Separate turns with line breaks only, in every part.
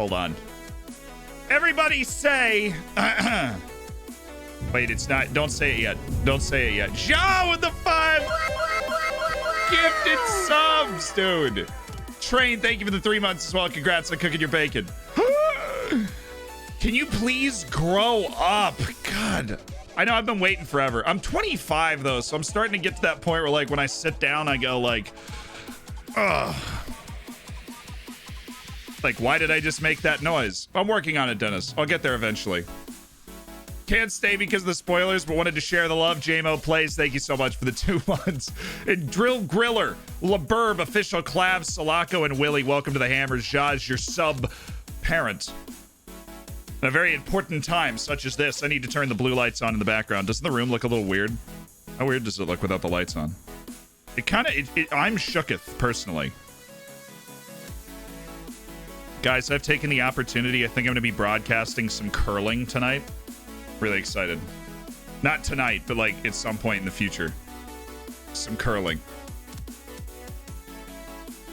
Hold on. Everybody say... Wait, it's not. Don't say it yet. Don't say it yet. Joe with the 5 gifted subs, dude. Train, thank you for the 3 months as well. Congrats on cooking your bacon. Can you please grow up? God. I know I've been waiting forever. I'm 25 though, so I'm starting to get to that point where like when I sit down, I go like, ugh. Like, why did I just make that noise? I'm working on it, Dennis. I'll get there eventually. Can't stay because of the spoilers, but wanted to share the love. JMO Plays, thank you so much for the 2 months. And Drill Griller, LaBurb, Official Clav, Sulaco, and Willie, welcome to the Hammers. Jaj, your sub-parent. At a very important time such as this, I need to turn the blue lights on in the background. Doesn't the room look a little weird? How weird does it look without the lights on? It kind of, I'm shooketh, personally. Guys, I've taken the opportunity. I think I'm going to be broadcasting some curling tonight. Really excited. Not tonight, but like at some point in the future. Some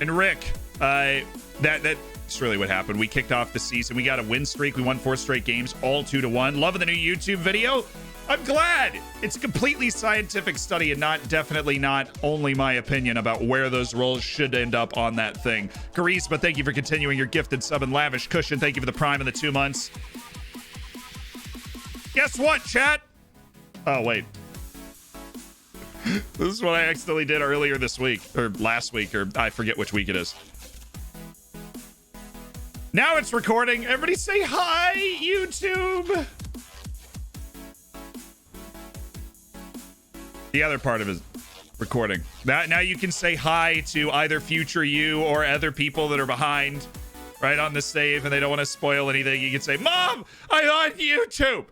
And Rick, that's really what happened. We kicked off the season. We got a win streak. We won 4 straight games, all 2-1. Loving the new YouTube video. I'm glad. It's a completely scientific study and definitely not only my opinion about where those rolls should end up on that thing. Charisma, thank you for continuing your gifted sub and Lavish Cushion. Thank you for the prime in the 2 months. Guess what, chat? Oh, wait. This is what I accidentally did earlier this week, or last week, or I forget which week it is. Now it's recording. Everybody say hi, YouTube. The other part of it is recording. Now you can say hi to either future you or other people that are behind, right, on the save, and they don't want to spoil anything. You can say, Mom, I'm on YouTube.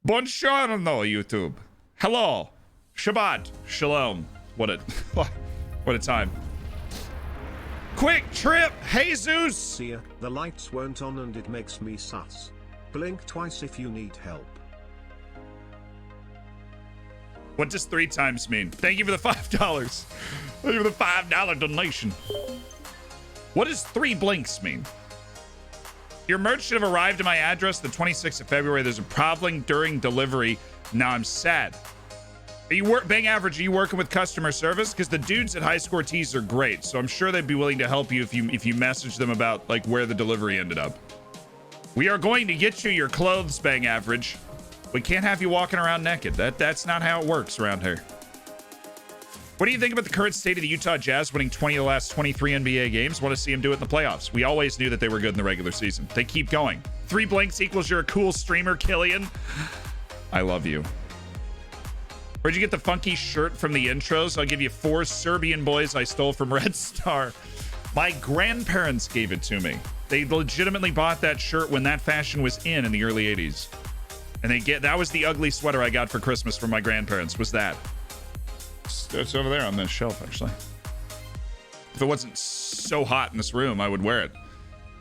Buongiorno, YouTube. Hello. Shabbat. Shalom. What a time. Quick trip, Jesus.
See ya. The lights weren't on and it makes me sus. Blink twice if you need help.
What does 3 times mean? Thank you for the $5. Thank you for the $5 donation. What does 3 blinks mean? Your merch should have arrived at my address the 26th of February. There's a problem during delivery. Now I'm sad. Are you Bang Average, are you working with customer service? Because the dudes at High Score Tees are great, so I'm sure they'd be willing to help you if you message them about like where the delivery ended up. We are going to get you your clothes, Bang Average. We can't have you walking around naked. That's not how it works around here. What do you think about the current state of the Utah Jazz winning 20 of the last 23 NBA games? Want to see them do it in the playoffs. We always knew that they were good in the regular season. They keep going. 3 blinks equals you're a cool streamer, Killian. I love you. Where'd you get the funky shirt from the intros? I'll give you 4 Serbian boys I stole from Red Star. My grandparents gave it to me. They legitimately bought that shirt when that fashion was in the early 80s. And that was the ugly sweater I got for Christmas from my grandparents, was that. It's over there on the shelf, actually. If it wasn't so hot in this room, I would wear it.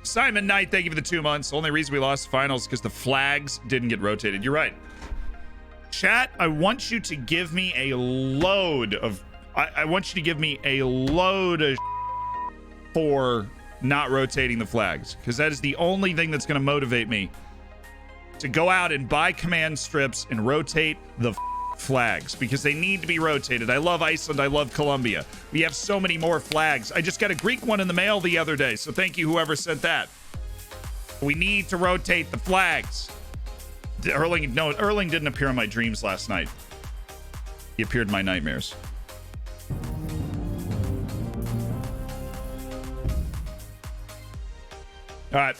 Simon Knight, thank you for the 2 months. Only reason we lost the finals because the flags didn't get rotated. You're right. Chat, I want you to give me a load of... I want you to give me a load of for not rotating the flags. Because that is the only thing that's going to motivate me to go out and buy command strips and rotate the flags, because they need to be rotated. I love Iceland. I love Colombia. We have so many more flags. I just got a Greek one in the mail the other day, so thank you whoever sent that. We need to rotate the flags. Erling didn't appear in my dreams last night. He appeared in my nightmares. All right.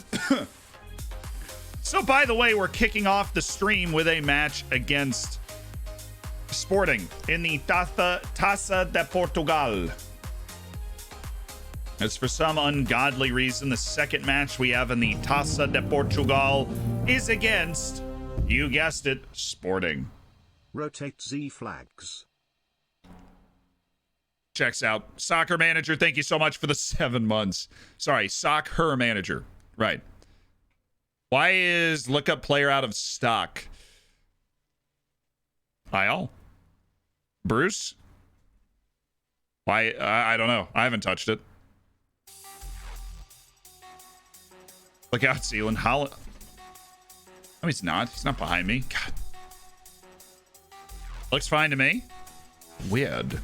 So, by the way, we're kicking off the stream with a match against Sporting in the Taça de Portugal. As for some ungodly reason, the second match we have in the Taça de Portugal is against, you guessed it, Sporting.
Rotate Z flags.
Checks out. Soccer Manager, thank you so much for the 7 months. Sorry, Soccer Manager. Right. Why is lookup player out of stock? Kyle? Bruce? Why? I don't know. I haven't touched it. Look out, Zealand. Holland. No, he's not. He's not behind me. God. Looks fine to me. Weird.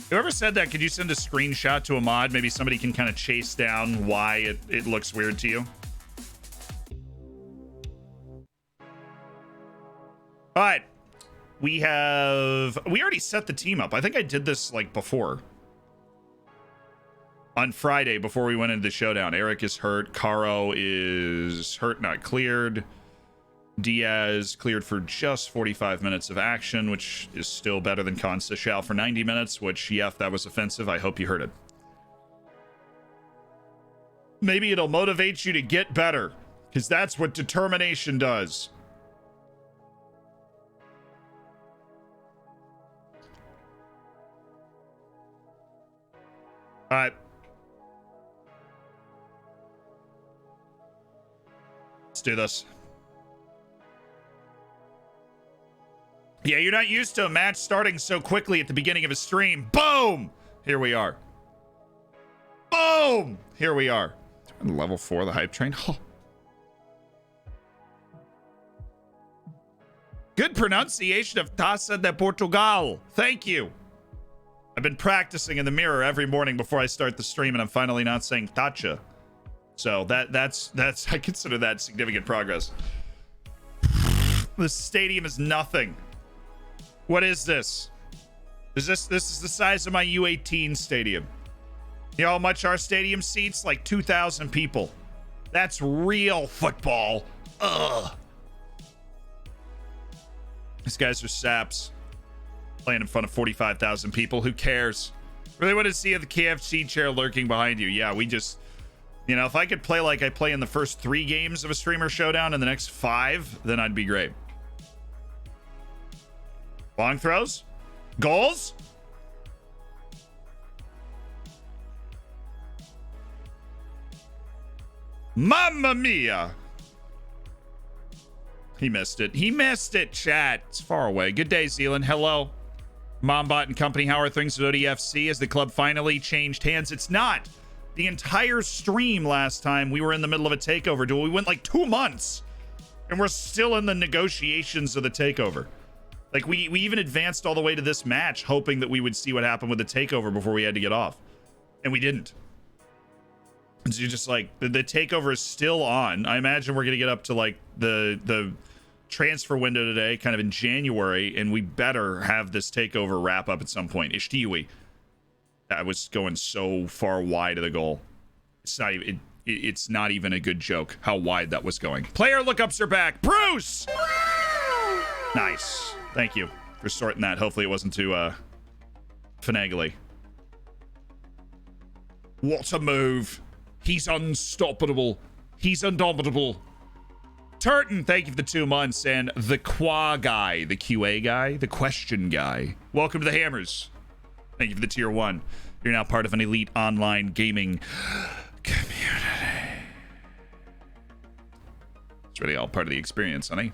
Whoever said that, could you send a screenshot to a mod? Maybe somebody can kind of chase down why it looks weird to you. All right. We already set the team up. I think I did this like before. On Friday, before we went into the showdown. Eric is hurt. Caro is hurt, not cleared. Diaz cleared for just 45 minutes of action, which is still better than Consta Shao for 90 minutes, which, yeah, if that was offensive, I hope you heard it. Maybe it'll motivate you to get better, because that's what determination does. All right. Let's do this. Yeah, you're not used to a match starting so quickly at the beginning of a stream. Boom! Here we are. Boom! Here we are. Level 4, the hype train. Oh. Good pronunciation of Taça de Portugal. Thank you. I've been practicing in the mirror every morning before I start the stream, and I'm finally not saying Taça. So that's I consider that significant progress. The stadium is nothing. What is this? This is the size of my U18 stadium. You know how much our stadium seats? Like 2,000 people. That's real football. Ugh. These guys are saps. Playing in front of 45,000 people. Who cares? Really want to see the KFC chair lurking behind you. Yeah, we just... You know, if I could play like I play in the first 3 games of a streamer showdown and the next 5, then I'd be great. Long throws? Goals? Mamma mia! He missed it. He missed it, chat. It's far away. Good day, Zealand. Hello. Mombot and company, how are things at ODFC? Has the club finally changed hands? It's not. The entire stream last time, we were in the middle of a takeover duel. We went like 2 months, and we're still in the negotiations of the takeover. Like, we even advanced all the way to this match, hoping that we would see what happened with the takeover before we had to get off. And we didn't. And so you're just like, the takeover is still on. I imagine we're going to get up to, like, the transfer window today, kind of in January, and we better have this takeover wrap up at some point. Ishtiwi. That was going so far wide of the goal. It's not even a good joke how wide that was going. Player lookups are back. Bruce! Nice. Thank you for sorting that. Hopefully it wasn't too finagly. What a move. He's unstoppable. He's indomitable. Turton, thank you for the 2 months. And the QA guy, the QA guy, the question guy. Welcome to the Hammers. Thank you for the tier 1. You're now part of an elite online gaming community. It's really all part of the experience, honey.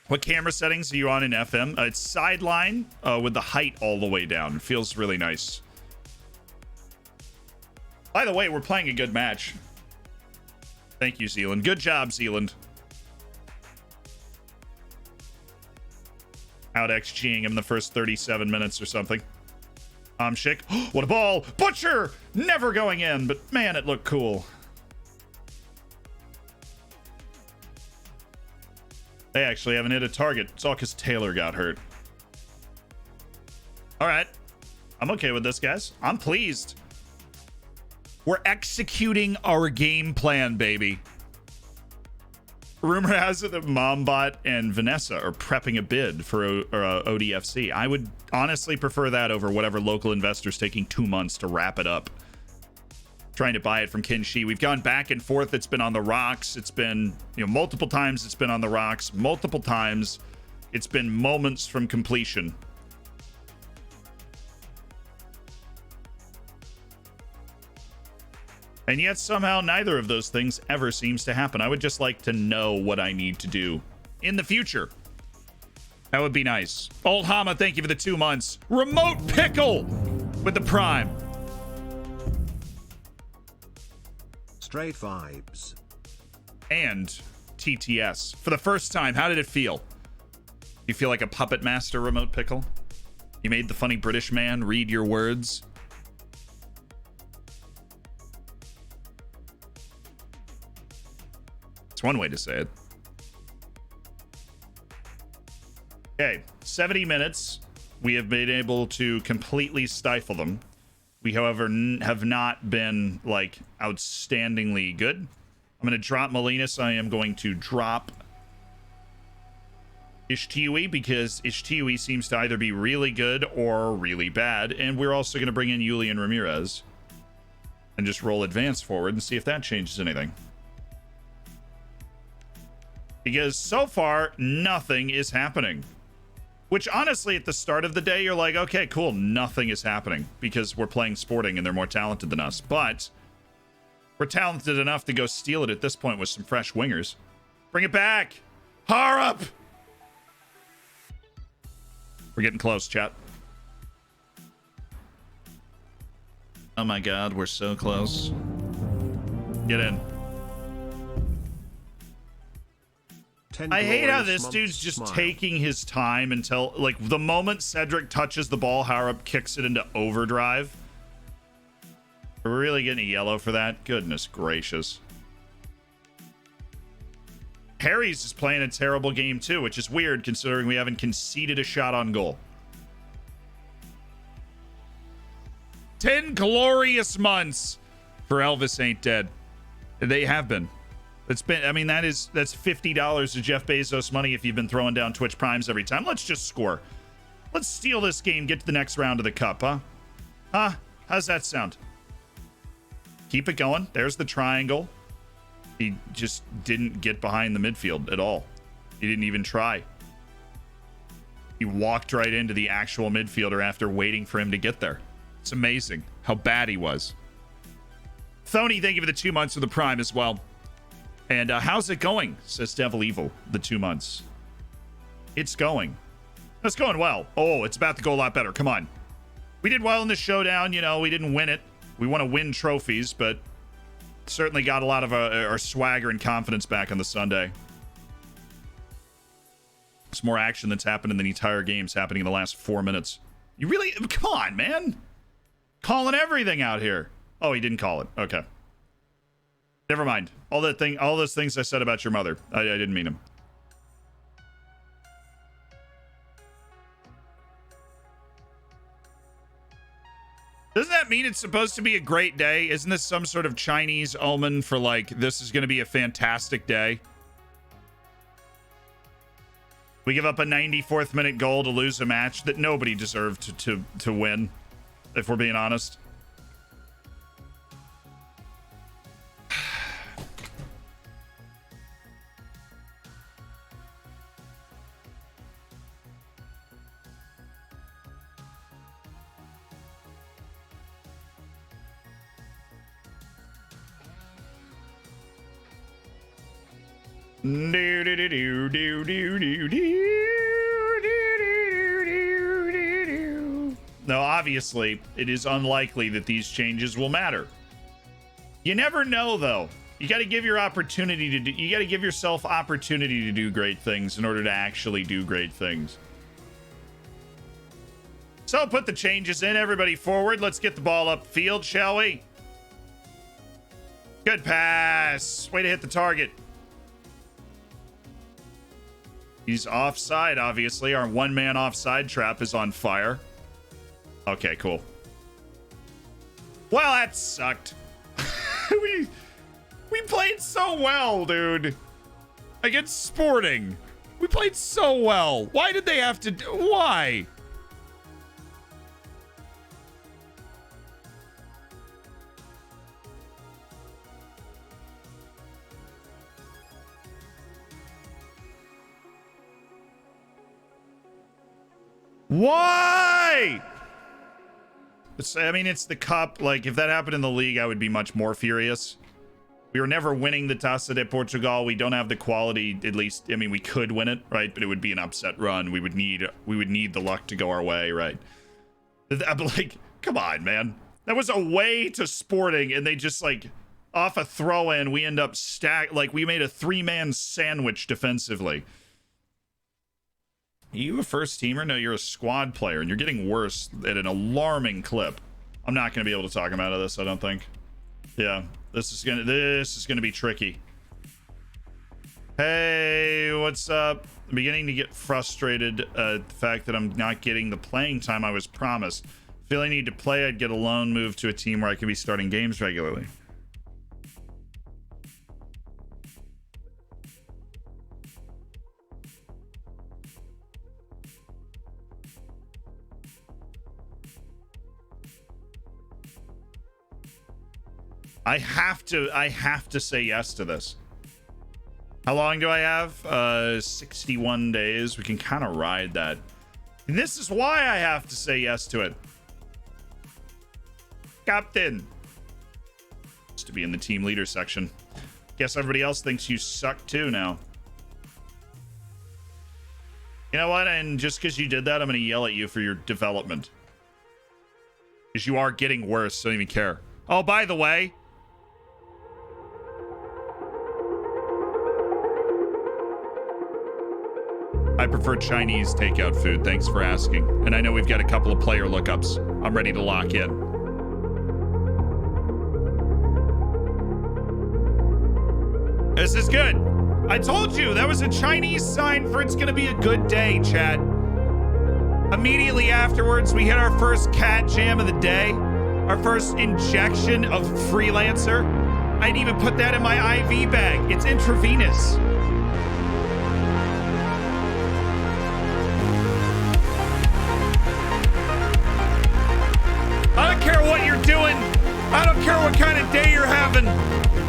What camera settings are you on in FM? It's sideline with the height all the way down. It feels really nice. By the way, we're playing a good match. Thank you, Zealand. Good job, Zealand. Out XGing him in the first 37 minutes or something. Schick. What a ball! Butcher! Never going in, but man, it looked cool. They actually haven't hit a target. It's all because Taylor got hurt. All right. I'm okay with this, guys. I'm pleased. We're executing our game plan, baby. Rumor has it that Mombot and Vanessa are prepping a bid for ODFC. I would honestly prefer that over whatever local investors taking 2 months to wrap it up. Trying to buy it from Kinshi. We've gone back and forth. It's been on the rocks. It's been, multiple times it's been on the rocks. Multiple times it's been moments from completion. And yet somehow neither of those things ever seems to happen. I would just like to know what I need to do in the future. That would be nice. Old Hama, thank you for the 2 months. Remote Pickle with the Prime.
straight vibes.
And TTS. For the first time, how did it feel? You feel like a puppet master, Remote Pickle? You made the funny British man read your words? It's one way to say it. Okay, 70 minutes. We have been able to completely stifle them. We, however, have not been, like, outstandingly good. I'm going to drop Molinas. I am going to drop Ishtiwi because Ishtiwi seems to either be really good or really bad. And we're also going to bring in Julian Ramirez and just roll advance forward and see if that changes anything. Because so far, nothing is happening. Which, honestly, at the start of the day, you're like, okay, cool, nothing is happening because we're playing Sporting and they're more talented than us. But we're talented enough to go steal it at this point with some fresh wingers. Bring it back! Harp! We're getting close, chat. Oh my god, we're so close. Get in. I hate how this dude's just taking his time until, like, the moment Cedric touches the ball, Harp kicks it into overdrive. We're really getting a yellow for that? Goodness gracious. Harry's is playing a terrible game too, which is weird considering we haven't conceded a shot on goal. 10 glorious months for Elvis Ain't Dead. They have been. It's been, I mean, that's $50 of Jeff Bezos money if you've been throwing down Twitch Primes every time. Let's just score. Let's steal this game, get to the next round of the cup, huh? Huh? How's that sound? Keep it going. There's the triangle. He just didn't get behind the midfield at all. He didn't even try. He walked right into the actual midfielder after waiting for him to get there. It's amazing how bad he was. Thony, thank you for the 2 months of the Prime as well. And how's it going? Says Devil Evil, the 2 months. It's going. It's going well. Oh, it's about to go a lot better. Come on. We did well in the showdown. You know, we didn't win it. We want to win trophies, but certainly got a lot of our swagger and confidence back on the Sunday. It's more action that's happened in the entire game's happening in the last 4 minutes. You really? Come on, man. Calling everything out here. Oh, he didn't call it. Okay. Never mind. All those things I said about your mother. I didn't mean them. Doesn't that mean it's supposed to be a great day? Isn't this some sort of Chinese omen for, like, this is going to be a fantastic day? We give up a 94th minute goal to lose a match that nobody deserved to win, if we're being honest. Now, obviously, it is unlikely that these changes will matter. You never know, though. You got to give your opportunity to do, you got to give yourself opportunity to do great things in order to actually do great things. So put the changes in, everybody forward. Let's get the ball upfield, shall we? Good pass. Way to hit the target. He's offside, obviously. Our one-man offside trap is on fire. Okay, cool. Well, that sucked. we played so well, dude. Against Sporting. We played so well. Why did they have to do... Why? Why? I mean, it's the cup. Like, if that happened in the league, I would be much more furious. We were never winning the Taça de Portugal. We don't have the quality, at least. I mean, we could win it, right? But it would be an upset run. We would need the luck to go our way, right? I'm like, come on, man. That was away to Sporting, and they just, like, off a throw-in, we end up like we made a 3-man sandwich defensively. Are you a first teamer? No, you're a squad player, and you're getting worse at an alarming clip. I'm not going to be able to talk him out of this, I don't think. Yeah, this is gonna be tricky. Hey, what's up? I'm beginning to get frustrated at the fact that I'm not getting the playing time I was promised. Feel I need to play, I'd get a loan move to a team where I could be starting games regularly. I have to say yes to this. How long do I have? 61 days. We can kind of ride that. And this is why I have to say yes to it. Captain. Just to be in the team leader section. Guess everybody else thinks you suck too now. You know what? And just because you did that, I'm going to yell at you for your development. Because you are getting worse, so I don't even care. Oh, by the way. I prefer Chinese takeout food. Thanks for asking. And I know we've got a couple of player lookups. I'm ready to lock in. This is good. I told you that was a Chinese sign for it's gonna be a good day, chat. Immediately afterwards, we hit our first cat jam of the day. Our first injection of freelancer. I'd even put that in my IV bag. It's intravenous. I don't care what you're doing. I don't care what kind of day you're having.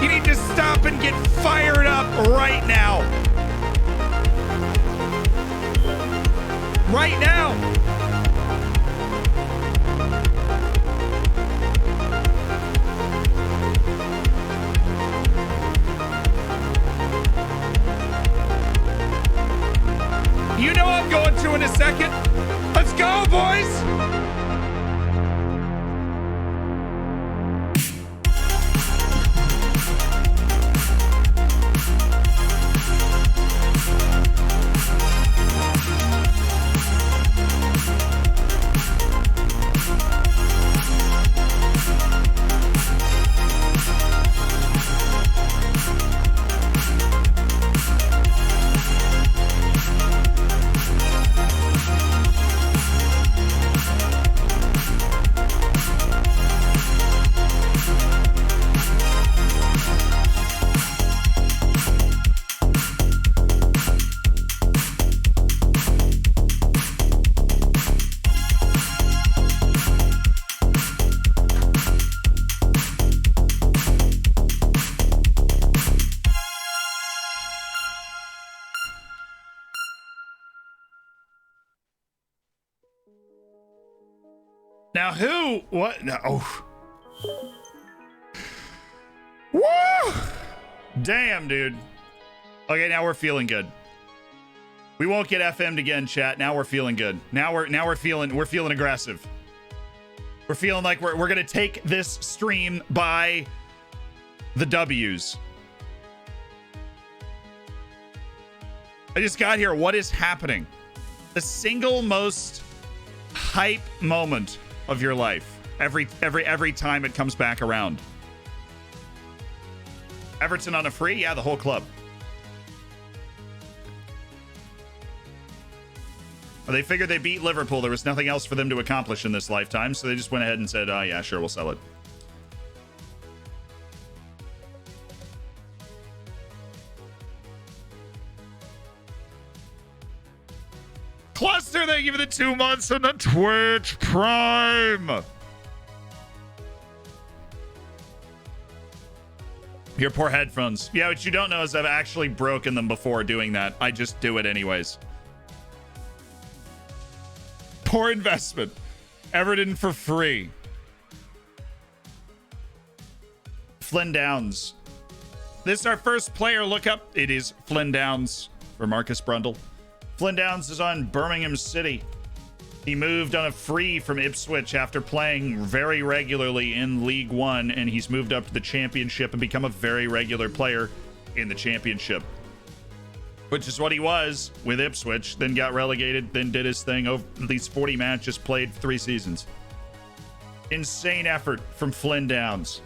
You need to stop and get fired up right now. Right now. You know I'm going to in a second. Let's go, boys. Now who? What? No. Oh. Woo! Damn, dude. Okay, now we're feeling good. We won't get FM'd again, chat. Now we're feeling good. Now we're feeling aggressive. We're feeling like we're gonna take this stream by the W's. I just got here. What is happening? The single most hype moment of your life every time it comes back around. Everton on a free? Yeah, the whole club. Well, they figured they beat Liverpool. There was nothing else for them to accomplish in this lifetime, so they just went ahead and said, oh yeah, sure, we'll sell it. Cluster, thank you for the 2 months on the Twitch Prime. Your poor headphones. Yeah, what you don't know is I've actually broken them before doing that. I just do it anyways. Poor investment. Everton for free. Flynn Downs. This is our first player lookup. It is Flynn Downs for Marcus Brundle. Flynn Downs is on Birmingham City. He moved on a free from Ipswich after playing very regularly in League One, and he's moved up to the Championship and become a very regular player in the Championship, which is what he was with Ipswich, then got relegated, then did his thing over these 40 matches, played 3 seasons. Insane effort from Flynn Downs.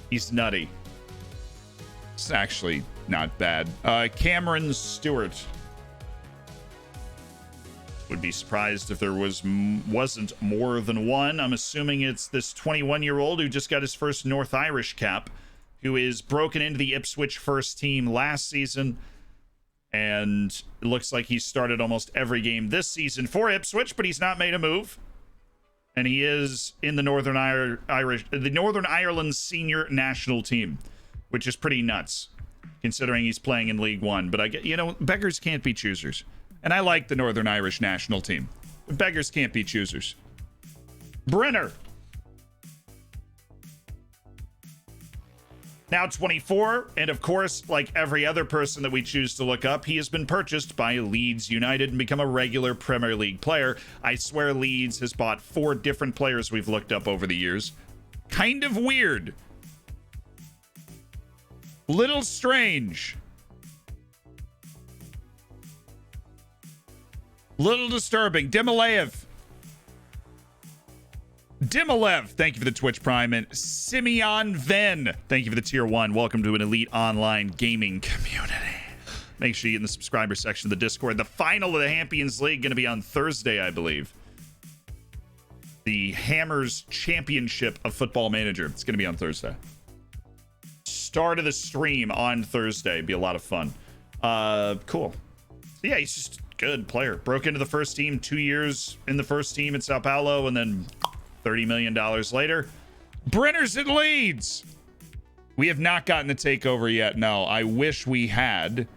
He's nutty. It's actually not bad. Cameron Stewart. Would be surprised if there wasn't more than one. I'm assuming it's this 21-year-old who just got his first North Irish cap, who is broken into the Ipswich first team last season, and it looks like he's started almost every game this season for Ipswich, but he's not made a move. And he is in the Northern Ireland senior national team, which is pretty nuts, considering he's playing in League One. But I get, beggars can't be choosers. And I like the Northern Irish national team. But beggars can't be choosers. Brenner. Now 24, and of course, like every other person that we choose to look up, he has been purchased by Leeds United and become a regular Premier League player. I swear Leeds has bought 4 different players we've looked up over the years. Kind of weird. Little strange. Little disturbing. Dimalev, thank you for the Twitch Prime. And Simeon Venn, thank you for the tier 1. Welcome to an elite online gaming community. Make sure you get in the subscriber section of the Discord. The final of the Champions League going to be on Thursday, I believe. The Hammers Championship of Football Manager. It's going to be on Thursday. Start of the stream on Thursday. Be a lot of fun. Cool. So yeah, he's just good player. Broke into the first team, 2 years in the first team at Sao Paulo, and then $30 million later. Brenner's at Leeds. We have not gotten the takeover yet. No, I wish we had.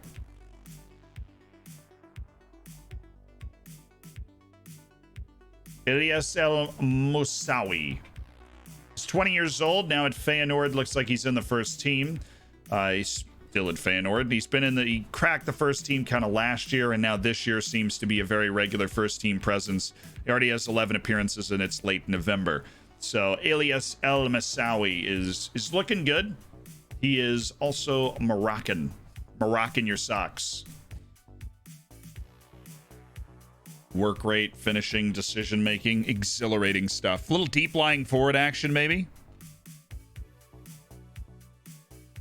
Ilyas El Moussaoui. He's 20 years old now at Feyenoord. Looks like he's in the first team. He's still at Feyenoord. He cracked the first team kind of last year, and now this year seems to be a very regular first team presence. He already has 11 appearances, and it's late November. So Ilyas El Moussaoui is looking good. He is also Moroccan. Moroccan your socks. Work rate, finishing, decision making, exhilarating stuff. A little deep lying forward action, maybe.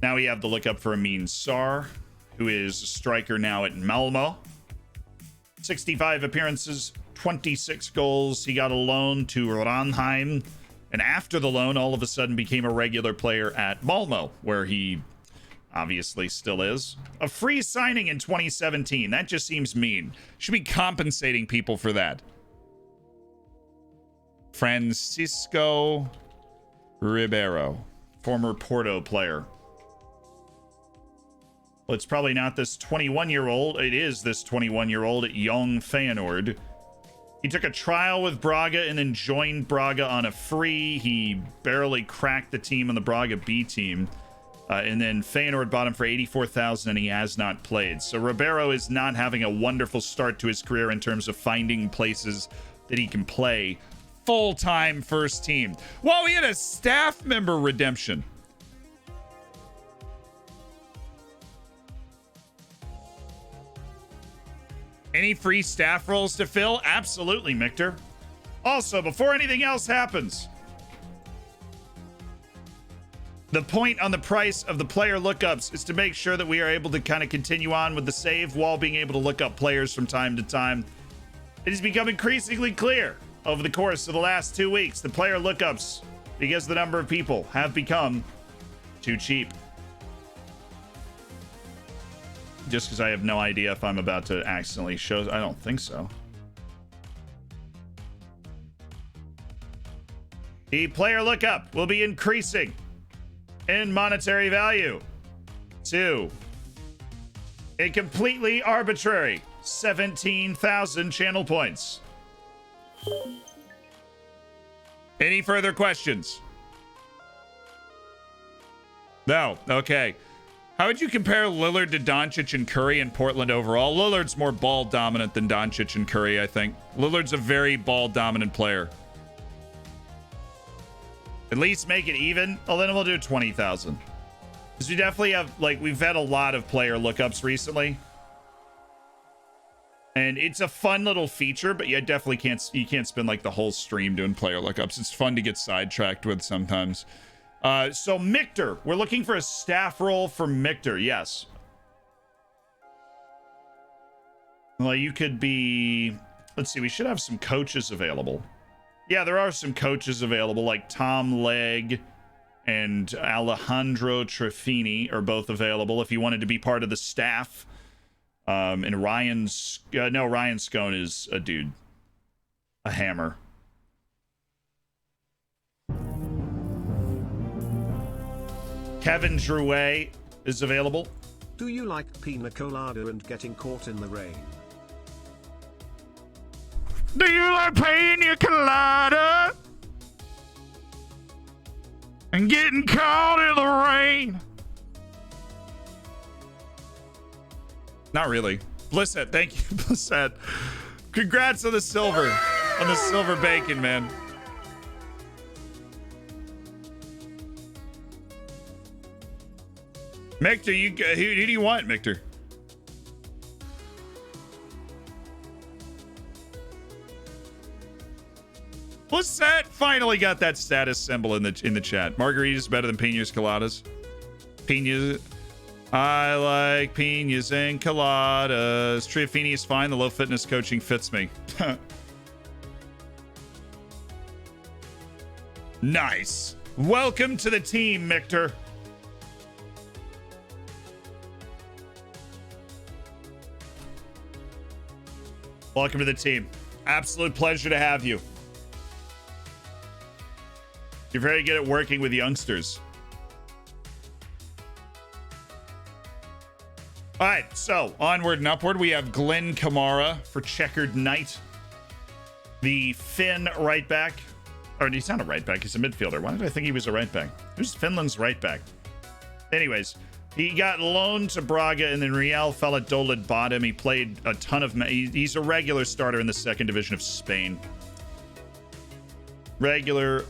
Now we have to look up for Amin Sarr, who is a striker now at Malmo. 65 appearances, 26 goals. He got a loan to Ranheim, and after the loan, all of a sudden became a regular player at Malmo, where he obviously still is. A free signing in 2017. That just seems mean. Should be compensating people for that. Francisco Ribeiro, former Porto player. Well, it's probably not this 21-year-old. It is this 21-year-old at Young Feyenoord. He took a trial with Braga and then joined Braga on a free. He barely cracked the team on the Braga B team. And then Feyenoord bought him for $84,000, and he has not played. So Ribeiro is not having a wonderful start to his career in terms of finding places that he can play full-time first team. Whoa, he had a staff member redemption. Any free staff roles to fill? Absolutely, Michter. Also, before anything else happens, the point on the price of the player lookups is to make sure that we are able to kind of continue on with the save while being able to look up players from time to time. It has become increasingly clear over the course of the last 2 weeks that player lookups, because the number of people have become too cheap. Just because I have no idea if I'm about to accidentally show. I don't think so. The player lookup will be increasing in monetary value to a completely arbitrary 17,000 channel points. Any further questions? No. Okay. How would you compare Lillard to Doncic and Curry in Portland overall? Lillard's more ball dominant than Doncic and Curry, I think. Lillard's a very ball dominant player. At least make it even. Oh, then we'll do 20,000. Because we definitely have, like, we've had a lot of player lookups recently. And it's a fun little feature, but you definitely can't spend like the whole stream doing player lookups. It's fun to get sidetracked with sometimes. So Michter, we're looking for a staff role for Michter. Yes. Well, you could be, let's see, we should have some coaches available. Yeah, there are some coaches available, like Tom Legg and Alejandro Trefini are both available if you wanted to be part of the staff. And Ryan Scone is a dude, a hammer. Kevin Drouet is available.
Do you like pina colada and getting caught in the rain?
Do you like pina colada and getting caught in the rain? Not really. Blissett, thank you, Blissett. Congrats on the silver bacon, man. Michter, who do you want, Michter? Blissett finally got that status symbol in the chat. Margaritas better than pinas coladas. Pinas. I like pinas and coladas. Triafini is fine. The low fitness coaching fits me. Nice. Welcome to the team, Michter. Welcome to the team. Absolute pleasure to have you. You're very good at working with youngsters. All right, so onward and upward, we have Glenn Kamara for Checkered Knight. The Finn right back. Or he's not a right back, he's a midfielder. Why did I think he was a right back? Who's Finland's right back? Anyways, he got loaned to Braga and then Real Valladolid bought him. He played a ton of... He's a regular starter in the second division of Spain. Regular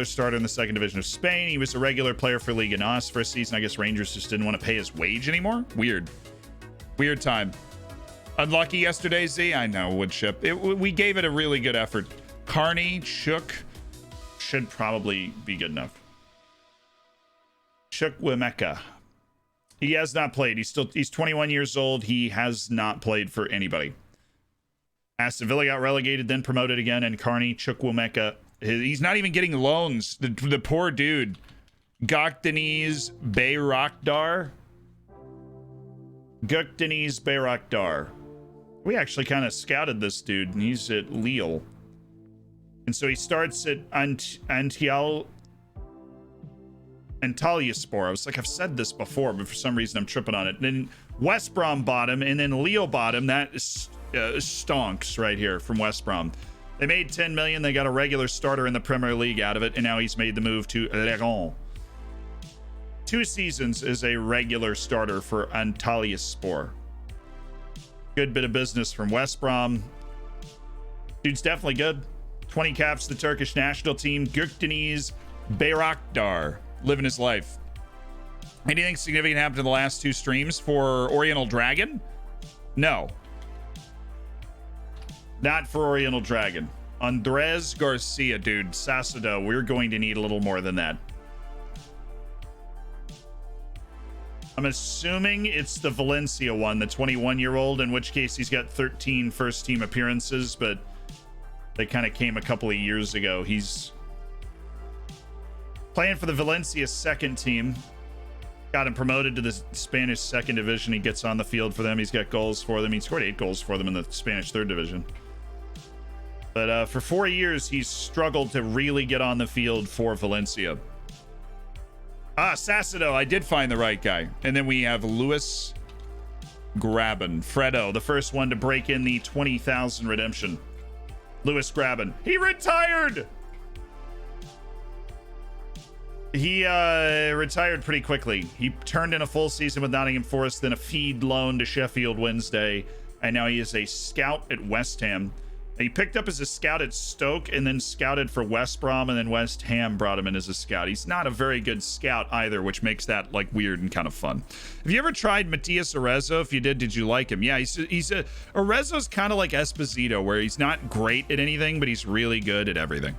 starter in the second division of Spain. He was a regular player for Liga NOS for a season. I guess Rangers just didn't want to pay his wage anymore. Weird time. Unlucky yesterday, Z. I know, Woodchip. We gave it a really good effort. Carney, Shook should probably be good enough. Chukwuemeka. He has not played. He's 21 years old. He has not played for anybody. Aston Villa got relegated, then promoted again, and Carney, Chukwuemeka. He's not even getting loans. The poor dude. Gökdeniz Bayraktar. Gökdeniz Bayraktar. We actually kind of scouted this dude, and he's at Lille. And so he starts at Antalyaspor. I was like, I've said this before, but for some reason I'm tripping on it. And then West Brom bought him, and then Lille bought him. That is stonks right here from West Brom. They made 10 million. They got a regular starter in the Premier League out of it, and now he's made the move to Lyon. 2 seasons as a regular starter for Antalyaspor. Good bit of business from West Brom. Dude's definitely good. 20 caps to the Turkish national team. Gökdeniz Bayraktar, living his life. Anything significant happened in the last 2 streams for Oriental Dragon? No. Not for Oriental Dragon. Andres Garcia, dude. Sasado, we're going to need a little more than that. I'm assuming it's the Valencia one, the 21-year-old, in which case he's got 13 first-team appearances, but they kind of came a couple of years ago. He's playing for the Valencia second team. Got him promoted to the Spanish second division. He gets on the field for them. He's got goals for them. He scored 8 goals for them in the Spanish third division. But for 4 years, he's struggled to really get on the field for Valencia. Sasado, I did find the right guy. And then we have Luis Grabbin. Fredo, the first one to break in the 20,000 redemption. Luis Grabbin. He retired! He retired pretty quickly. He turned in a full season with Nottingham Forest, then a feed loan to Sheffield Wednesday, and now he is a scout at West Ham. He picked up as a scout at Stoke and then scouted for West Brom, and then West Ham brought him in as a scout. He's not a very good scout either, which makes that like weird and kind of fun. Have you ever tried Matias Arezzo? If you did you like him? Yeah, Arezzo's kind of like Esposito, where he's not great at anything, but he's really good at everything.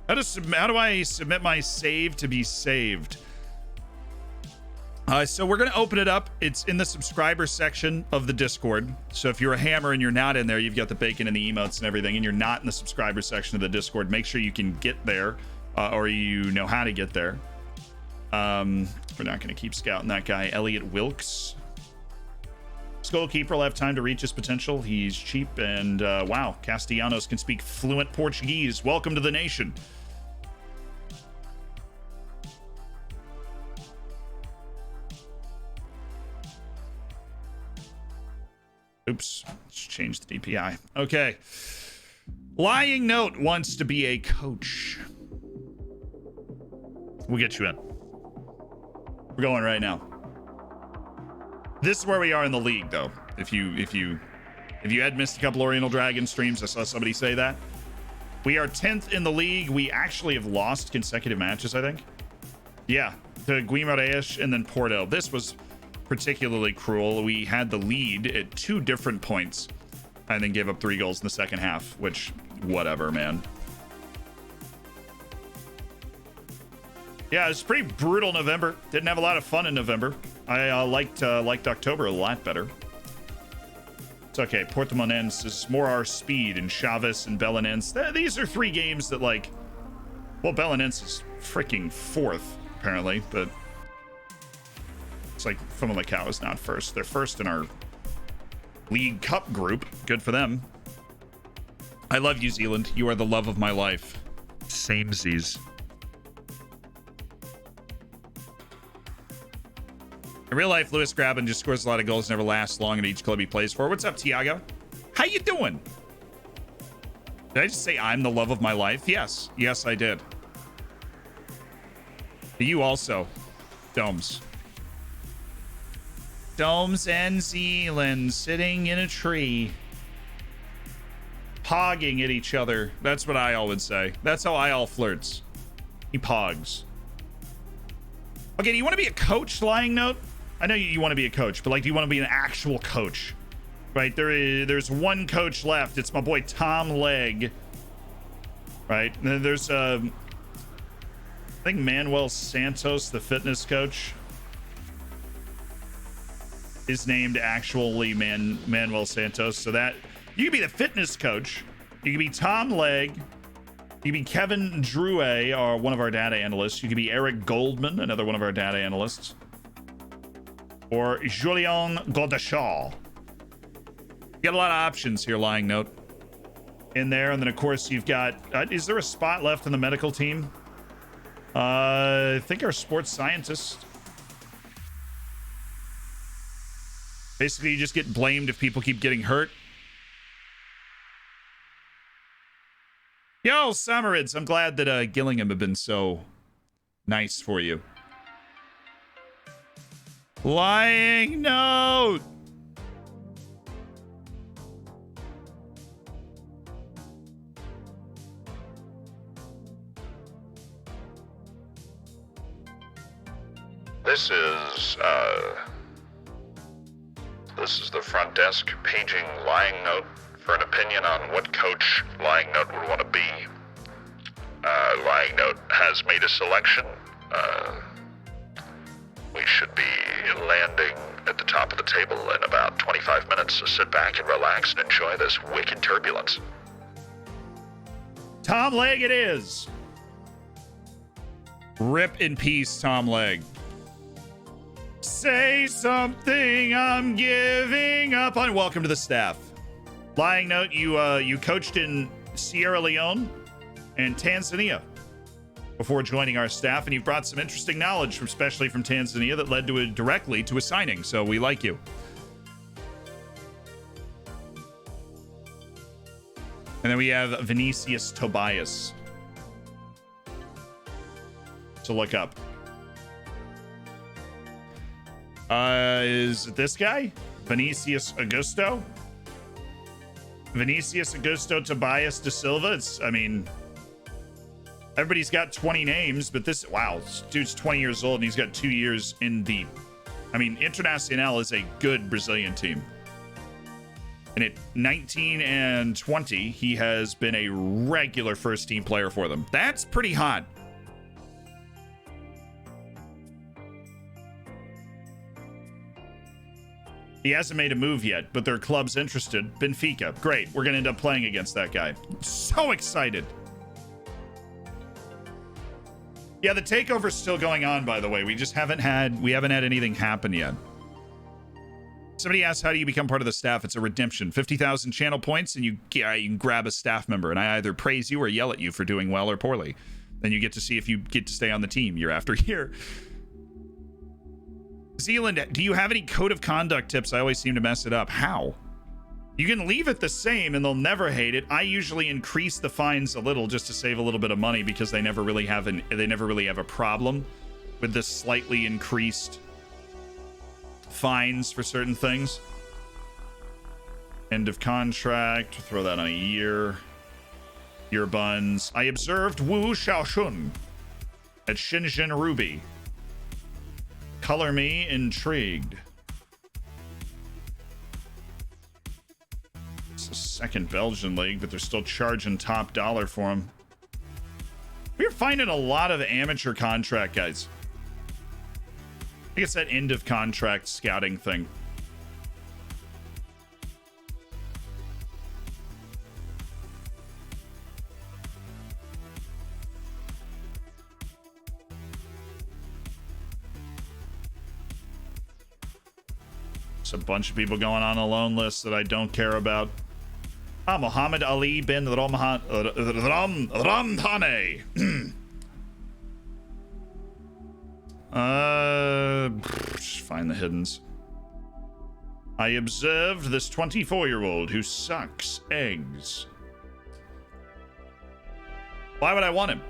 How do I submit my save to be saved? So we're going to open it up. It's in the subscriber section of the Discord. So if you're a hammer and you're not in there, you've got the bacon and the emotes and everything, and you're not in the subscriber section of the Discord, make sure you can get there, or you know how to get there. We're not going to keep scouting that guy. Elliot Wilkes. Skullkeeper will have time to reach his potential. He's cheap, and wow, Castellanos can speak fluent Portuguese. Welcome to the nation. Oops, let's change the DPI. Okay. Lying Note wants to be a coach. We'll get you in. We're going right now. This is where we are in the league, though. If you had missed a couple Oriental Dragon streams, I saw somebody say that. We are 10th in the league. We actually have lost consecutive matches, I think. Yeah, to Guimarães and then Porto. This was particularly cruel. We had the lead at 2 different points and then gave up 3 goals in the second half, which, whatever, man. Yeah, it was pretty brutal November. Didn't have a lot of fun in November. I liked October a lot better. It's okay. Portimonense is more our speed, and Chavez and Belenenses. These are 3 games that, like, well, Belenenses is freaking 4th, apparently, but it's like Famalicão is not first. They're first in our League Cup group. Good for them. I love New Zealand. You are the love of my life. Samesies. In real life, Lewis Grabbin just scores a lot of goals, never lasts long at each club he plays for. What's up, Tiago? How you doing? Did I just say I'm the love of my life? Yes. Yes, I did. You also. Domes. Domes and Zealand sitting in a tree. Pogging at each other. That's what I all would say. That's how I all flirts. He pogs. Okay, do you want to be a coach, Lying Note? I know you want to be a coach, but like, do you want to be an actual coach? Right, there's one coach left. It's my boy Tom Legg. Right, and then there's I think Manuel Santos, the fitness coach, is named actually Manuel Santos. So that you can be the fitness coach. You can be Tom Legg. You can be Kevin Drouet, or one of our data analysts. You can be Eric Goldman, another one of our data analysts. Or Julien Godachal. You got a lot of options here, Lying Note. In there, and then of course you've got, is there a spot left in the medical team? I think our sports scientist. Basically, you just get blamed if people keep getting hurt. Yo, Summerids, I'm glad that Gillingham have been so nice for you. Lying Note.
This is the front desk paging Lying Note for an opinion on what coach Lying Note would want to be. Lying Note has made a selection. We should be landing at the top of the table in about 25 minutes, so sit back and relax and enjoy this wicked turbulence.
Tom Legg it is. Rip in peace, Tom Legg. Say something, I'm giving up on. Welcome to the staff. Lying Note, you coached in Sierra Leone and Tanzania before joining our staff, and you've brought some interesting knowledge, especially from Tanzania, that led to directly to a signing. So we like you. And then we have Vinicius Tobias. to look up. Is it this guy? Vinicius Augusto? Vinicius Augusto Tobias da Silva? It's, I mean, everybody's got 20 names, but this, wow, this dude's 20 years old and he's got 2 years in the, I mean, Internacional is a good Brazilian team. And at 19 and 20, he has been a regular first team player for them. That's pretty hot. He hasn't made a move yet, but their club's interested. Benfica. Great. We're going to end up playing against that guy. So excited. Yeah, the takeover's still going on, by the way. We haven't had anything happen yet. Somebody asked, how do you become part of the staff? It's a redemption. 50,000 channel points, and you can grab a staff member, and I either praise you or yell at you for doing well or poorly. Then you get to see if you get to stay on the team year after year. Zealand, do you have any code of conduct tips? I always seem to mess it up. How? You can leave it the same and they'll never hate it. I usually increase the fines a little just to save a little bit of money because they never really have a problem with the slightly increased fines for certain things. End of contract, throw that on a year. Year buns. I observed Wu Xiaoshun at Shenzhen Ruby. Color me intrigued. It's the second Belgian league, but they're still charging top dollar for him. We're finding a lot of amateur contract guys. I think it's that end of contract scouting thing. A bunch of people going on a loan list that I don't care about. Muhammad Ali bin Ramdhane. Just find the hiddens. I observed this 24-year-old who sucks eggs. Why would I want him?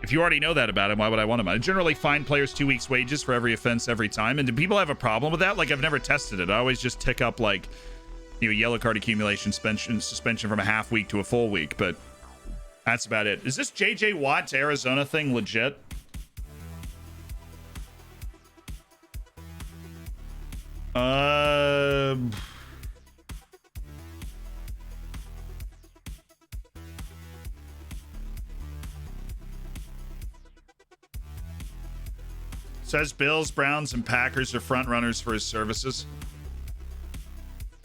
If you already know that about him, why would I want him? I generally fine players 2 weeks' wages for every offense every time. And do people have a problem with that? Like, I've never tested it. I always just tick up, like, yellow card accumulation, suspension from a half week to a full week. But that's about it. Is this JJ Watt's Arizona thing legit? Says Bills, Browns, and Packers are front runners for his services.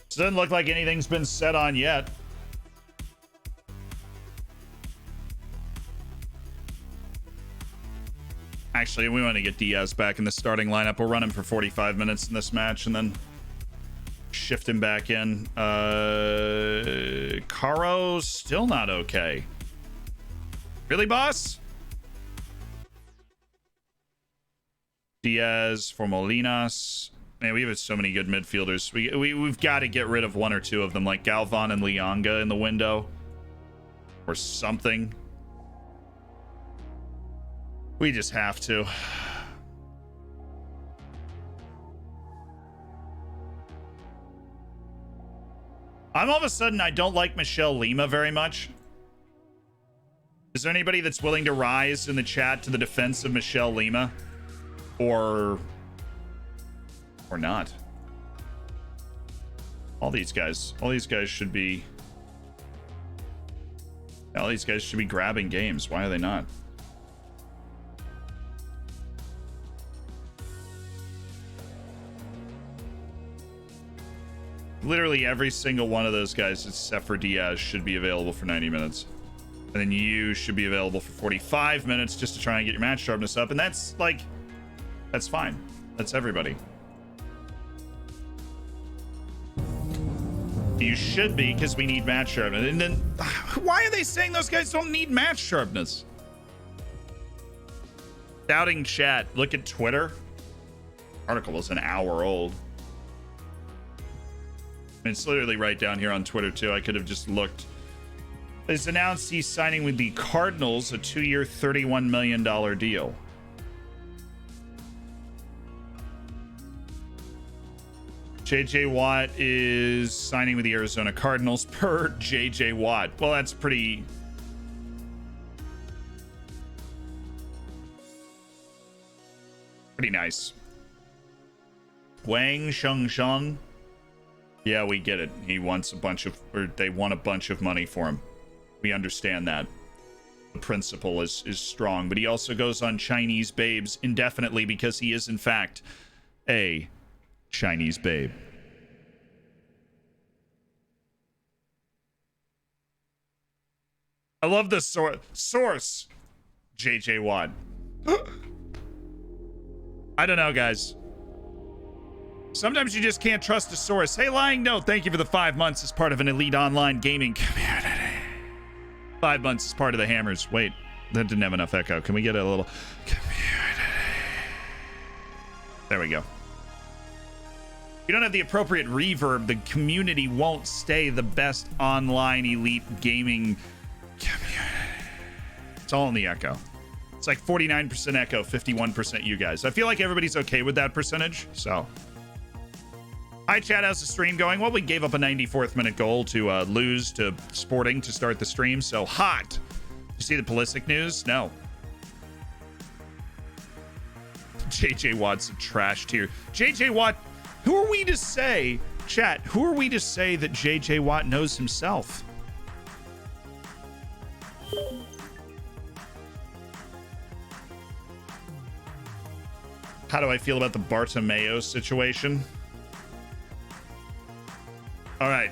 Doesn't look like anything's been set on yet. Actually, we want to get Diaz back in the starting lineup. We'll run him for 45 minutes in this match and then shift him back in. Caro still not okay. Really, boss? Diaz for Molinas. Man, we have so many good midfielders. We've got to get rid of one or two of them, like Galvan and Lianga in the window. Or something. We just have to. I'm all of a sudden, I don't like Michelle Lima very much. Is there anybody that's willing to rise in the chat to the defense of Michelle Lima? Or not. All these guys should be grabbing games. Why are they not? Literally every single one of those guys, except for Diaz, should be available for 90 minutes. And then you should be available for 45 minutes just to try and get your match sharpness up. And that's like... that's fine. That's everybody. You should be, because we need match sharpness. And then, why are they saying those guys don't need match sharpness? Doubting chat. Look at Twitter. Article was an hour old. It's literally right down here on Twitter, too. I could have just looked. It's announced he's signing with the Cardinals, a 2-year, $31 million deal. JJ Watt is signing with the Arizona Cardinals per JJ Watt. Well, that's pretty nice. Wang Shengsheng. Yeah, we get it. He wants they want a bunch of money for him. We understand that. The principle is strong, but he also goes on Chinese babes indefinitely because he is in fact a Chinese babe. I love the source. JJ Watt. I don't know, guys. Sometimes you just can't trust a source. Hey, Lying Note, thank you for the 5 months as part of an elite online gaming community. 5 months as part of the Hammers. Wait, that didn't have enough echo. Can we get a little community? There we go. You don't have the appropriate reverb, the community won't stay the best online elite gaming community. It's all in the echo. It's like 49% echo, 51% you guys. I feel like everybody's okay with that percentage, so. Hi, chat. How's the stream going? Well, we gave up a 94th minute goal to lose to Sporting to start the stream, so hot. You see the Pulisic news? No. JJ Watt's a trash tier. JJ Watt, who are we to say, chat, who are we to say that JJ Watt knows himself? How do I feel about the Bartomeu situation? All right,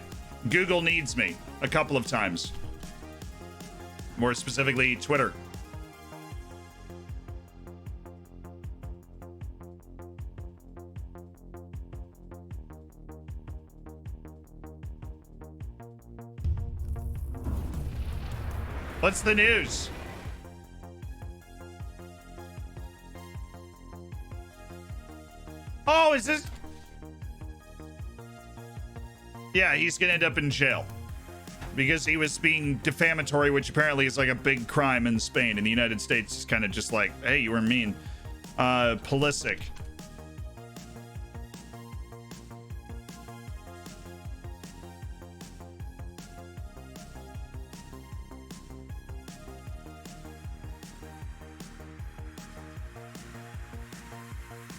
Google needs me a couple of times. More specifically, Twitter. What's the news? Oh, is this? Yeah, he's gonna end up in jail because he was being defamatory, which apparently is like a big crime in Spain. In the United States, it's kind of just like, hey, you were mean. Pulisic.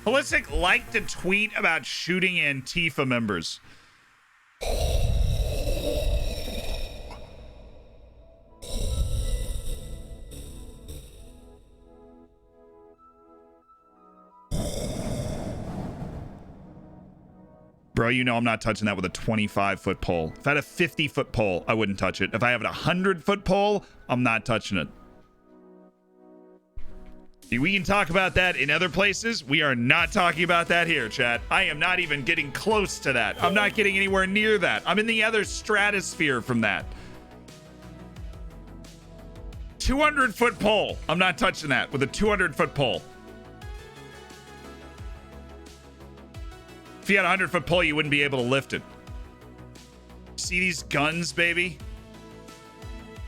Pulisic liked a tweet about shooting Antifa members. Bro, you know I'm not touching that with a 25-foot pole. If I had a 50-foot pole, I wouldn't touch it. If I have a 100-foot pole, I'm not touching it. We can talk about that in other places. We are not talking about that here, chat. I am not even getting close to that. I'm not getting anywhere near that. I'm in the other stratosphere from that. 200-foot pole. I'm not touching that with a 200-foot pole. If you had a 100-foot pole, you wouldn't be able to lift it. See these guns, baby?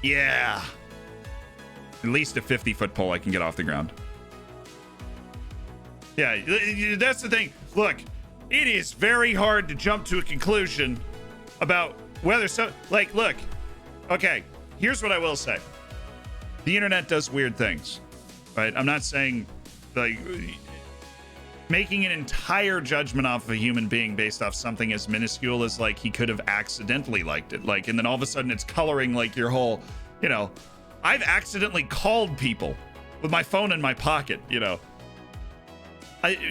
Yeah. At least a 50-foot pole I can get off the ground. Yeah, that's the thing. Look, it is very hard to jump to a conclusion about whether so... Like, look. Okay, here's what I will say. The internet does weird things, right? I'm not saying, like... Making an entire judgment off of a human being based off something as minuscule as, like, he could have accidentally liked it. Like, and then all of a sudden it's coloring, like, your whole... You know, I've accidentally called people with my phone in my pocket, you know.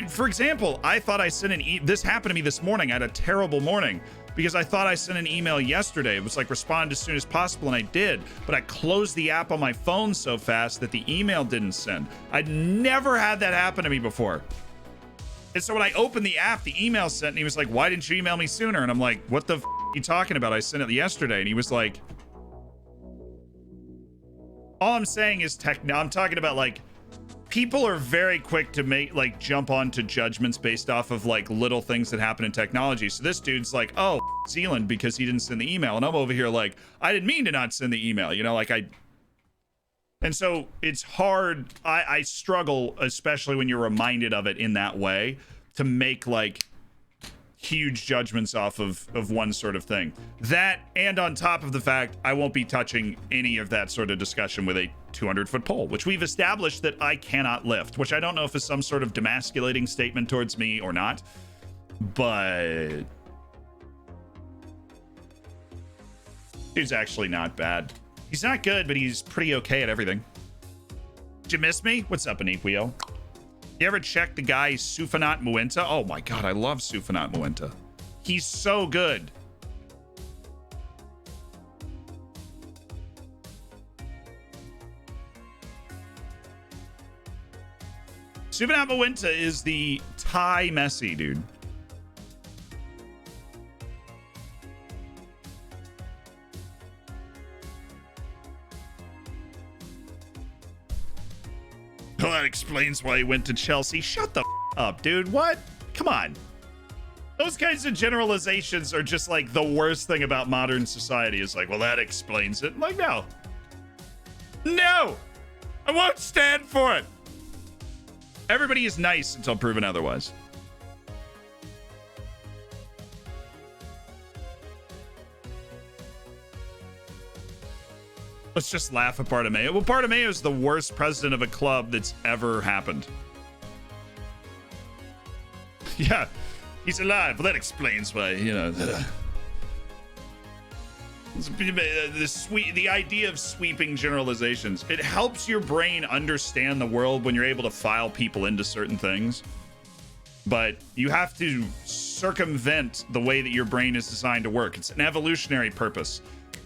For example, I thought I sent this happened to me this morning. I had a terrible morning because I thought I sent an email yesterday. It was like respond as soon as possible, and I did, but I closed the app on my phone so fast that the email didn't send. I'd never had that happen to me before. And so when I opened the app, the email sent, and he was like, why didn't you email me sooner? And I'm like, what the f are you talking about? I sent it yesterday. And he was like, all I'm saying is I'm talking about, like, people are very quick to jump onto judgments based off of, like, little things that happen in technology. So this dude's like, oh, Zealand because he didn't send the email. And I'm over here like, I didn't mean to not send the email, you know, like and so it's hard. I struggle, especially when you're reminded of it in that way, to make, like, huge judgments off of one sort of thing. That, and on top of the fact, I won't be touching any of that sort of discussion with a 200-foot pole, which we've established that I cannot lift, which I don't know if is some sort of demasculating statement towards me or not, but dude's actually not bad. He's not good, but he's pretty okay at everything. Did you miss me? What's up, Aniquio? You ever check the guy Sufanat Muenta? Oh my god, I love Sufanat Muenta. He's so good. Sufanat Muenta is the Thai Messi, dude. Well, that explains why he went to Chelsea. Shut the up, dude. What? Come on. Those kinds of generalizations are just like the worst thing about modern society. Is like, well, that explains it. I'm like, no. No! I won't stand for it. Everybody is nice until proven otherwise. Let's just laugh at Bartomeu. Well, Bartomeu is the worst president of a club that's ever happened. Yeah, he's alive. Well, that explains why, you know. The idea of sweeping generalizations. It helps your brain understand the world when you're able to file people into certain things. But you have to circumvent the way that your brain is designed to work. It's an evolutionary purpose.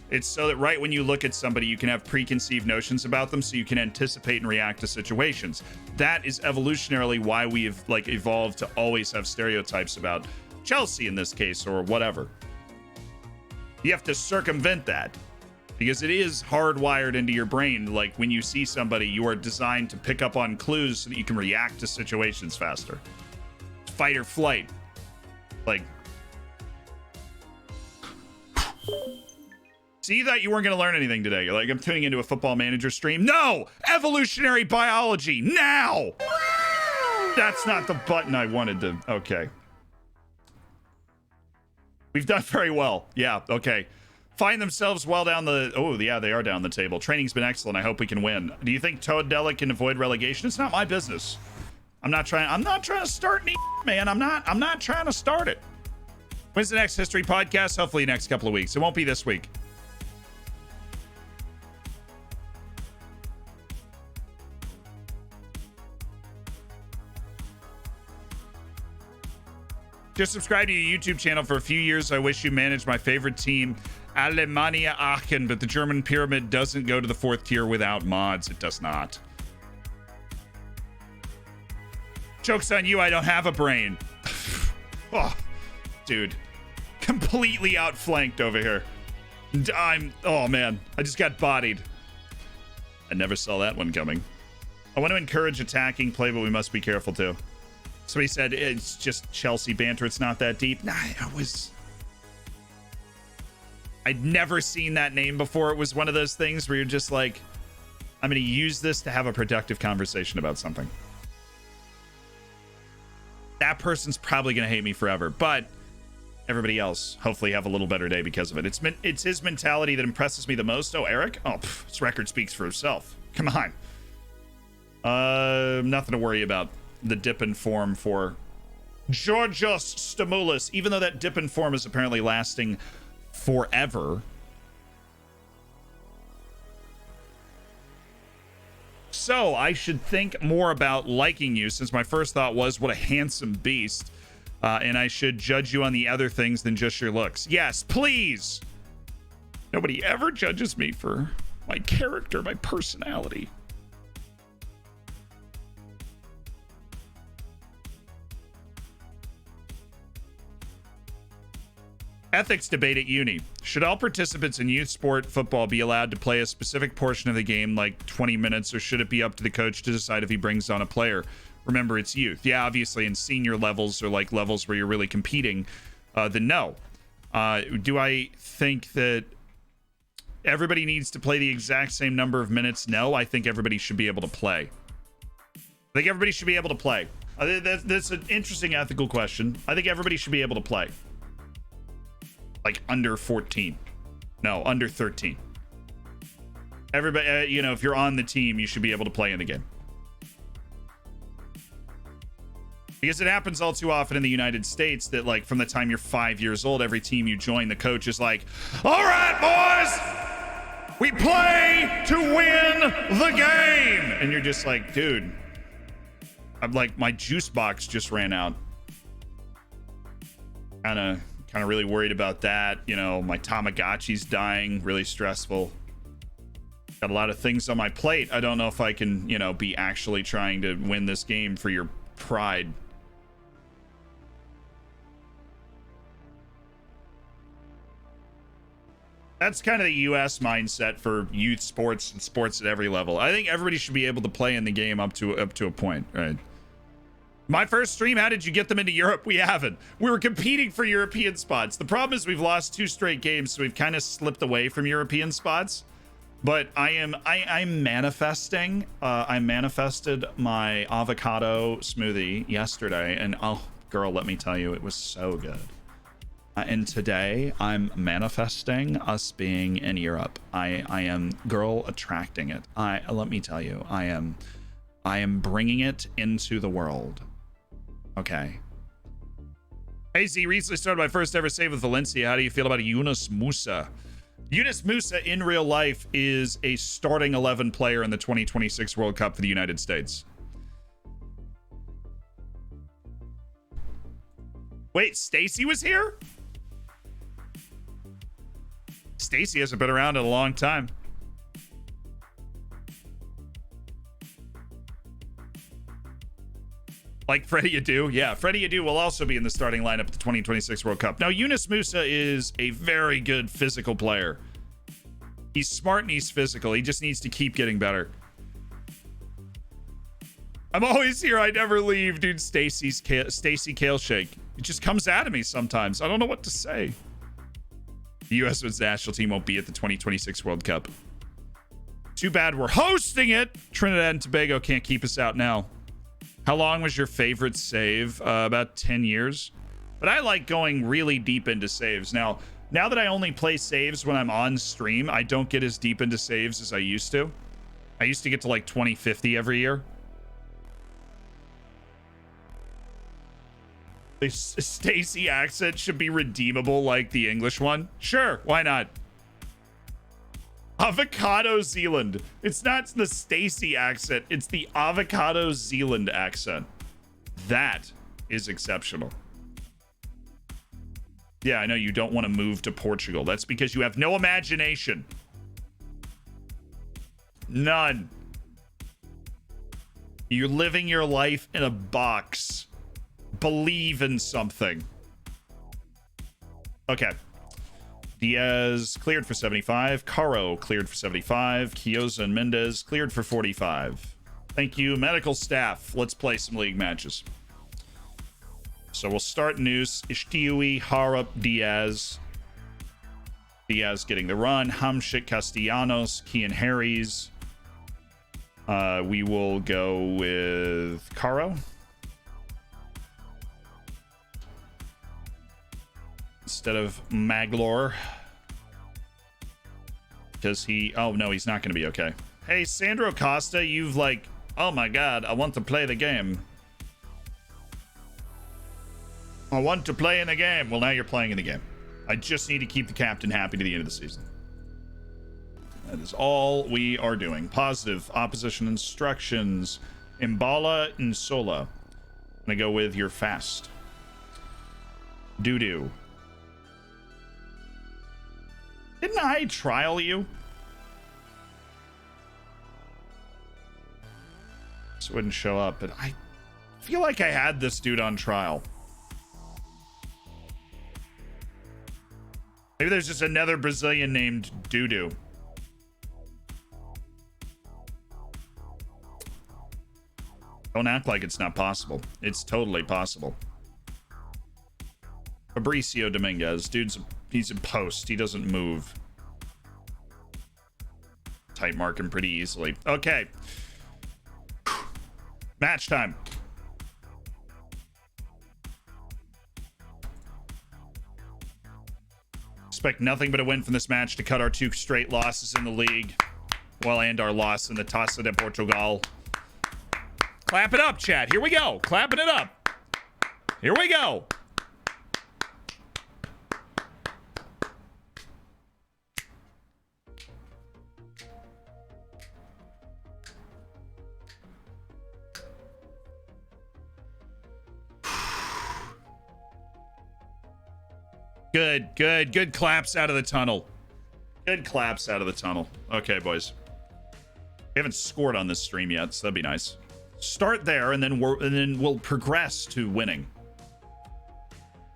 It's so that right when you look at somebody, you can have preconceived notions about them so you can anticipate and react to situations. That is evolutionarily why we've like evolved to always have stereotypes about Chelsea in this case or whatever. You have to circumvent that because it is hardwired into your brain. Like when you see somebody, you are designed to pick up on clues so that you can react to situations faster. Fight or flight. Like, so you thought you weren't going to learn anything today. You're like, I'm tuning into a Football Manager stream. No! Evolutionary biology, now! That's not the button I wanted to... Okay. We've done very well. Yeah, okay. Find themselves well down the... Oh, yeah, they are down the table. Training's been excellent. I hope we can win. Do you think Toadella can avoid relegation? It's not my business. I'm not trying to start any, man. I'm not trying to start it. When's the next history podcast? Hopefully next couple of weeks. It won't be this week. Just subscribe to your YouTube channel for a few years. I wish you managed my favorite team, Alemannia Aachen, but the German pyramid doesn't go to the 4th tier without mods. It does not. Joke's on you, I don't have a brain. Oh, dude. Completely outflanked over here. Oh man, I just got bodied. I never saw that one coming. I want to encourage attacking play, but we must be careful too. Somebody said it's just Chelsea banter. It's not that deep. Nah, I'd never seen that name before. It was one of those things where you're just like, I'm going to use this to have a productive conversation about something. That person's probably going to hate me forever, but everybody else hopefully have a little better day because of it. It's his mentality that impresses me the most. Oh, Eric? Oh, his record speaks for itself. Come on. Nothing to worry about. The dip in form for Georgios Stamoulis, even though that dip in form is apparently lasting forever. So I should think more about liking you, since my first thought was what a handsome beast, and I should judge you on the other things than just your looks. Yes, please. Nobody ever judges me for my character, my personality. Ethics debate at uni. Should all participants in youth sport football be allowed to play a specific portion of the game, like 20 minutes, or should it be up to the coach to decide if he brings on a player? Remember, it's youth. Yeah, obviously in senior levels or like levels where you're really competing, then no. Do I think that everybody needs to play the exact same number of minutes? No, I think everybody should be able to play. I think everybody should be able to play. That's an interesting ethical question. I think everybody should be able to play. Like under 14. No, under 13. Everybody, you know, if you're on the team, you should be able to play in the game. Because it happens all too often in the United States that, like, from the time you're 5 years old, every team you join, the coach is like, all right, boys, we play to win the game. And you're just like, dude, I'm like, my juice box just ran out. Kind of really worried about that. You know, my Tamagotchi's dying, really stressful. Got a lot of things on my plate. I don't know if I can, you know, be actually trying to win this game for your pride. That's kind of the U.S. mindset for youth sports and sports at every level. I think everybody should be able to play in the game up to a point, right? My first stream, how did you get them into Europe? We haven't. We were competing for European spots. The problem is we've lost 2 straight games, so we've kind of slipped away from European spots. But I'm manifesting. I manifested my avocado smoothie yesterday, and oh, girl, let me tell you, it was so good. And today I'm manifesting us being in Europe. I am, girl, attracting it. Let me tell you, I am bringing it into the world. Okay. Hey Z, recently started my first ever save with Valencia. How do you feel about Yunus Musa? Yunus Musa in real life is a starting 11 player in the 2026 World Cup for the United States. Wait, Stacy was here? Stacy hasn't been around in a long time. Like Freddie Adu? Yeah, Freddie Adu will also be in the starting lineup at the 2026 World Cup. Now, Yunus Musa is a very good physical player. He's smart and he's physical. He just needs to keep getting better. I'm always here. I never leave, dude. Stacy Kale Shake. It just comes out of me sometimes. I don't know what to say. The U.S. women's national team won't be at the 2026 World Cup. Too bad we're hosting it. Trinidad and Tobago can't keep us out now. How long was your favorite save? About 10 years. But I like going really deep into saves. Now that I only play saves when I'm on stream, I don't get as deep into saves as I used to. I used to get to like 2050 every year. The Stacy accent should be redeemable like the English one. Sure, why not? Avocado Zealand. It's not the Stacy accent, it's the Avocado Zealand accent. That is exceptional. Yeah, I know you don't want to move to Portugal. That's because you have no imagination. None. You're living your life in a box. Believe in something. Okay. Diaz cleared for 75. Caro cleared for 75. Kioza and Mendez cleared for 45. Thank you, medical staff. Let's play some league matches. So we'll start Noose. Ishtiui, Harap, Diaz. Diaz getting the run. Hamshik, Castellanos, Kian Harries. We will go with Caro. Instead of Maglor. Because oh no, he's not going to be okay. Hey, Sandro Costa, you've like, oh my god, I want to play the game. I want to play in the game. Well, now you're playing in the game. I just need to keep the captain happy to the end of the season. That is all we are doing. Positive opposition instructions. Imbala and Sola. I'm going to go with your fast. Doo-doo. Didn't I trial you? This wouldn't show up, but I feel like I had this dude on trial. Maybe there's just another Brazilian named Dudu. Don't act like it's not possible. It's totally possible. Fabricio Dominguez. He's a post. He doesn't move. Tight mark him pretty easily. Okay. Match time. Expect nothing but a win from this match to cut our 2 straight losses in the league. Well, and our loss in the Taça de Portugal. Clap it up, chat. Here we go. Clapping it up. Here we go. Good claps out of the tunnel. Good claps out of the tunnel. Okay, boys. We haven't scored on this stream yet, so that'd be nice. Start there, and then we'll progress to winning.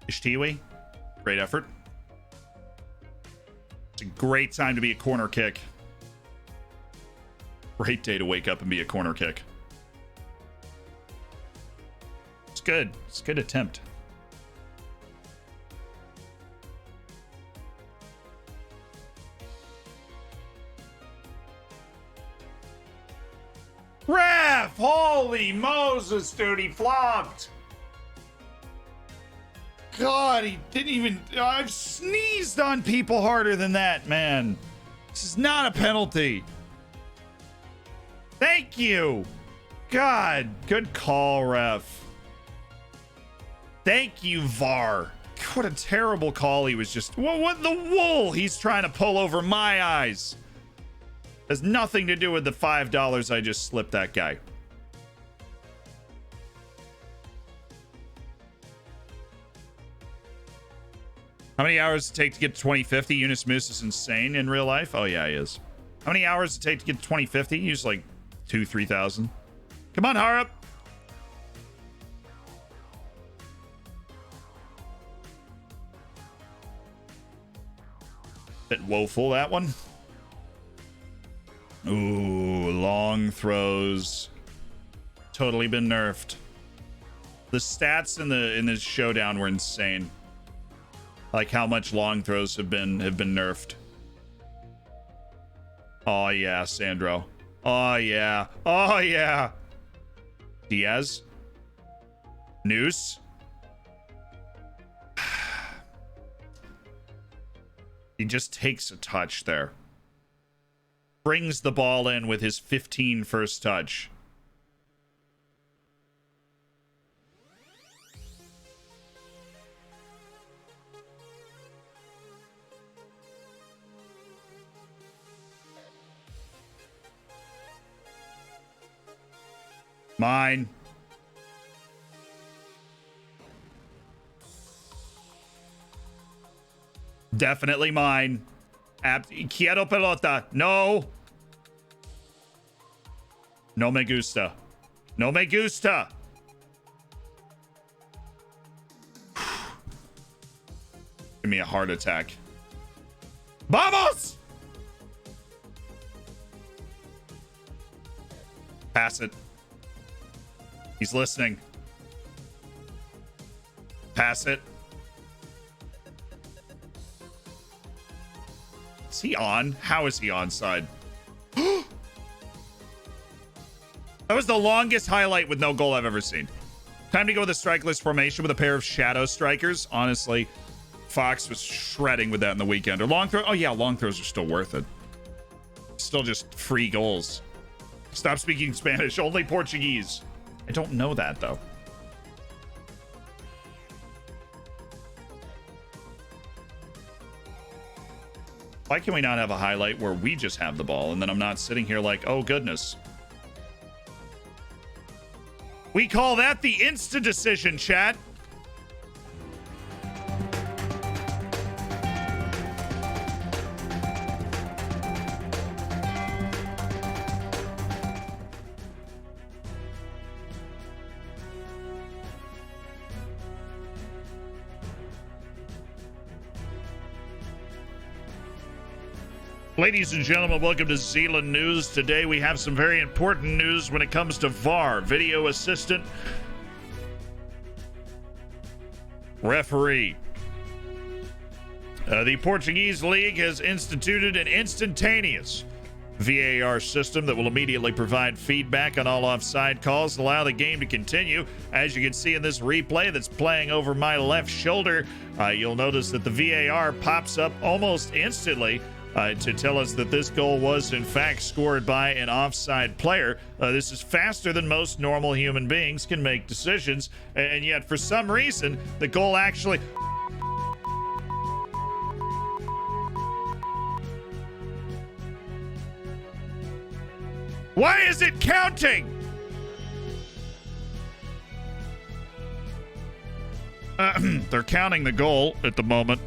Ishtiwi, great effort. It's a great time to be a corner kick. Great day to wake up and be a corner kick. It's good. It's a good attempt. Ref! Holy Moses, dude, he flopped. God, he didn't even... I've sneezed on people harder than that, man. This is not a penalty. Thank you. God, good call, ref. Thank you, VAR. What a terrible call he was just... What the wool he's trying to pull over my eyes. Has nothing to do with the $5 I just slipped that guy. How many hours does it take to get to 2050? Eunice Moose is insane in real life. Oh, yeah, he is. How many hours does it take to get to 2050? Use like 2,000-3,000. Come on, Harup. Bit woeful, that one. Ooh, long throws. Totally been nerfed. The stats in this showdown were insane. Like how much long throws have been nerfed. Oh yeah, Sandro. Oh yeah. Oh yeah. Diaz. Noose. He just takes a touch there. Brings the ball in with his 15 first touch. Mine. Definitely mine. Quiero pelota. No. No me gusta. No me gusta. Give me a heart attack. Vamos! Pass it. He's listening. Pass it. Is he on? How is he onside? That was the longest highlight with no goal I've ever seen. Time to go with a strikeless formation with a pair of shadow strikers. Honestly, Fox was shredding with that in the weekend. Or long throw. Oh yeah, long throws are still worth it. Still just free goals. Stop speaking Spanish. Only Portuguese. I don't know that though. Why can we not have a highlight where we just have the ball and then I'm not sitting here like, oh goodness. We call that the insta decision, chat. Ladies and gentlemen, welcome to Zealand News. Today we have some very important news when it comes to VAR, video assistant referee. The Portuguese league has instituted an instantaneous VAR system that will immediately provide feedback on all offside calls and allow the game to continue. As you can see in this replay that's playing over my left shoulder, you'll notice that the VAR pops up almost instantly to tell us that this goal was in fact scored by an offside player. This is faster than most normal human beings can make decisions, and yet for some reason the goal actually... Why is it counting? They're counting the goal at the moment.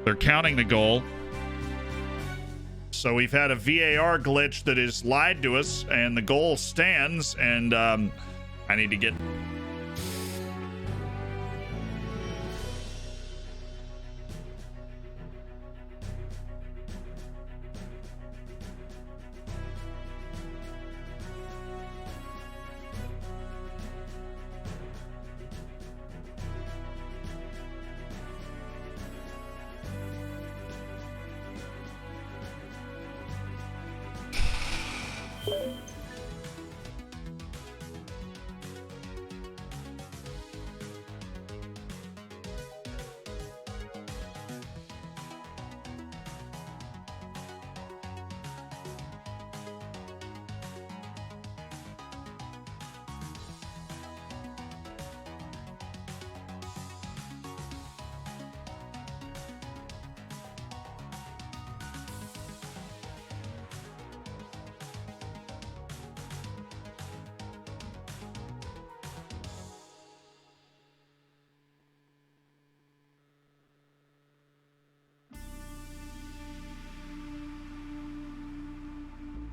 They're counting the goal. So we've had a VAR glitch that has lied to us, and the goal stands, and I need to get...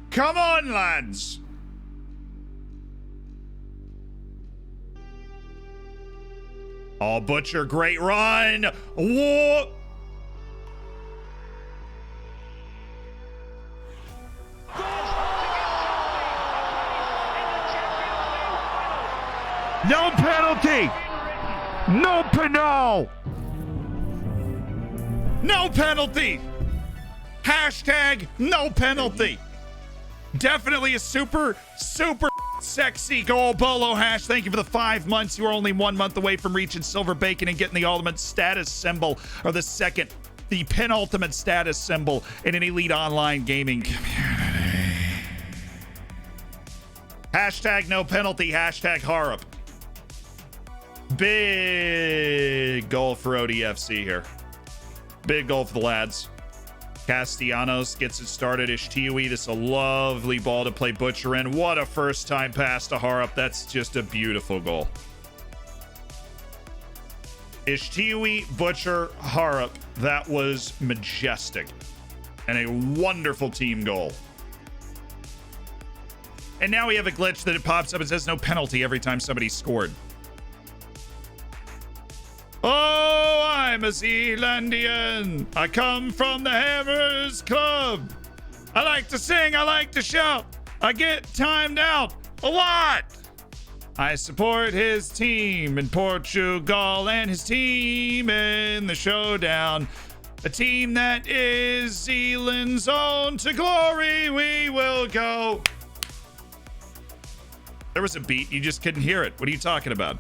Come on, lads! Oh, Butcher, great run! Whoa! No penalty! No penal! No penalty! Hashtag no penalty! Definitely a super sexy goal. Bolo Hash, thank you for the 5 months. You are only 1 month away from reaching Silver Bacon and getting the ultimate status symbol, or the penultimate status symbol in an elite online gaming community. Hashtag no penalty, hashtag Harup. Big goal for ODFC here. Big goal for the lads. Castellanos gets it started. Ishtiui, this is a lovely ball to play Butcher in. What a first time pass to Harup. That's just a beautiful goal. Ishtiui, Butcher, Harup. That was majestic. And a wonderful team goal. And now we have a glitch that it pops up and says no penalty every time somebody scored. Oh, I'm a Zealandian. I come from the Hammers Club. I like to sing, I like to shout. I get timed out a lot. I support his team in Portugal and his team in the showdown. A team that is Zealand's own. To glory we will go. There was a beat, you just couldn't hear it. What are you talking about?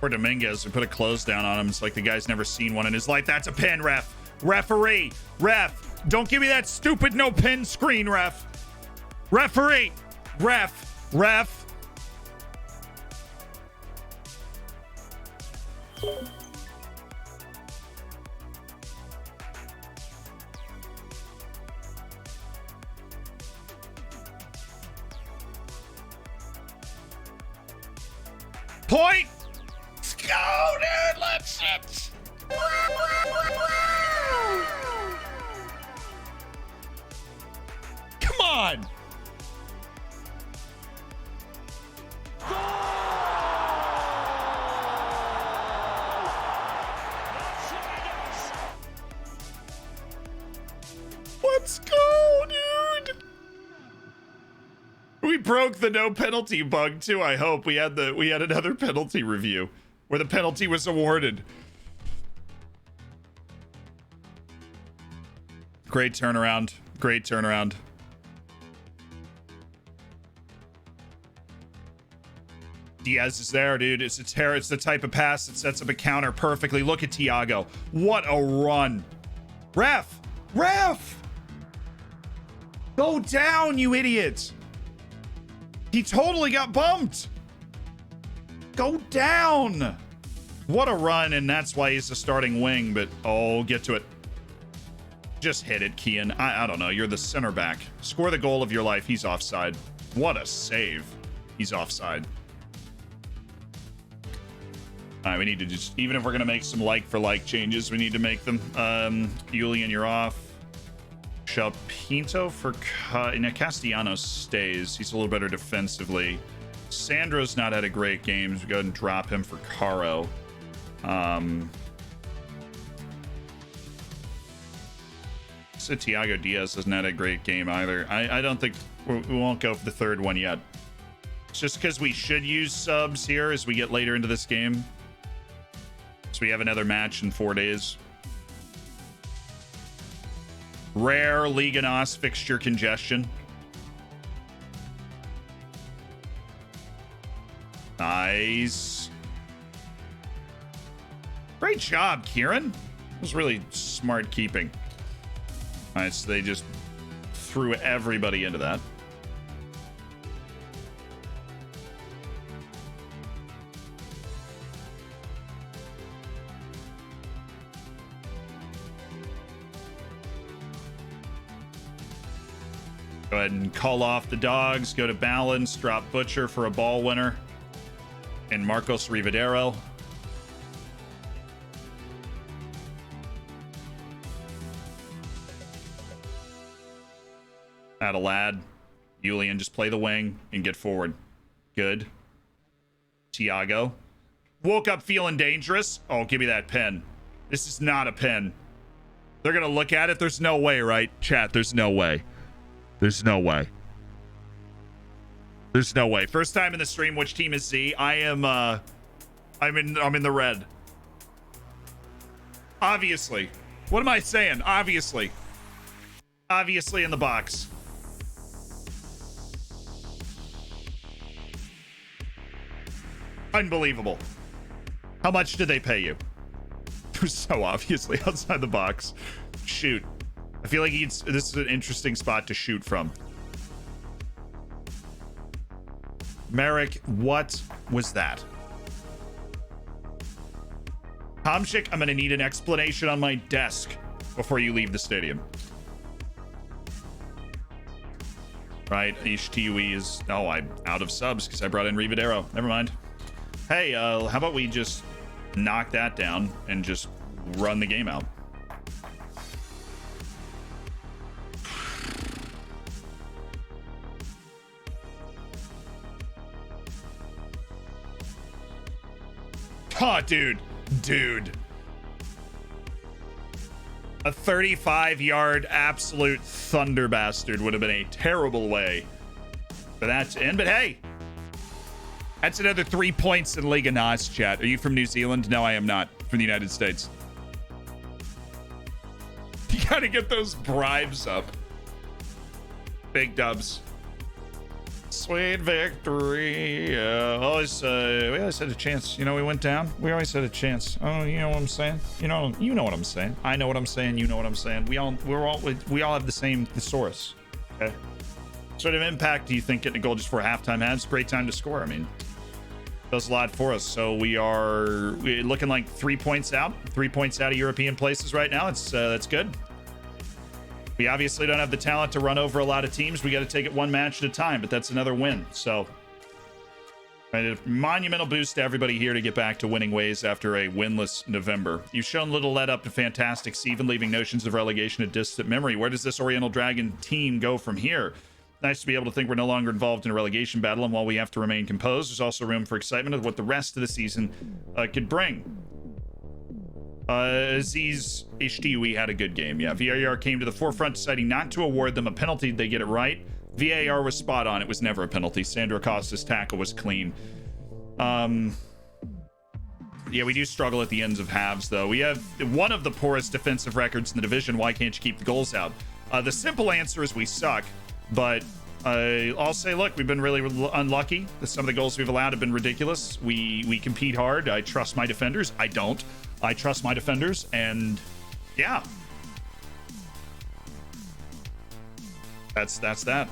Or Dominguez, who put a close down on him. It's like the guy's never seen one in his life. That's a pin, ref. Referee. Ref. Don't give me that stupid no pin screen, ref. Referee. Ref. Ref. Point. Let's go, dude. Let's on. Let's go, dude. We broke the no penalty bug too. I hope we had another penalty review where the penalty was awarded. Great turnaround. Great turnaround. Diaz is there, dude. It's the type of pass that sets up a counter perfectly. Look at Thiago. What a run. Ref! Ref! Go down, you idiots. He totally got bumped. Go down. What a run, and that's why he's the starting wing, but oh, get to it. Just hit it, Kian. I don't know. You're the center back. Score the goal of your life. He's offside. What a save. He's offside. All right, we need to just, even if we're going to make some like-for-like changes, we need to make them. Julian, you're off. Pinto for Castellanos stays. He's a little better defensively. Sandro's not had a great game, so we go ahead and drop him for Caro. So Thiago Diaz hasn't had a great game either. I don't think we won't go for the third one yet. It's just because we should use subs here as we get later into this game. So we have another match in 4 days. Rare Liga NOS fixture congestion. Nice. Great job, Kieran. That was really smart keeping. All right, so they just threw everybody into that. Go ahead and call off the dogs. Go to balance. Drop Butcher for a ball winner. And Marcos Ribeiro. Add a lad. Julian, just play the wing and get forward. Good. Thiago. Woke up feeling dangerous. Oh, give me that pen. This is not a pen. They're going to look at it. There's no way, right? Chat, there's no way. There's no way. There's no way. First time in the stream. Which team is Z? I'm in the red. Obviously. What am I saying? Obviously. Obviously in the box. Unbelievable. How much did they pay you? So obviously outside the box. Shoot. I feel like this is an interesting spot to shoot from. Merrick, what was that? Tomchik, I'm going to need an explanation on my desk before you leave the stadium. Right, HTUE is... Oh, I'm out of subs because I brought in Ribeiro. Never mind. Hey, how about we just knock that down and just run the game out? Oh, dude. A 35-yard absolute thunder bastard would have been a terrible way for that to end. But hey, that's another 3 points in Liga NOS, chat. Are you from New Zealand? No, I am not. From the United States. You gotta get those bribes up. Big dubs. Sweet victory. We always had a chance. You know, we went down. We always had a chance. Oh, you know what I'm saying? You know what I'm saying. I know what I'm saying. You know what I'm saying. We all have the same thesaurus. Okay. What sort of impact do you think getting a goal just before halftime has? Great time to score. I mean, does a lot for us. So we're looking like 3 points out. 3 points out of European places right now. That's good. We obviously don't have the talent to run over a lot of teams. We got to take it one match at a time, but that's another win. So a monumental boost to everybody here to get back to winning ways after a winless November. You've shown little let up to fantastic Steven, leaving notions of relegation a distant memory. Where does this Oriental Dragon team go from here? Nice to be able to think we're no longer involved in a relegation battle, and while we have to remain composed, there's also room for excitement of what the rest of the season could bring. Aziz Ishtiwi had a good game. Yeah, VAR came to the forefront, deciding not to award them a penalty. They get it right. VAR was spot on. It was never a penalty. Sandro Costa's tackle was clean. Yeah, we do struggle at the ends of halves, though. We have one of the poorest defensive records in the division. Why can't you keep the goals out? The simple answer is we suck, but I'll say, look, we've been really unlucky. Some of the goals we've allowed have been ridiculous. We compete hard. I trust my defenders. I don't. I trust my defenders, and yeah. That's that.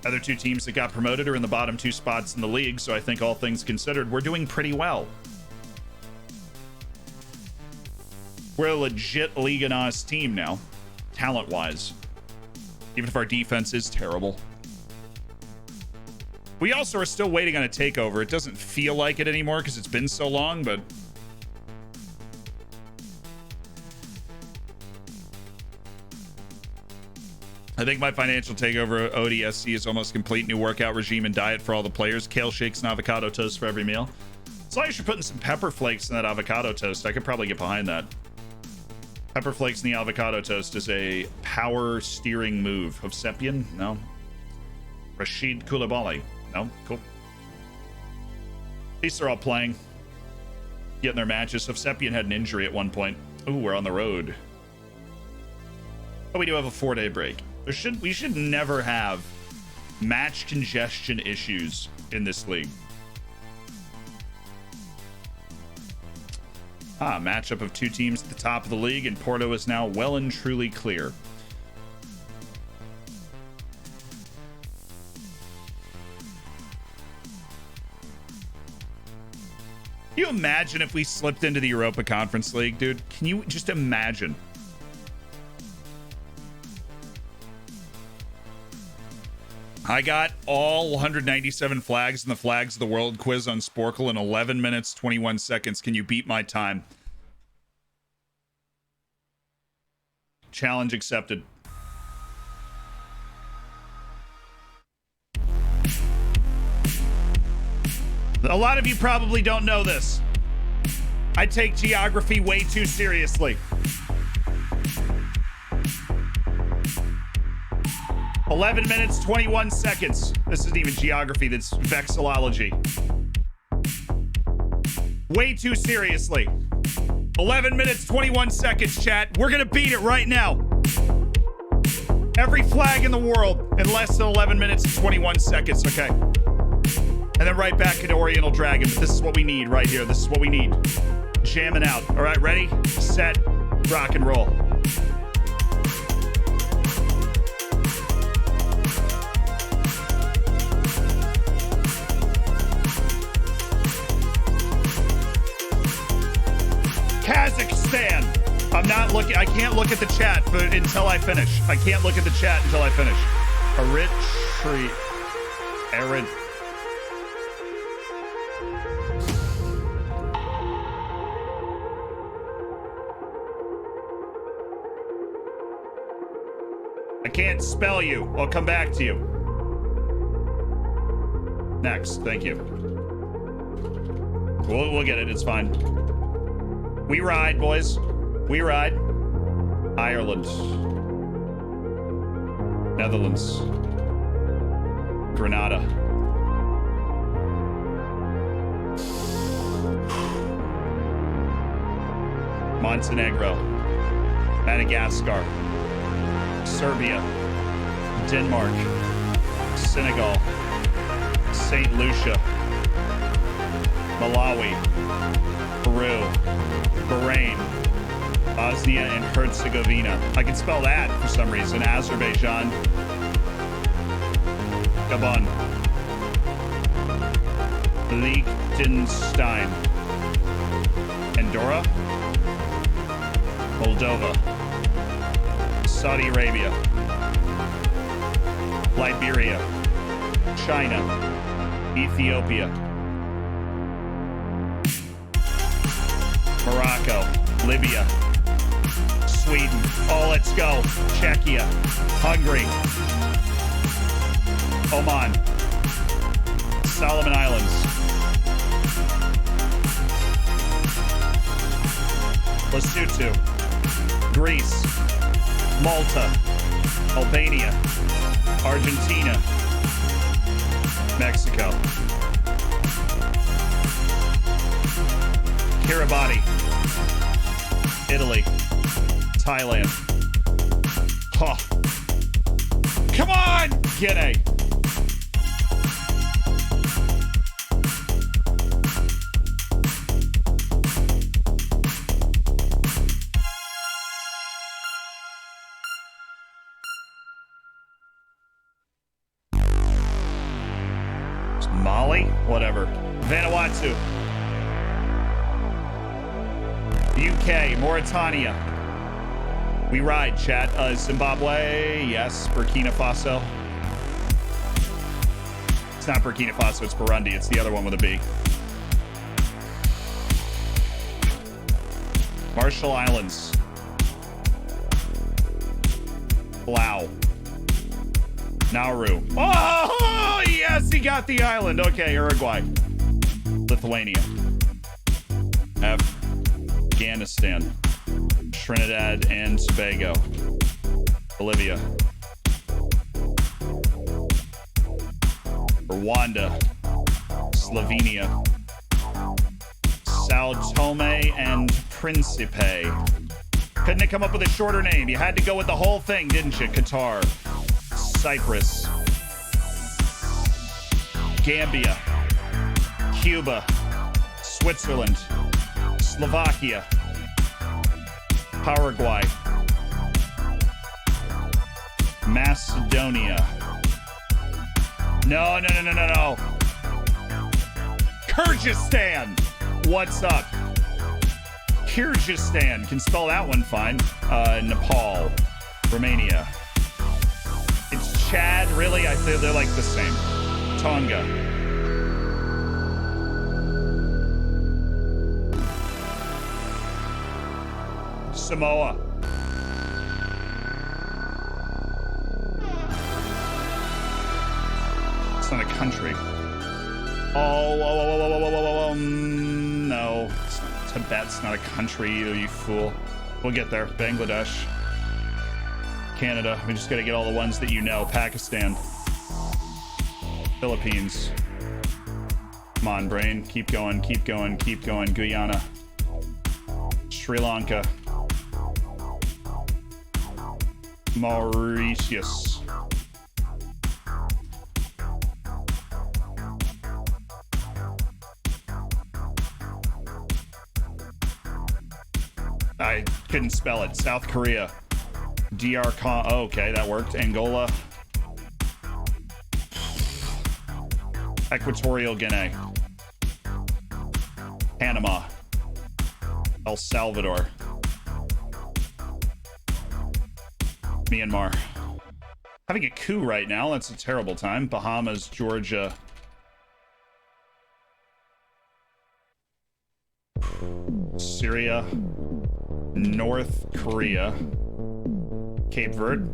Other two teams that got promoted are in the bottom two spots in the league, so I think all things considered, we're doing pretty well. We're a legit Liga NOS team now, talent-wise. Even if our defense is terrible. We also are still waiting on a takeover. It doesn't feel like it anymore because it's been so long, but... I think my financial takeover ODSC is almost complete. New workout regime and diet for all the players. Kale shakes and avocado toast for every meal. As long as you're putting some pepper flakes in that avocado toast, I could probably get behind that. Pepper flakes in the avocado toast is a power steering move. Of Sepian? No. Rashid Koulibaly? No? Cool. At least they're all playing. Getting their matches. Sepian had an injury at one point. Ooh, we're on the road. But we do have a 4-day break. We should never have match congestion issues in this league. Matchup of two teams at the top of the league, and Porto is now well and truly clear. Can you imagine if we slipped into the Europa Conference League, dude? Can you just imagine? I got all 197 flags in the Flags of the World quiz on Sporkle in 11 minutes, 21 seconds. Can you beat my time? Challenge accepted. A lot of you probably don't know this. I take geography way too seriously. 11 minutes, 21 seconds. This isn't even geography, that's vexillology. Way too seriously. 11 minutes, 21 seconds, chat. We're gonna beat it right now. Every flag in the world in less than 11 minutes and 21 seconds, okay? And then right back into Oriental Dragon. But this is what we need right here. This is what we need. Jamming out. All right, ready, set, rock and roll. Kazakhstan. I'm not looking. I can't look at the chat until I finish. I can't look at the chat until I finish. Eritrea. I can't spell you. I'll come back to you. Next. Thank you. We'll get it. It's fine. We ride, boys. We ride. Ireland. Netherlands. Grenada. Montenegro. Madagascar. Serbia. Denmark. Senegal. St. Lucia. Malawi. Peru. Bahrain, Bosnia and Herzegovina. I can spell that for some reason. Azerbaijan, Gabon, Liechtenstein, Andorra, Moldova, Saudi Arabia, Liberia, China, Ethiopia, Morocco, Libya, Sweden. Oh, let's go. Czechia, Hungary. Oman. Solomon Islands. Lesotho. Greece. Malta. Albania. Argentina. Mexico. Kiribati. Italy. Thailand. Oh. Come on! Guinea. Mali? Whatever. Vanuatu. UK. Mauritania. We ride, chat. Zimbabwe. Yes. Burkina Faso. It's not Burkina Faso. It's Burundi. It's the other one with a B. Marshall Islands. Palau. Nauru. Oh, yes, he got the island. Okay, Uruguay. Lithuania. Afghanistan. Trinidad and Tobago. Bolivia. Rwanda. Slovenia. Sao Tome and Principe. Couldn't have come up with a shorter name. You had to go with the whole thing, didn't you? Qatar. Cyprus. Gambia. Cuba. Switzerland. Slovakia. Paraguay. Macedonia. No. Kyrgyzstan. What's up? Kyrgyzstan. Can spell that one fine. Nepal. Romania. It's Chad. Really? I think they're like the same. Tonga. Samoa. It's not a country. No. It's not, Tibet's not a country either, you fool. We'll get there. Bangladesh. Canada. We just got to get all the ones that you know. Pakistan. Philippines. Come on, brain. Keep going. Guyana. Sri Lanka. Mauritius. I couldn't spell it. South Korea. DR Con. Oh, okay, that worked. Angola. Equatorial Guinea. Panama. El Salvador. Myanmar. Having a coup right now. That's a terrible time. Bahamas, Georgia. Syria. North Korea. Cape Verde.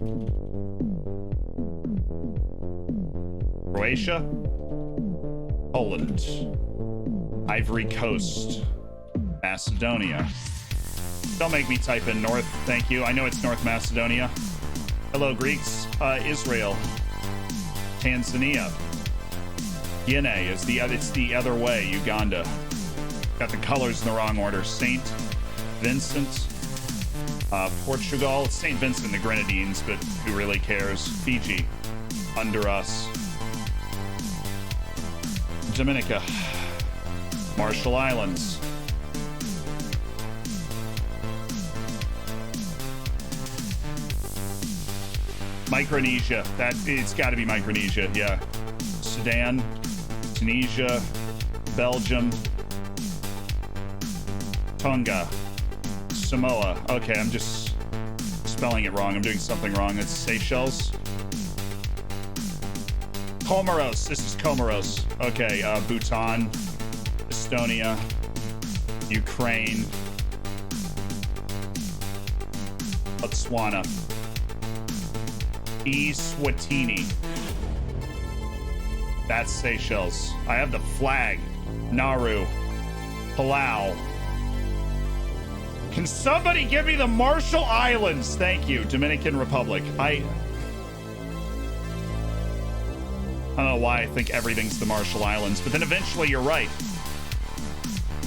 Croatia. Poland. Ivory Coast. Macedonia. Don't make me type in North. Thank you. I know it's North Macedonia. Hello, Greeks. Israel. Tanzania. Guinea is it's the other way. Uganda. Got the colors in the wrong order. St. Vincent. Portugal. It's St. Vincent and the Grenadines, but who really cares? Fiji. Under us. Dominica. Marshall Islands. Micronesia. It's got to be Micronesia. Yeah. Sudan, Tunisia, Belgium, Tonga, Samoa. Okay, I'm just spelling it wrong. I'm doing something wrong. It's Seychelles. Comoros. This is Comoros. Okay, Bhutan, Estonia, Ukraine, Botswana. Eswatini. That's Seychelles. I have the flag. Nauru. Palau. Can somebody give me the Marshall Islands? Thank you, Dominican Republic. I don't know why I think everything's the Marshall Islands, but then eventually you're right.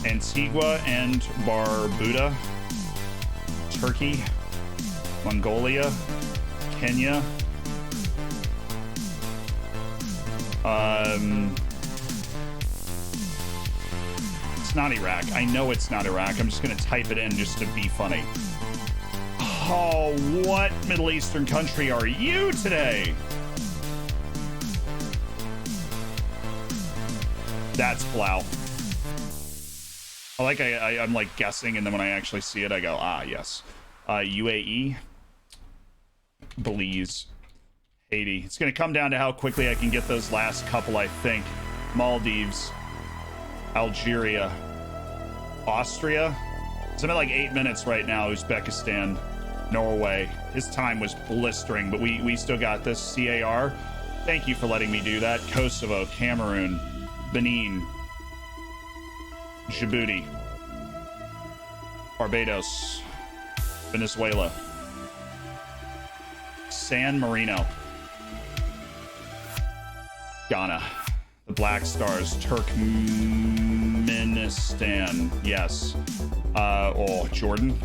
Antigua and Barbuda. Turkey. Mongolia. Kenya. It's not Iraq. I know it's not Iraq. I'm just gonna type it in just to be funny. Oh, what Middle Eastern country are you today? That's Palau. I'm like guessing, and then when I actually see it, I go, ah, yes. UAE, Belize, Haiti. It's going to come down to how quickly I can get those last couple, I think. Maldives, Algeria, Austria. So I'm at like 8 minutes right now. Uzbekistan, Norway. His time was blistering, but we still got this. CAR. Thank you for letting me do that. Kosovo, Cameroon, Benin, Djibouti, Barbados, Venezuela, San Marino, Ghana, the Black Stars, Turkmenistan, yes. Jordan.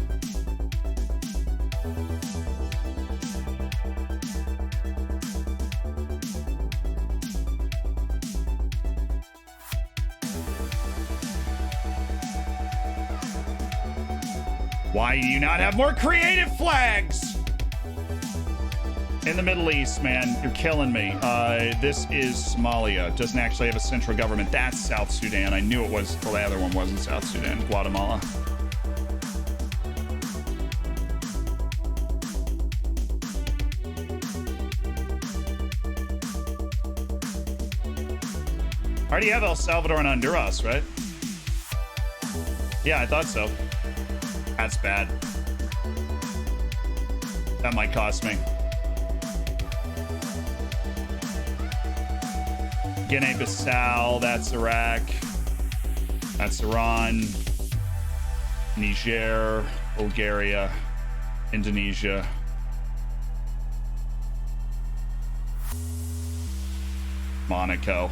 Why do you not have more creative flags? In the Middle East, man, you're killing me. This is Somalia. Doesn't actually have a central government. That's South Sudan. I knew it was. Well, the other one wasn't South Sudan. Guatemala. I already have El Salvador and Honduras, right? Yeah, I thought so. That's bad. That might cost me. Guinea-Bissau, that's Iraq. That's Iran. Niger, Bulgaria, Indonesia. Monaco.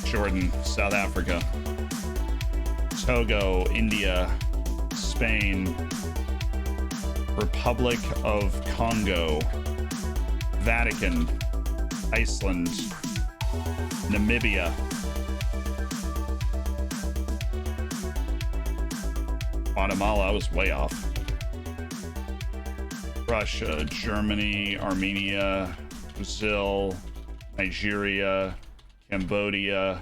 Jordan, South Africa, Togo, India, Spain, Republic of Congo, Vatican, Iceland, Namibia, Guatemala, I was way off, Russia, Germany, Armenia, Brazil, Nigeria, Cambodia,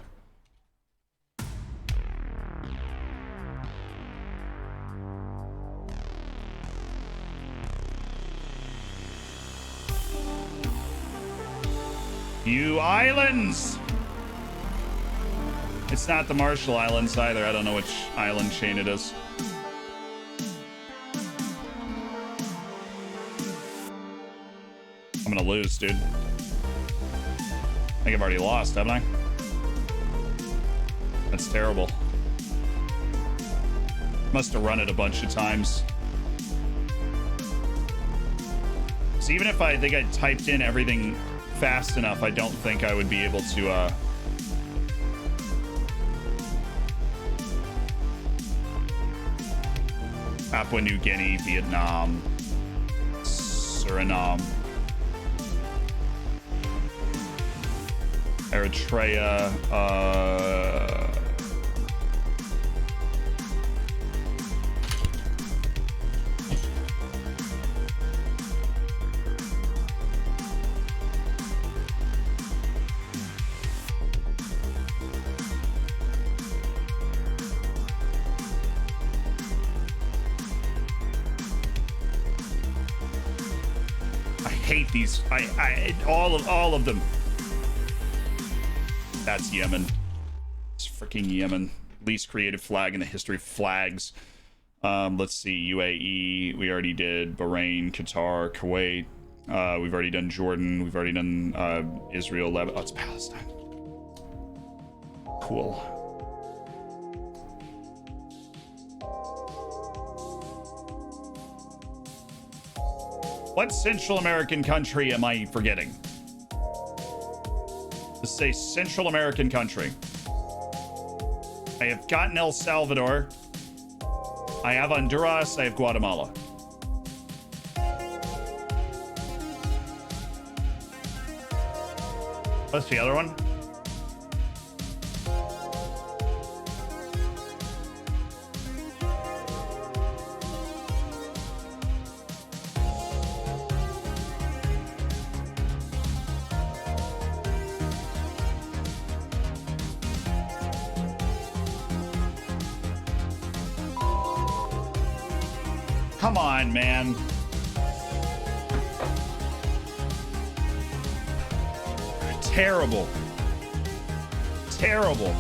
you islands. It's not the Marshall Islands either. I don't know which island chain it is. I'm gonna lose, dude. I think I've already lost, haven't I? That's terrible. Must have run it a bunch of times. So even if I think I typed in everything fast enough, I don't think I would be able to Papua New Guinea, Vietnam, Suriname, Eritrea, I hate these. All of them. That's Yemen. It's freaking Yemen. least creative flag in the history of flags. Let's see, UAE, we already did. Bahrain, Qatar, Kuwait. We've already done Jordan. We've already done Israel, Lebanon. Oh, it's Palestine. Cool. What Central American country am I forgetting? Let's say Central American country. I have gotten El Salvador. I have Honduras. I have Guatemala. What's the other one? Come on, man. Terrible. Terrible.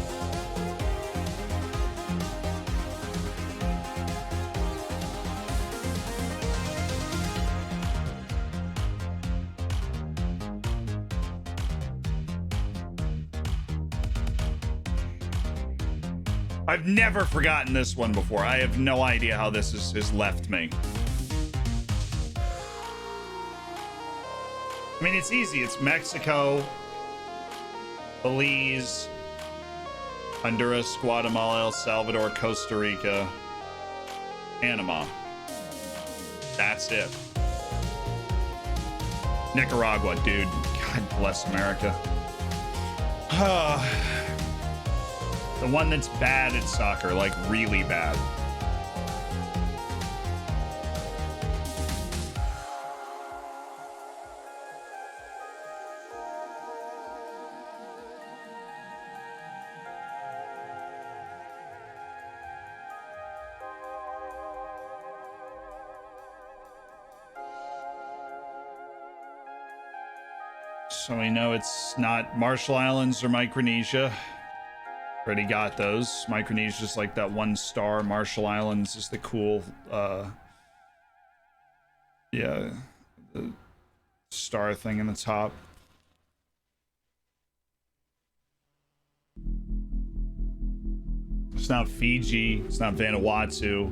I've never forgotten this one before. I have no idea how this has left me. I mean, it's easy. It's Mexico, Belize, Honduras, Guatemala, El Salvador, Costa Rica, Panama. That's it. Nicaragua, dude. God bless America. The one that's bad at soccer, like really bad. So we know it's not Marshall Islands or Micronesia. Already got those. Micronesia's like that one star. Marshall Islands is the cool, yeah, the star thing in the top. It's not Fiji. It's not Vanuatu.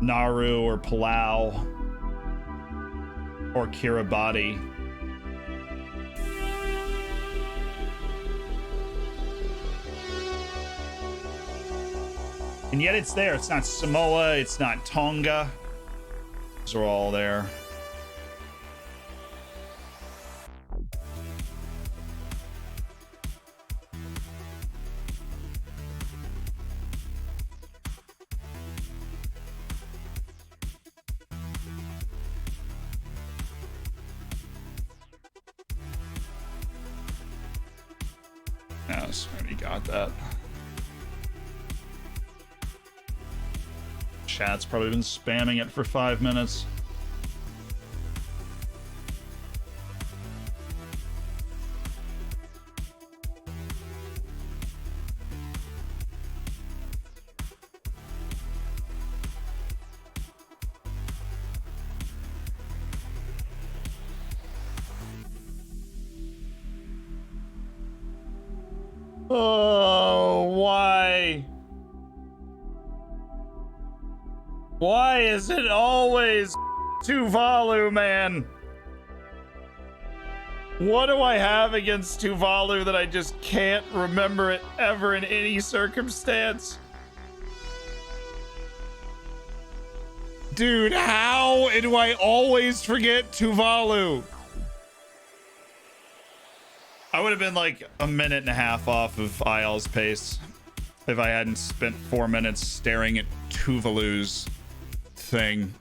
Nauru or Palau or Kiribati. And yet it's there. It's not Samoa. It's not Tonga. Those are all there. Yes, already got that. Chat's probably been spamming it for 5 minutes. Oh, why? Why is it always Tuvalu, man? What do I have against Tuvalu that I just can't remember it ever in any circumstance? Dude, how do I always forget Tuvalu? I would have been like a minute and a half off of IL's pace if I hadn't spent 4 minutes staring at Tuvalu's thing.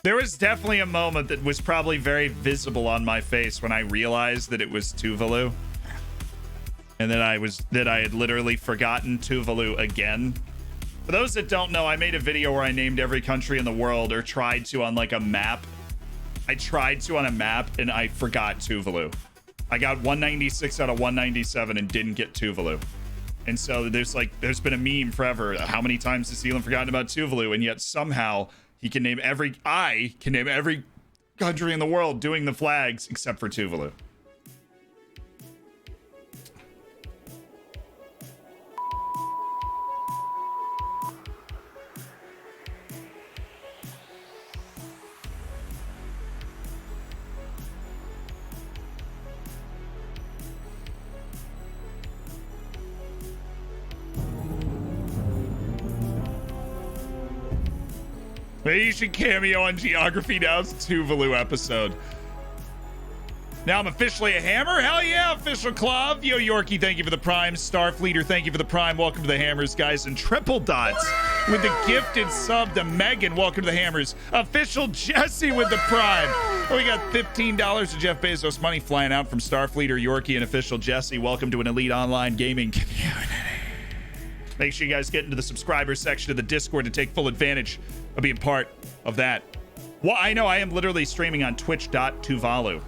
There was definitely a moment that was probably very visible on my face when I realized that it was Tuvalu, and that I had literally forgotten Tuvalu again. For those that don't know, I made a video where I named every country in the world, or tried to on like a map. I tried to on a map and I forgot Tuvalu. I got 196 out of 197 and didn't get Tuvalu. And so there's been a meme forever. How many times has Zealand forgotten about Tuvalu? And yet somehow I can name every country in the world doing the flags except for Tuvalu. Maybe you should cameo on Geography Now's Tuvalu episode. Now I'm officially a hammer? Hell yeah, official club. Yo, Yorkie, thank you for the prime. Starfleeter, thank you for the prime. Welcome to the Hammers, guys. And Triple Dots with the gifted sub to Megan. Welcome to the Hammers. Official Jesse with the prime. Oh, we got $15 of Jeff Bezos money flying out from Starfleeter, Yorkie, and official Jesse. Welcome to an elite online gaming community. Make sure you guys get into the subscriber section of the Discord to take full advantage of being part of that. Well, I know I am literally streaming on twitch.tuvalu.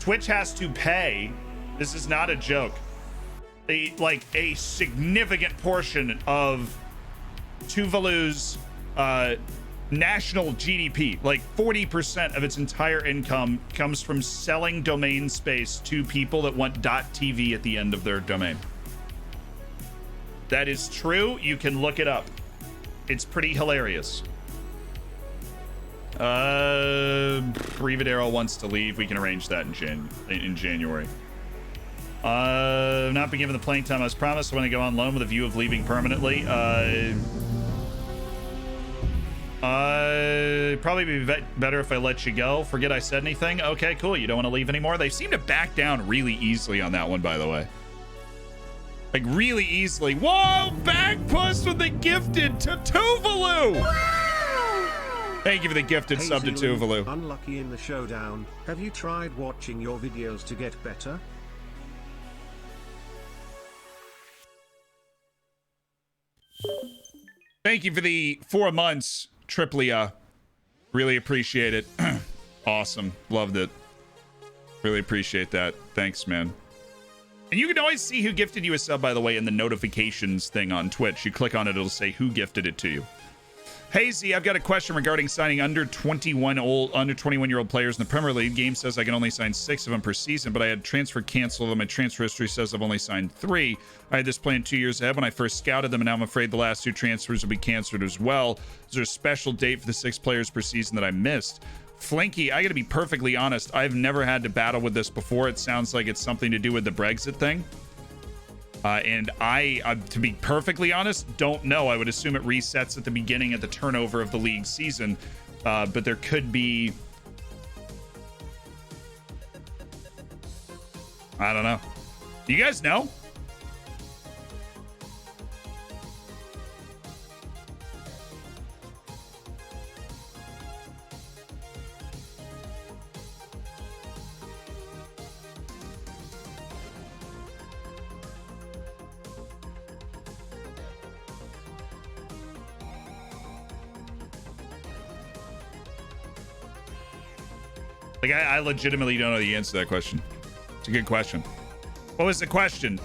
Twitch has to pay. This is not a joke. A significant portion of Tuvalu's national GDP, like 40% of its entire income, comes from selling domain space to people that want .tv at the end of their domain. That is true. You can look it up. It's pretty hilarious. Ribeiro wants to leave. We can arrange that in January. Not been given the playing time I was promised. I want to go on loan with a view of leaving permanently. Probably be better if I let you go. Forget I said anything. Okay, cool. You don't want to leave anymore. They seem to back down really easily on that one, by the way. Like really easily. Whoa! Back puss with the gifted to Tuvalu! Thank you for the gifted sub to Tuvalu.
Unlucky in the showdown. Have you tried watching your videos to get better?
Thank you for the 4 months, Triplia. Really appreciate it. Awesome. Loved it. Really appreciate that. Thanks, man. And you can always see who gifted you a sub, by the way, in the notifications thing on Twitch. You click on it, it'll say who gifted it to you. Hey Z, I've got a question regarding signing under 21-year-old players in the Premier League. Game says I can only sign 6 of them per season, but I had transfer canceled and my transfer history says I've only signed 3. I had this plan 2 years ahead when I first scouted them, and now I'm afraid the last 2 transfers will be canceled as well. Is there a special date for the 6 players per season that I missed? Flinky, I gotta be perfectly honest, I've never had to battle with this before. It sounds like it's something to do with the Brexit thing. And I, to be perfectly honest, don't know. I would assume it resets at the beginning of the turnover of the league season. But there could be... I don't know. Do you guys know? Like, I legitimately don't know the answer to that question. It's a good question. What was the question?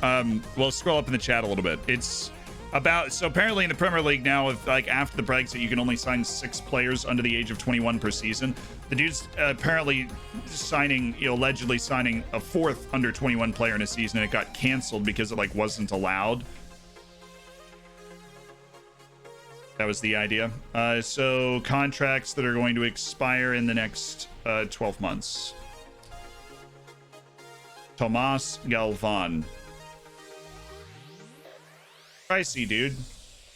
Well, scroll up in the chat a little bit. It's about, so apparently in the Premier League now, if like after the Brexit, you can only sign 6 players under the age of 21 per season. The dude's apparently signing, allegedly signing a 4th under 21 player in a season, and it got canceled because it like wasn't allowed. That was the idea. So contracts that are going to expire in the next 12 months. Tomas Galvan. Pricey, dude.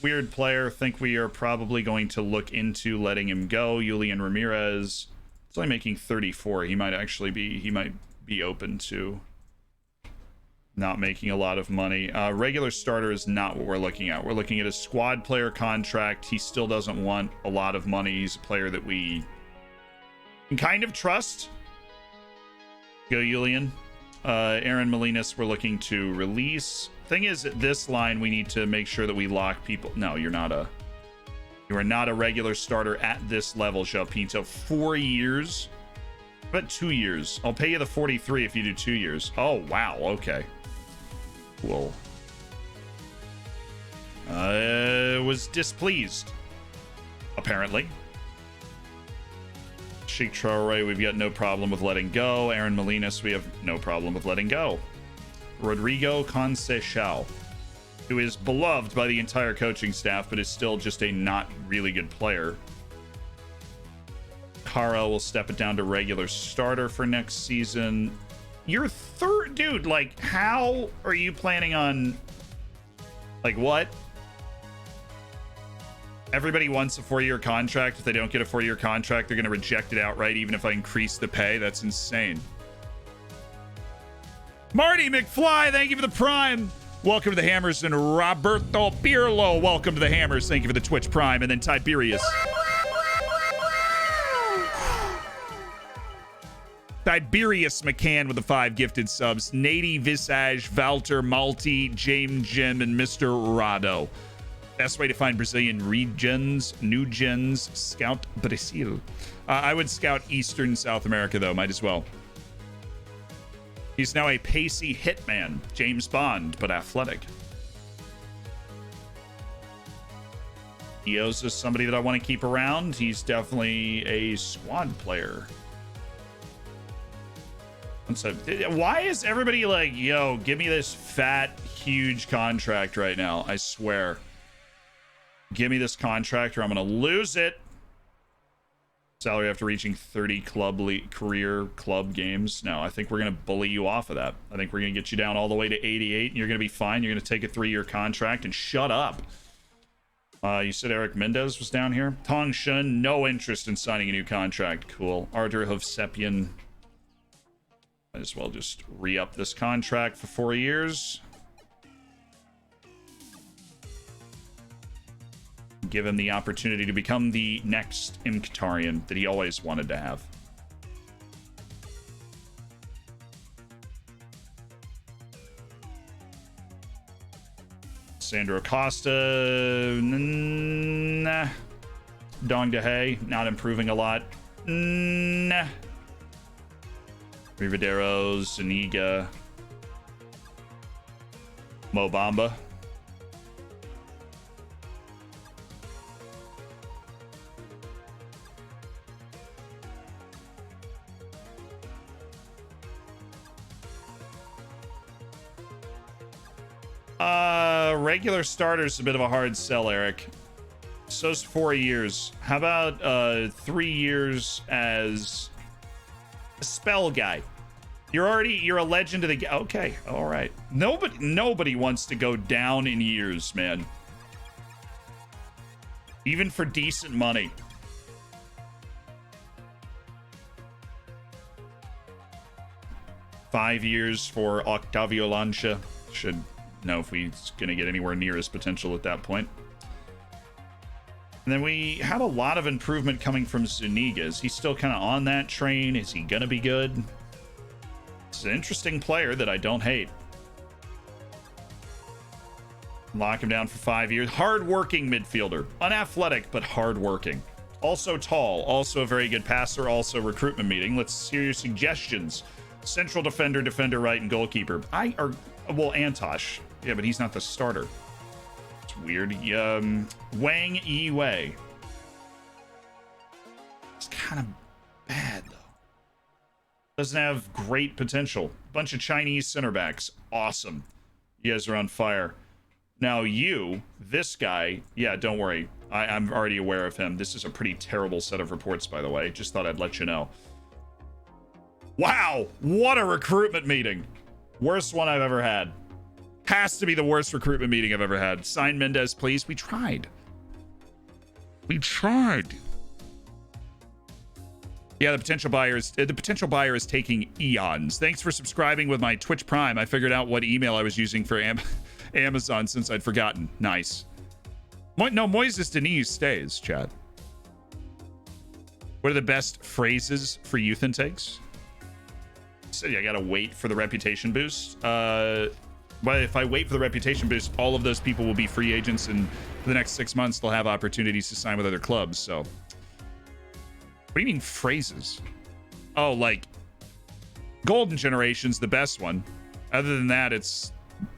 Weird player. Think we are probably going to look into letting him go. Julian Ramirez. It's only making 34. He might be open to not making a lot of money. Regular starter is not what we're looking at. We're looking at a squad player contract. He still doesn't want a lot of money. He's a player that we can kind of trust. Go, Julian. Aaron Molinas, we're looking to release. Thing is, at this line, we need to make sure that we lock people. No, you're not a You are not a regular starter at this level, João Pinto. 4 years? About 2 years. I'll pay you the 43 if you do 2 years. Oh, wow. Okay. Cool. Was displeased, apparently. Sheikh Traore, we've got no problem with letting go. Aaron Molinas, we have no problem with letting go. Rodrigo Conceição, who is beloved by the entire coaching staff, but is still just a not really good player. Kara will step it down to regular starter for next season. Your third, dude, like, how are you planning on, like, what? Everybody wants a 4-year contract. If they don't get a 4-year contract, they're going to reject it outright, even if I increase the pay. That's insane. Marty McFly, thank you for the Prime. Welcome to the Hammers. And Roberto Pirlo, welcome to the Hammers. Thank you for the Twitch Prime. And then Tiberius. Tiberius McCann with the 5 gifted subs. Nady Visage, Valter Malti, James Jim, and Mr. Rado. Best way to find Brazilian regions, new gens, scout Brazil. I would scout Eastern South America, though. Might as well. He's now a pacey hitman. James Bond, but athletic. Eos is somebody that I want to keep around. He's definitely a squad player. So, why is everybody like, yo, give me this fat, huge contract right now? I swear. Give me this contract or I'm going to lose it. Salary after reaching 30 career club games. No, I think we're going to bully you off of that. I think we're going to get you down all the way to 88 and you're going to be fine. You're going to take a 3-year contract and shut up. You said Eric Mendez was down here. Tong Shun, no interest in signing a new contract. Cool. Artur Hovsepian. Might as well just re-up this contract for 4 years. Give him the opportunity to become the next Mkhitaryan that he always wanted to have. Sandro Costa, nah. Dong DeHay, not improving a lot. Nah. Ribeiro, Zuniga, Mo Bamba. Regular starter's a bit of a hard sell, Eric. So's 4 years. How about 3 years as a spell guy? You're a legend of the game. Okay, all right. Nobody wants to go down in years, man. Even for decent money. $5 years for Octavio Lancha. Should know if he's going to get anywhere near his potential at that point. And then we had a lot of improvement coming from Zuniga. Is he still kind of on that train? Is he going to be good? It's an interesting player that I don't hate. Lock him down for 5 years. Hard-working midfielder. Unathletic, but hard-working. Also tall. Also a very good passer. Also recruitment meeting. Let's hear your suggestions. Central defender, defender right, and goalkeeper. Well, Antosh. Yeah, but he's not the starter. It's weird. Wang Yiwei. It's kind of bad, though. Doesn't have great potential. Bunch of Chinese center backs. Awesome. You guys are on fire. Now this guy, yeah, don't worry. I'm already aware of him. This is a pretty terrible set of reports, by the way. Just thought I'd let you know. Wow, what a recruitment meeting. Worst one I've ever had. Has to be the worst recruitment meeting I've ever had. Sign Mendez, please. We tried. Yeah, the potential buyer is taking eons. Thanks for subscribing with my Twitch Prime. I figured out what email I was using for Amazon since I'd forgotten. Nice. No, Moises Diniz stays, chat. What are the best phrases for youth intakes? So yeah, I gotta wait for the reputation boost. But if I wait for the reputation boost, all of those people will be free agents in for the next 6 months, they'll have opportunities to sign with other clubs. So, what do you mean phrases? Oh, like Golden Generation's the best one. Other than that, it's,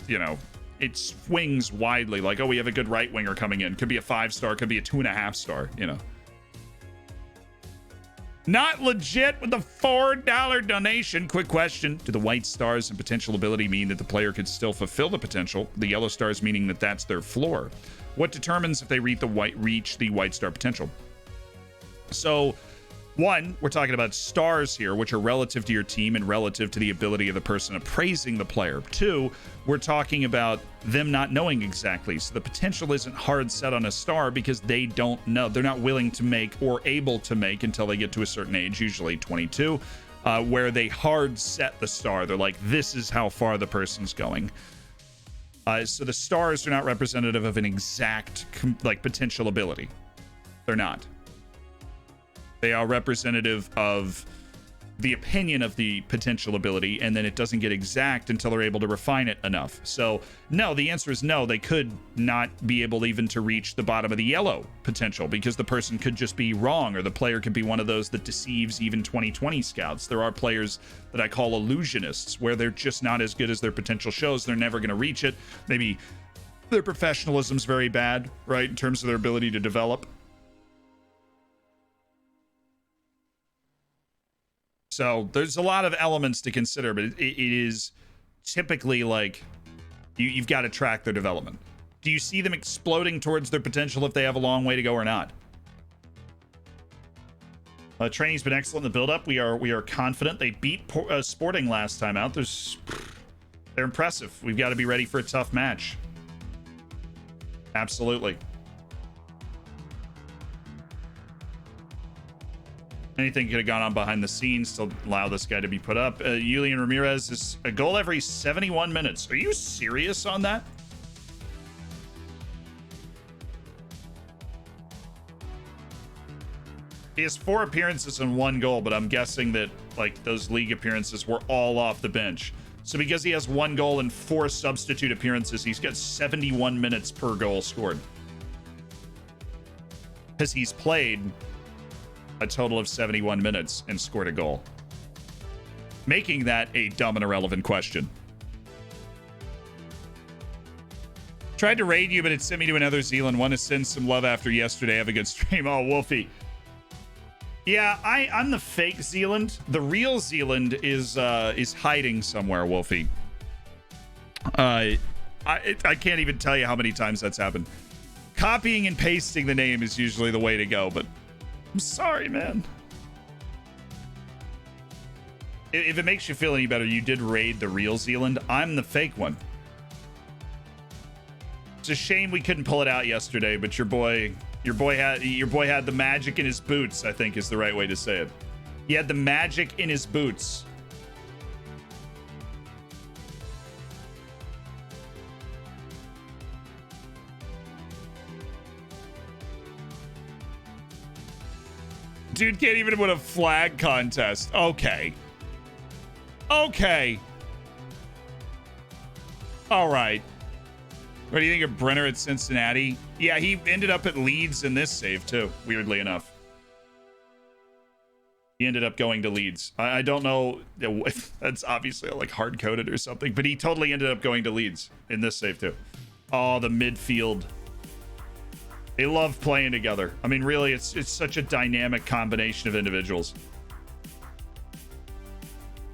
you know, it swings widely. Like, oh, we have a good right winger coming in. Could be a 5-star, could be a 2.5-star, you know. Not legit with the $4 donation. Quick question. Do the white stars and potential ability mean that the player could still fulfill the potential? The yellow stars meaning that that's their floor. What determines if they reach the white star potential? So, one, we're talking about stars here, which are relative to your team and relative to the ability of the person appraising the player. Two, we're talking about them not knowing exactly. So the potential isn't hard set on a star because they don't know. They're not willing to make or able to make until they get to a certain age, usually 22, where they hard set the star. They're like, this is how far the person's going. So the stars are not representative of an exact potential ability. They're not. They are representative of the opinion of the potential ability, and then it doesn't get exact until they're able to refine it enough. So, no, the answer is no. They could not be able even to reach the bottom of the yellow potential because the person could just be wrong, or the player could be one of those that deceives even 2020 scouts. There are players that I call illusionists, where they're just not as good as their potential shows. They're never going to reach it. Maybe their professionalism's very bad, right, in terms of their ability to develop. So there's a lot of elements to consider, but it is typically like you've got to track their development. Do you see them exploding towards their potential if they have a long way to go or not? Training's been excellent in the build-up. We are confident. They beat Sporting last time out. They're impressive. We've got to be ready for a tough match. Absolutely. Anything could have gone on behind the scenes to allow this guy to be put up. Julian Ramirez is a goal every 71 minutes. Are you serious on that? He has 4 appearances and 1 goal, but I'm guessing that like those league appearances were all off the bench. So because he has 1 goal and 4 substitute appearances, he's got 71 minutes per goal scored. Because he's played a total of 71 minutes and scored a goal, making that a dumb and irrelevant question. Tried to raid you, but it sent me to another Zealand. Want to send some love after yesterday. Have a good stream. Oh, Wolfie. Yeah, I'm the fake Zealand. The real Zealand is hiding somewhere, Wolfie. I can't even tell you how many times that's happened. Copying and pasting the name is usually the way to go, but I'm sorry, man. If it makes you feel any better, you did raid the real Zealand. I'm the fake one. It's a shame we couldn't pull it out yesterday, but your boy had the magic in his boots, I think is the right way to say it. He had the magic in his boots. Dude can't even win a flag contest. Okay. All right. What do you think of Brenner at Cincinnati? Yeah, he ended up at Leeds in this save too, weirdly enough. He ended up going to Leeds. I don't know if that's obviously like hard-coded or something, but he totally ended up going to Leeds in this save too. Oh, the midfield. They love playing together. I mean, really, it's such a dynamic combination of individuals.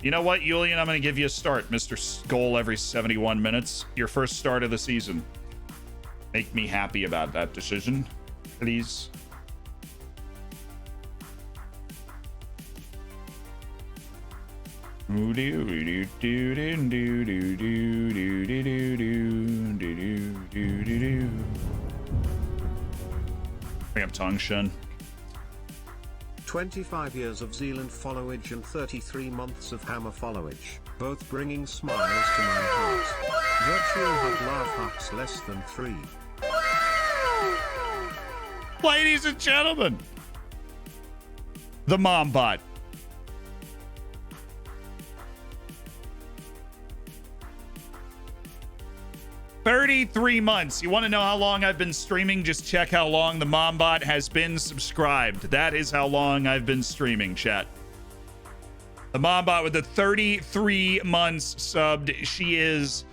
You know what, Julian? I'm going to give you a start, Mr. Goal every 71 minutes. Your first start of the season. Make me happy about that decision, please. Bring up Tongshan.
25 years of Zealand followage and 33 months of Hammer followage, both bringing smiles to my heart. Virtual hug laugh hearts less than 3.
Ladies and gentlemen, the mom bot. 33 months. You want to know how long I've been streaming? Just check how long the Mombot has been subscribed. That is how long I've been streaming, chat. The Mombot with the 33 months subbed. She is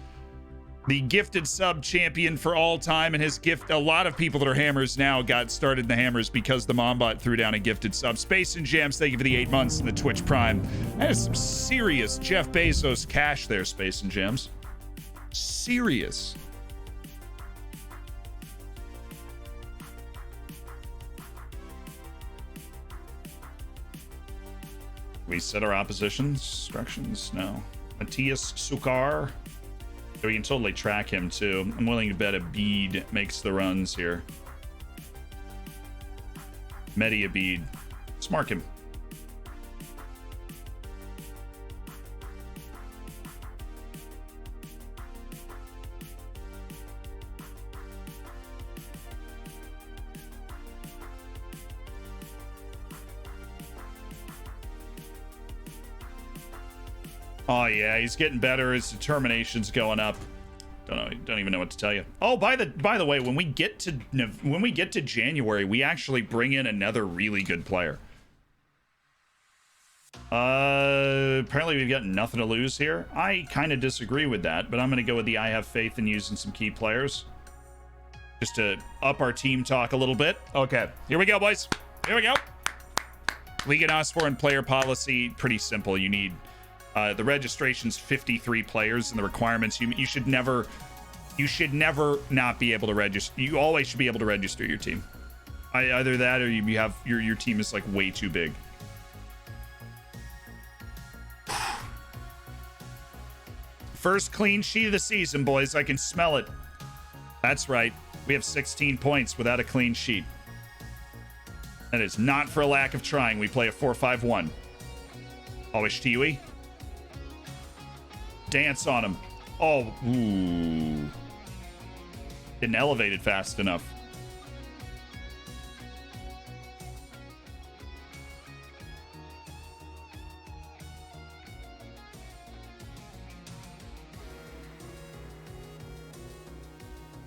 the gifted sub champion for all time, and his gift, a lot of people that are hammers now got started in the hammers because the Mombot threw down a gifted sub. Space and Jams, thank you for the 8 months in the Twitch Prime. That is some serious Jeff Bezos cash there, Space and Jams. Serious. We set our oppositions, instructions? No. Matthias Sukar. We can totally track him too. I'm willing to bet a bead makes the runs here. Media bead. Let's mark him. Oh yeah, he's getting better. His determination's going up. Don't even know what to tell you. Oh, by the way, when we get to January, we actually bring in another really good player. Apparently we've got nothing to lose here. I kind of disagree with that, but I'm going to go with the I have faith in using some key players just to up our team talk a little bit. Okay, here we go, boys. Here we go. League and Osborne player policy, pretty simple. You need the registration's 53 players, and the requirements, you should never not be able to register. You always should be able to register your team. Either that or you have your team is like way too big. First clean sheet of the season, boys. I can smell it. That's right. We have 16 points without a clean sheet. That is not for a lack of trying. We play a 4-5-1. Always Tiwi. Dance on him. Oh, ooh. Didn't elevate it fast enough.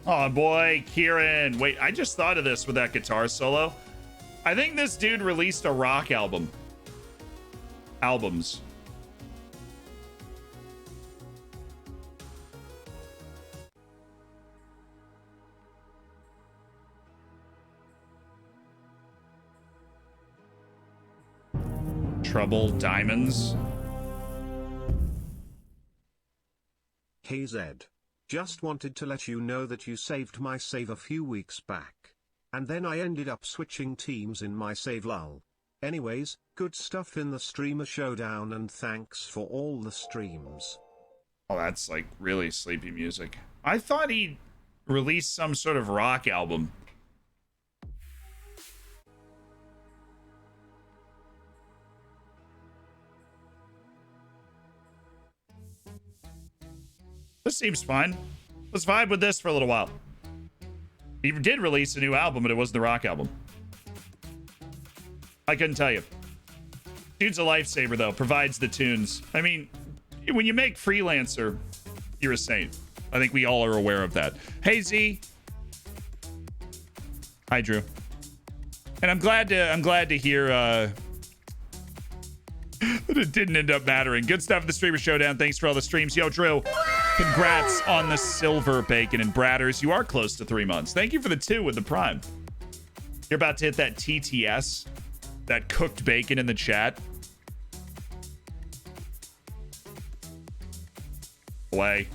Oh boy, Kieran. Wait, I just thought of this with that guitar solo. I think this dude released a rock albums. Trouble Diamonds.
Hey Zed. Just wanted to let you know that you saved my save a few weeks back. And then I ended up switching teams in my save lull. Anyways, good stuff in the streamer showdown and thanks for all the streams.
Oh, that's like really sleepy music. I thought he released some sort of rock album. This seems fine. Let's vibe with this for a little while. He did release a new album, but it wasn't the rock album. I couldn't tell you. Dude's a lifesaver, though. Provides the tunes. I mean, when you make Freelancer, you're a saint. I think we all are aware of that. Hey, Z. Hi, Drew. And I'm glad to hear that it didn't end up mattering. Good stuff in the Streamer Showdown. Thanks for all the streams. Yo, Drew. Congrats on the silver bacon and Bratters. You are close to 3 months. Thank you for the 2 with the Prime. You're about to hit that TTS, that cooked bacon in the chat. Play.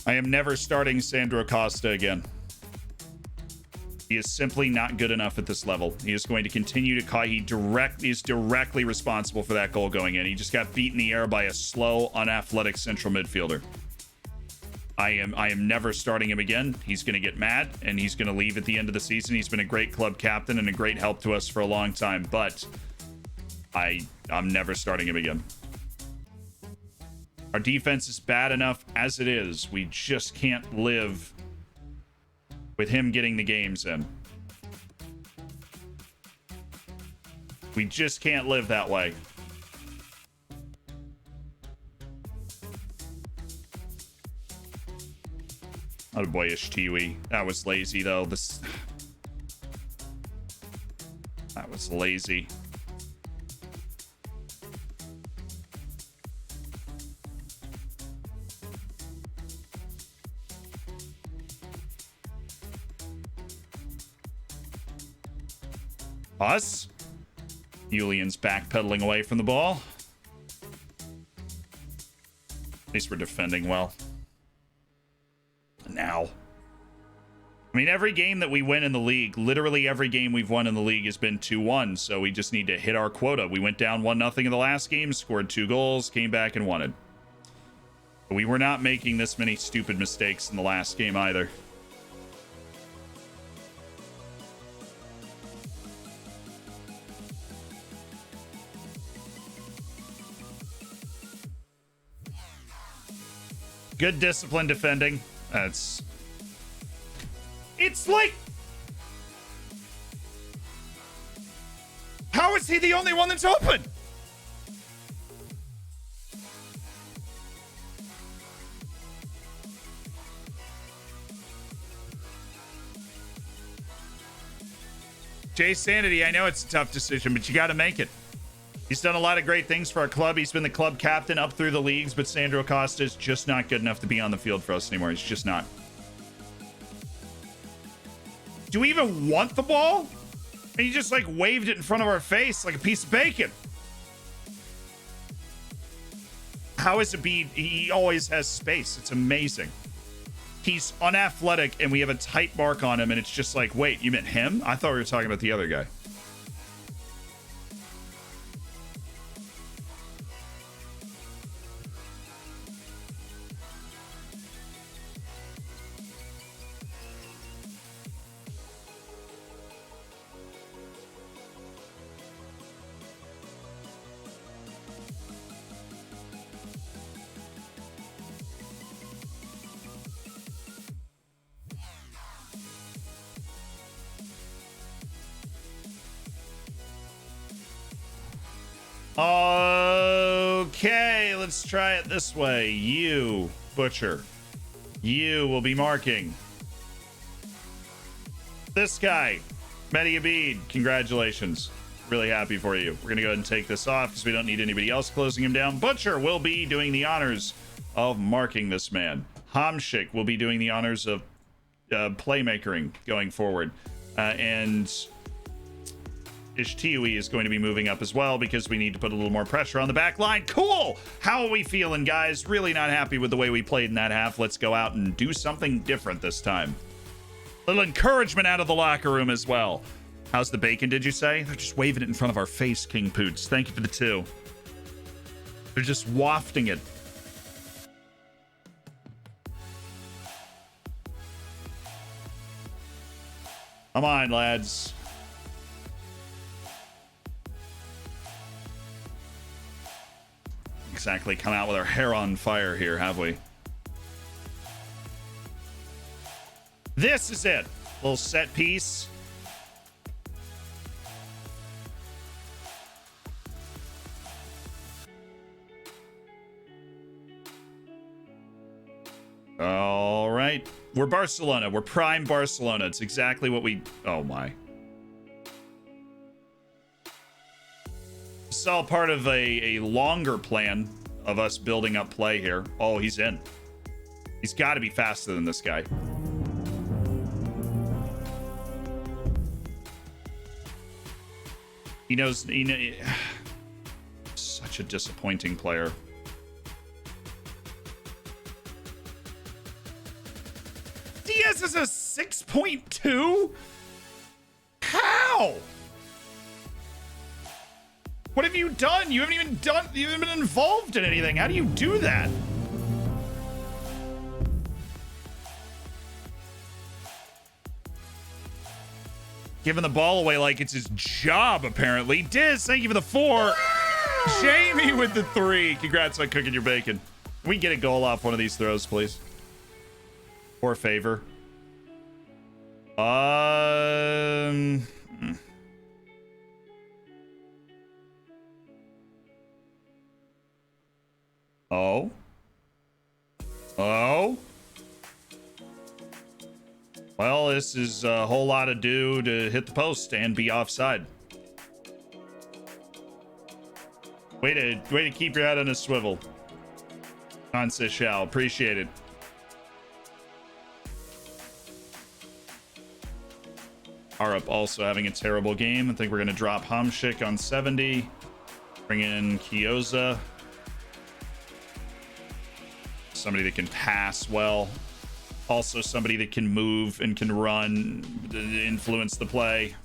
I am never starting Sandro Costa again. He is simply not good enough at this level. He is going to continue to call. He is directly responsible for that goal going in. He just got beat in the air by a slow, unathletic central midfielder. I am never starting him again. He's going to get mad and he's going to leave at the end of the season. He's been a great club captain and a great help to us for a long time, but I'm never starting him again. Our defense is bad enough as it is. We just can't live with him getting the games in. We just can't live that way. Oh boy, Tiwi. That was lazy though. That was lazy. Us? Julian's backpedaling away from the ball. At least we're defending well. Now. I mean, every game that we win in the league, literally every game we've won in the league has been 2-1, so we just need to hit our quota. We went down 1-0 in the last game, scored 2 goals, came back and won it. But we were not making this many stupid mistakes in the last game either. Good discipline defending. It's like... How is he the only one that's open? Jay Sanity, I know it's a tough decision, but you got to make it. He's done a lot of great things for our club. He's been the club captain up through the leagues, but Sandro Costa is just not good enough to be on the field for us anymore. He's just not. Do we even want the ball? And he just like waved it in front of our face like a piece of bacon. How is it he always has space? It's amazing. He's unathletic and we have a tight mark on him and it's just like, wait, you meant him? I thought we were talking about the other guy. Okay, let's try it this way. You, Butcher, you will be marking this guy, Mehdi Abid. Congratulations. Really happy for you. We're going to go ahead and take this off because we don't need anybody else closing him down. Butcher will be doing the honors of marking this man. Hamshik will be doing the honors of playmakering going forward. And Ishtiwi is going to be moving up as well because we need to put a little more pressure on the back line. Cool! How are we feeling, guys? Really not happy with the way we played in that half. Let's go out and do something different this time. A little encouragement out of the locker room as well. How's the bacon, did you say? They're just waving it in front of our face, King Poots. Thank you for the 2. They're just wafting it. Come on, lads. Exactly, come out with our hair on fire here, have we? This is it. Little set piece. All right. We're Barcelona. We're prime Barcelona. It's exactly what we... Oh, my. It's all part of a longer plan of us building up play here. Oh, he's in. He's got to be faster than this guy. He knows... Such a disappointing player. Diaz is a 6.2? How? What have you done? You haven't been involved in anything. How do you do that? Giving the ball away like it's his job, apparently. Diz, thank you for the 4. Jamie with the 3. Congrats on cooking your bacon. Can we get a goal off one of these throws, please? Or favor. Oh. Oh. Well, this is a whole lot of do to hit the post and be offside. Way to keep your head on a swivel. Hansa Shao, appreciate it. Arup also having a terrible game. I think we're going to drop Hamshik on 70. Bring in Kyoza. Somebody that can pass well. Also somebody that can move and can run, influence the play.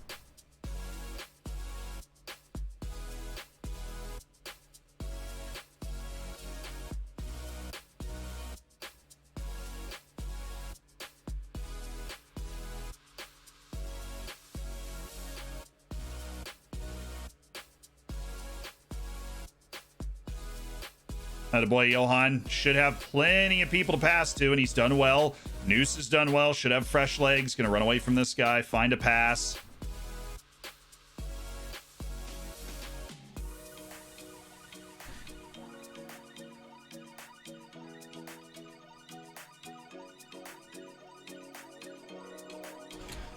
Boy, Johan should have plenty of people to pass to, and he's done well. Noose has done well, should have fresh legs, gonna run away from this guy, find a pass.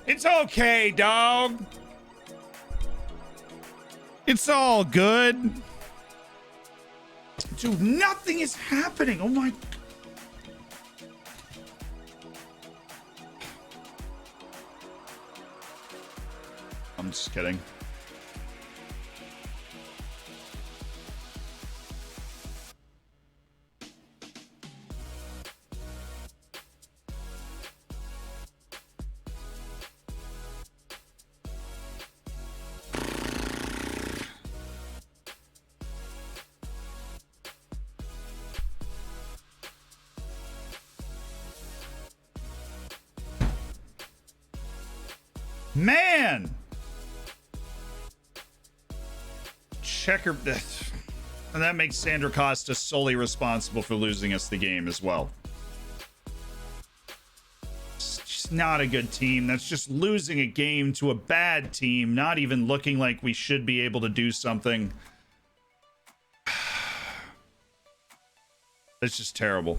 It's okay, dog. It's all good. Dude, nothing is happening. Oh my. I'm just kidding. Man! Checker. And that makes Sandra Costa solely responsible for losing us the game as well. It's just not a good team. That's just losing a game to a bad team, not even looking like we should be able to do something. It's just terrible.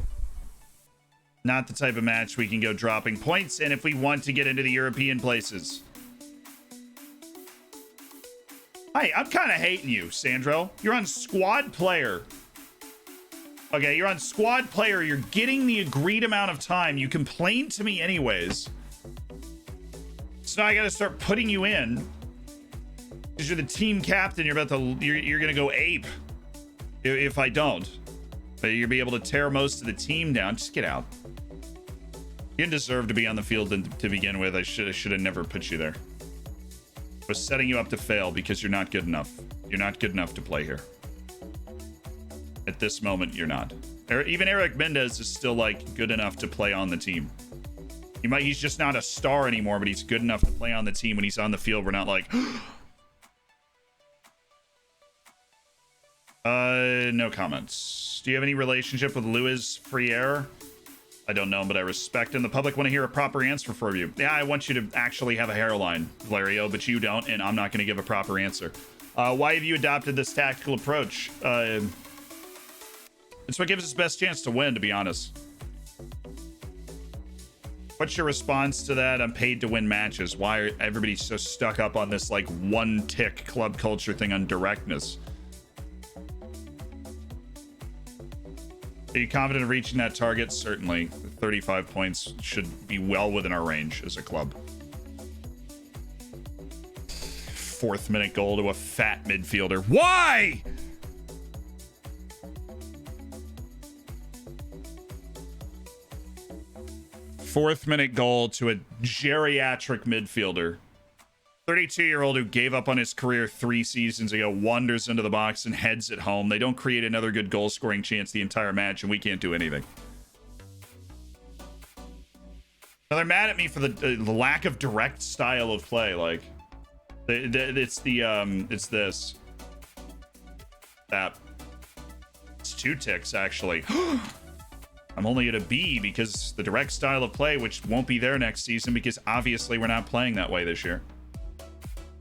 Not the type of match we can go dropping points in if we want to get into the European places. Hey, I'm kind of hating you, Sandro. You're on squad player. Okay, you're on squad player. You're getting the agreed amount of time. You complained to me anyways. So now I got to start putting you in. Because you're the team captain. You're going to go ape. If I don't. But you'll be able to tear most of the team down. Just get out. You didn't deserve to be on the field to begin with. I should have never put you there. I was setting you up to fail because you're not good enough. You're not good enough to play here. At this moment, you're not. Even Eric Mendez is still like good enough to play on the team. He's just not a star anymore, but he's good enough to play on the team. When he's on the field, we're not like no comments. Do you have any relationship with Luis Friere? I don't know him, but I respect him. The public want to hear a proper answer from you. Yeah, I want you to actually have a hairline, Valerio, but you don't, and I'm not going to give a proper answer. Why have you adopted this tactical approach? It's what gives us the best chance to win, to be honest. What's your response to that? I'm paid to win matches. Why are everybody so stuck up on this like one tick club culture thing on directness? Are you confident of reaching that target? Certainly. 35 points should be well within our range as a club. 4th minute goal to a fat midfielder. Why? Fourth minute goal to a geriatric midfielder. 32-year-old who gave up on his career 3 seasons ago wanders into the box and heads it home. They don't create another good goal-scoring chance the entire match, and we can't do anything. Now they're mad at me for the lack of direct style of play. Like, It's this. That. It's 2 ticks, actually. I'm only at a B because the direct style of play, which won't be there next season because obviously we're not playing that way this year.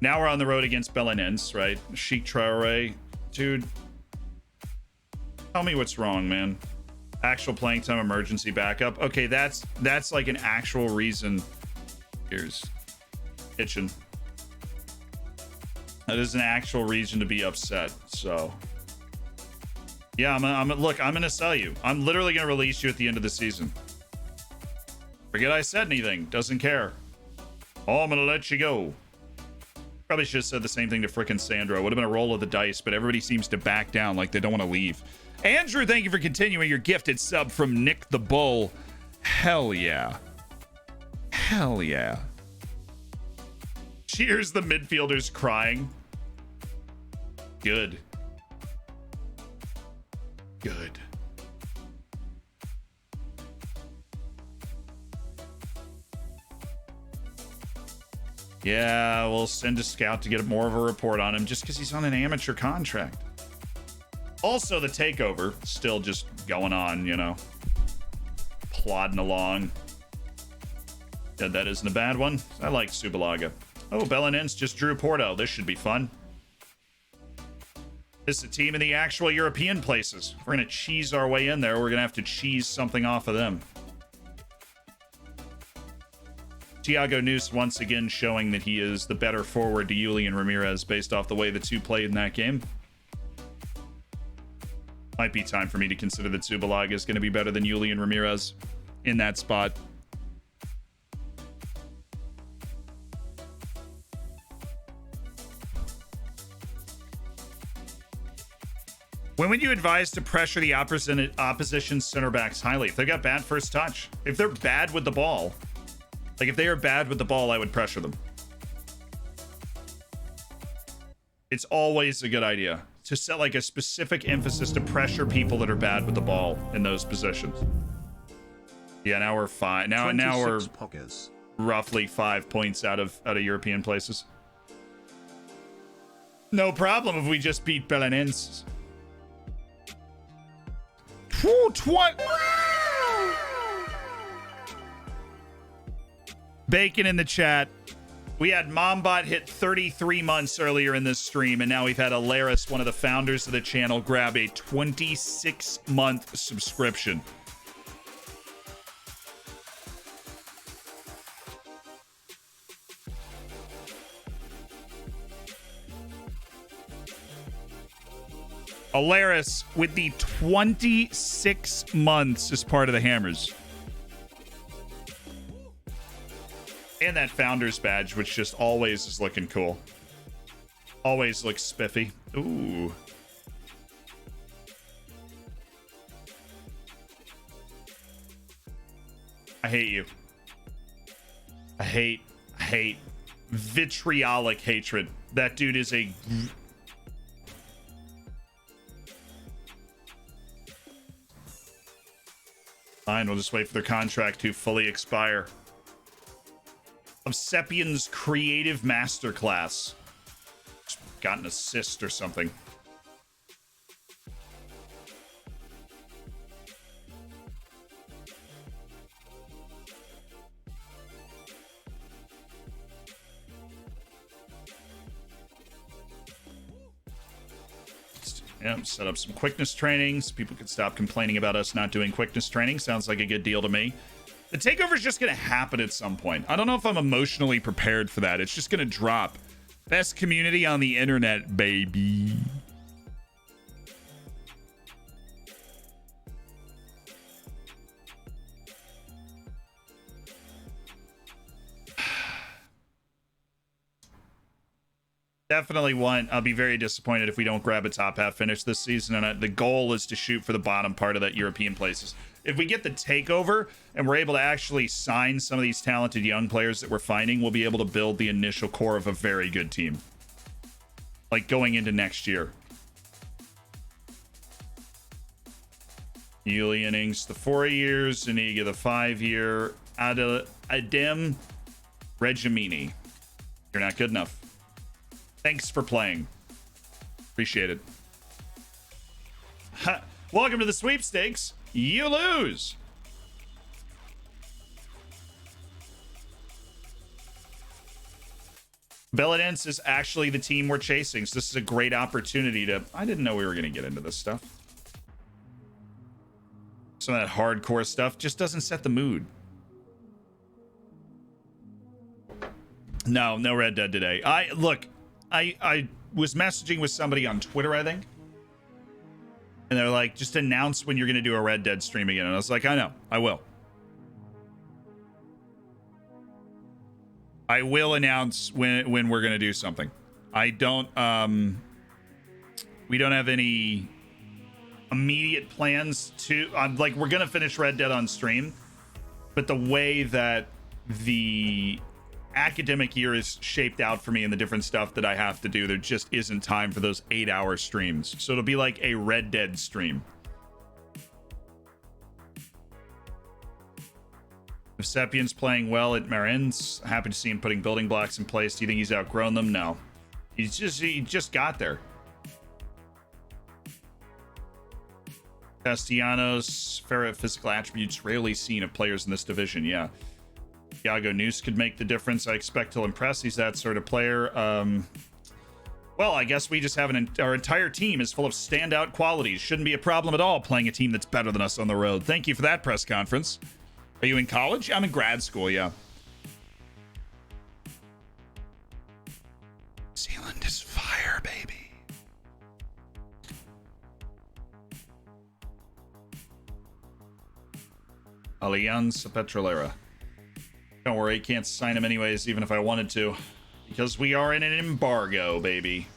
Now we're on the road against Belenenses, right? Sheik Traore. Dude, tell me what's wrong, man. Actual playing time emergency backup. Okay, that's like an actual reason. Here's itching. That is an actual reason to be upset. So yeah, I'm gonna sell you. I'm literally gonna release you at the end of the season. Forget I said anything. Doesn't care. Oh, I'm gonna let you go. Probably should have said the same thing to frickin' Sandro. Would have been a roll of the dice, but everybody seems to back down like they don't want to leave. Andrew, thank you for continuing your gifted sub from Nick the Bull. Hell yeah. Hell yeah. Cheers, the midfielders crying. Good. Good. Yeah, we'll send a scout to get more of a report on him just because he's on an amateur contract. Also, the takeover still just going on, you know, plodding along. Yeah, that isn't a bad one. I like Subalaga. Oh, Belenenses just drew Porto. This should be fun. This is a team in the actual European places. We're going to cheese our way in there. We're going to have to cheese something off of them. Thiago Nunes once again showing that he is the better forward to Julian Ramirez based off the way the two played in that game. Might be time for me to consider that Subalaga is going to be better than Julian Ramirez in that spot. When would you advise to pressure the opposition center backs highly? If they got bad first touch, if they're bad with the ball, like if they are bad with the ball, I would pressure them. It's always a good idea to set like a specific emphasis to pressure people that are bad with the ball in those positions. Yeah, now we're fine. Now we're
pockets.
Roughly 5 points out of European places. No problem if we just beat Belenenses. Bacon in the chat. We had Mombot hit 33 months earlier in this stream, and now we've had Alaris, one of the founders of the channel, grab a 26-month subscription. Alaris with the 26 months as part of the Hammers. And that founder's badge, which just always is looking cool. Always looks spiffy. Ooh. I hate you. I hate vitriolic hatred. That dude is a... Fine, we'll just wait for their contract to fully expire. Of Sepian's creative masterclass. Just got an assist or something. Yeah, set up some quickness trainings. People could stop complaining about us not doing quickness training. Sounds like a good deal to me. The takeover is just going to happen at some point. I don't know if I'm emotionally prepared for that. It's just going to drop. Best community on the internet, baby. Definitely want. I'll be very disappointed if we don't grab a top half finish this season. And the goal is to shoot for the bottom part of that European places. If we get the takeover and we're able to actually sign some of these talented young players that we're finding, we'll be able to build the initial core of a very good team. Like going into next year. Julian Ings, the 4 years. Zuniga, the 5-year. Adem Regimini. You're not good enough. Thanks for playing. Appreciate it. Welcome to the sweepstakes. You lose. Belenenses is actually the team we're chasing, so this is a great opportunity to... I didn't know we were going to get into this stuff. Some of that hardcore stuff just doesn't set the mood. No Red Dead today. I was messaging with somebody on Twitter, I think. And they're like, just announce when you're going to do a Red Dead stream again. And I was like, I know, I will. I will announce when we're going to do something. I don't, we don't have any immediate plans to, like, we're going to finish Red Dead on stream, but the way that the academic year is shaped out for me and the different stuff that I have to do, there just isn't time for those 8-hour streams. So it'll be like a Red Dead stream. If Sepien's playing well at Marins, happy to see him putting building blocks in place. Do you think he's outgrown them? No. He just got there. Castellanos, Ferret physical attributes rarely seen of players in this division. Yeah. Iago Noose could make the difference. I expect he'll impress. He's that sort of player. Well, I guess we just have our entire team is full of standout qualities. Shouldn't be a problem at all playing a team that's better than us on the road. Thank you for that press conference. Are you in college? I'm in grad school, yeah. Zealand is fire, baby. Alianza Petrolera. Don't worry, can't sign him anyways, even if I wanted to. Because we are in an embargo, baby.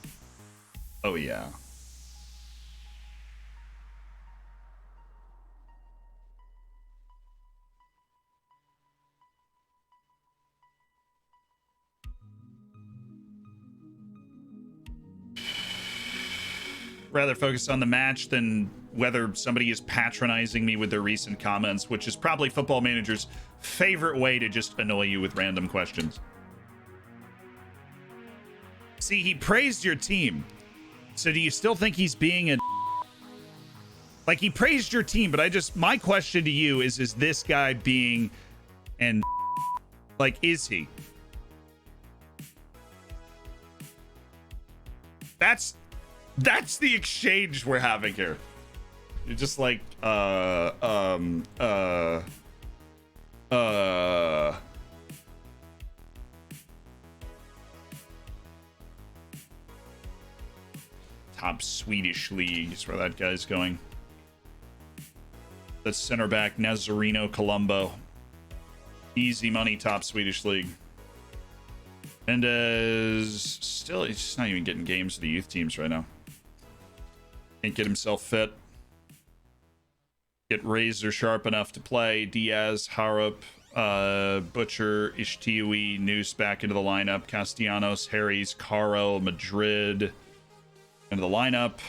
Oh, yeah. Rather focus on the match than whether somebody is patronizing me with their recent comments, which is probably Football Manager's favorite way to just annoy you with random questions. See, he praised your team. So do you still think he's being a... Like, he praised your team, but my question to you is this guy being an... Like, is he? That's the exchange we're having here. You're just like, Top Swedish league is where that guy's going. The center back, Nazareno Colombo. Easy money, top Swedish league. And he's just not even getting games for the youth teams right now. Can't get himself fit. Get razor sharp enough to play. Diaz, Harup, Butcher, Ishtiwi, Noose back into the lineup. Castellanos, Harris, Caro, Madrid into the lineup.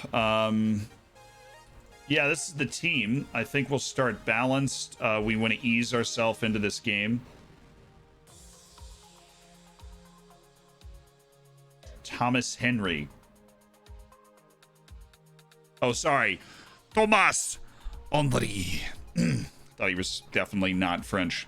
Yeah, this is the team. I think we'll start balanced. We want to ease ourselves into this game. Thomas Henry. Oh, sorry. Thomas Henry. Thought he was definitely not French.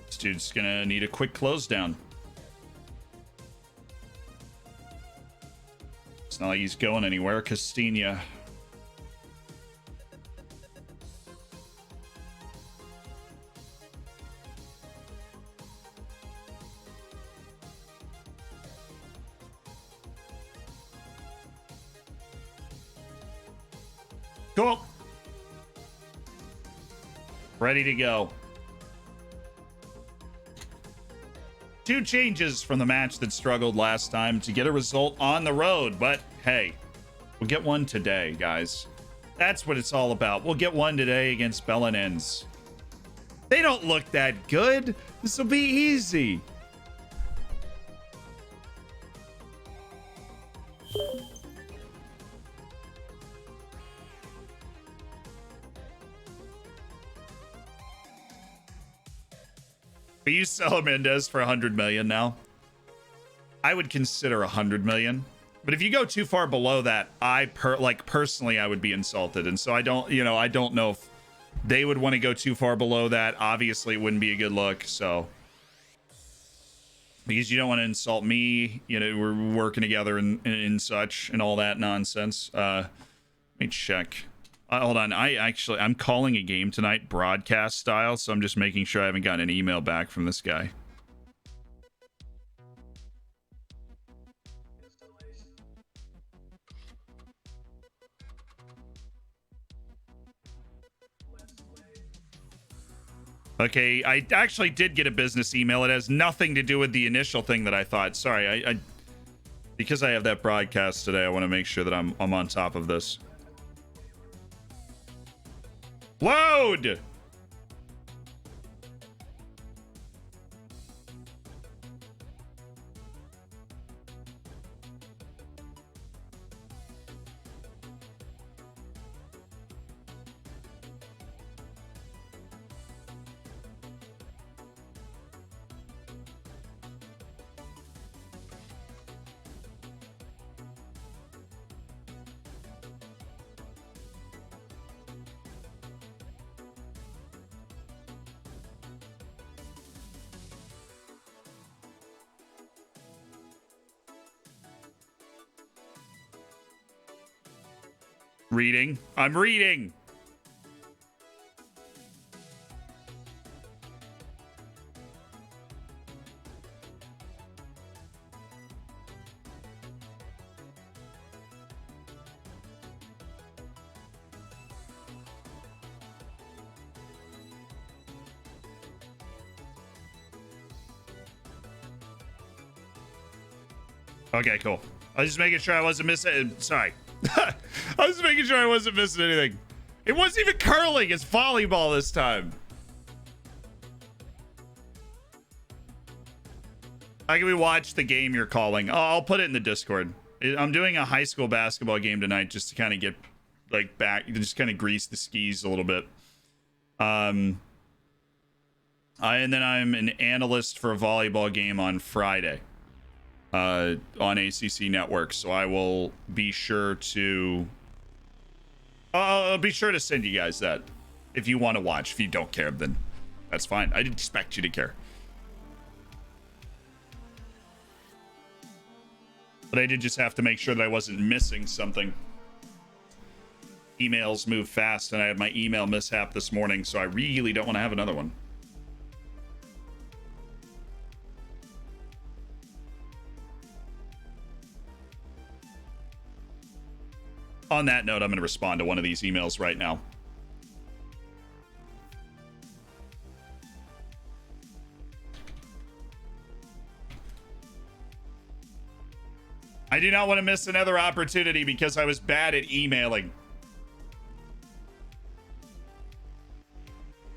This dude's gonna need a quick close down. It's not like he's going anywhere. Castilla. Cool. Ready to go. 2 changes from the match that struggled last time to get a result on the road. But hey, we'll get one today, guys. That's what it's all about. We'll get one today against Belenenses. They don't look that good. This will be easy. But you sell Mendez for 100 million now. I would consider 100 million. But if you go too far below that, personally, I would be insulted. And so I don't know if they would want to go too far below that. Obviously, it wouldn't be a good look. So, because you don't want to insult me, we're working together and such and all that nonsense. Let me check. Hold on. I'm calling a game tonight, broadcast style. So I'm just making sure I haven't gotten an email back from this guy. Okay, I actually did get a business email. It has nothing to do with the initial thing that I thought. Sorry, I because I have that broadcast today, I want to make sure that I'm on top of this. Load! Reading. I'm reading. Okay, cool. I was just making sure I wasn't missing. Sorry. I was making sure I wasn't missing anything. It wasn't even curling. It's volleyball this time. How can we watch the game you're calling? Oh, I'll put it in the Discord. I'm doing a high school basketball game tonight just to kind of get back, just kind of grease the skis a little bit. And then I'm an analyst for a volleyball game on Friday. On ACC Network, so I will be sure to send you guys that if you want to watch. If you don't care, then that's fine. I didn't expect you to care, but I did just have to make sure that I wasn't missing something. Emails move fast, and I had my email mishap this morning, so I really don't want to have another one. On that note, I'm going to respond to one of these emails right now. I do not want to miss another opportunity because I was bad at emailing.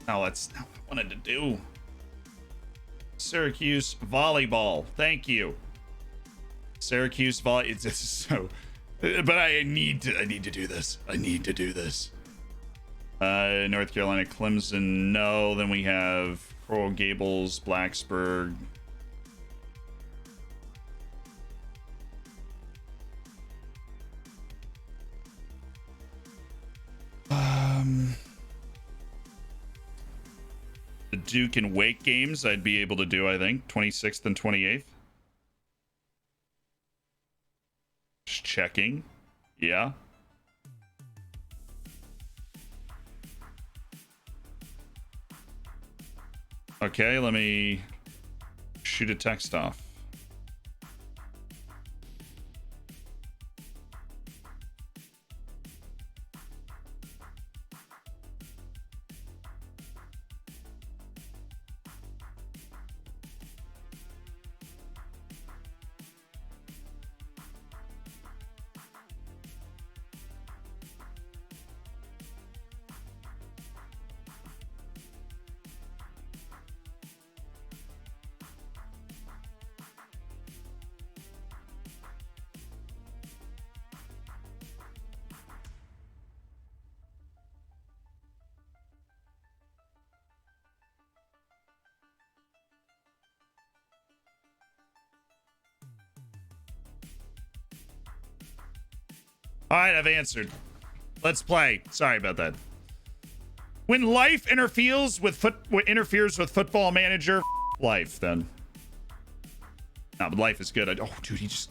No, that's not what I wanted to do. Syracuse volleyball. Thank you. Syracuse volley. It's so... But I need to do this. I need to do this. North Carolina, Clemson, no. Then we have Coral Gables, Blacksburg. The Duke and Wake games I'd be able to do, I think. 26th and 28th. Just checking. Yeah. Okay, let me shoot a text off. All right, I've answered. Let's play. Sorry about that. When life interferes with Football Manager, life then. No, but life is good. Oh, dude, he just.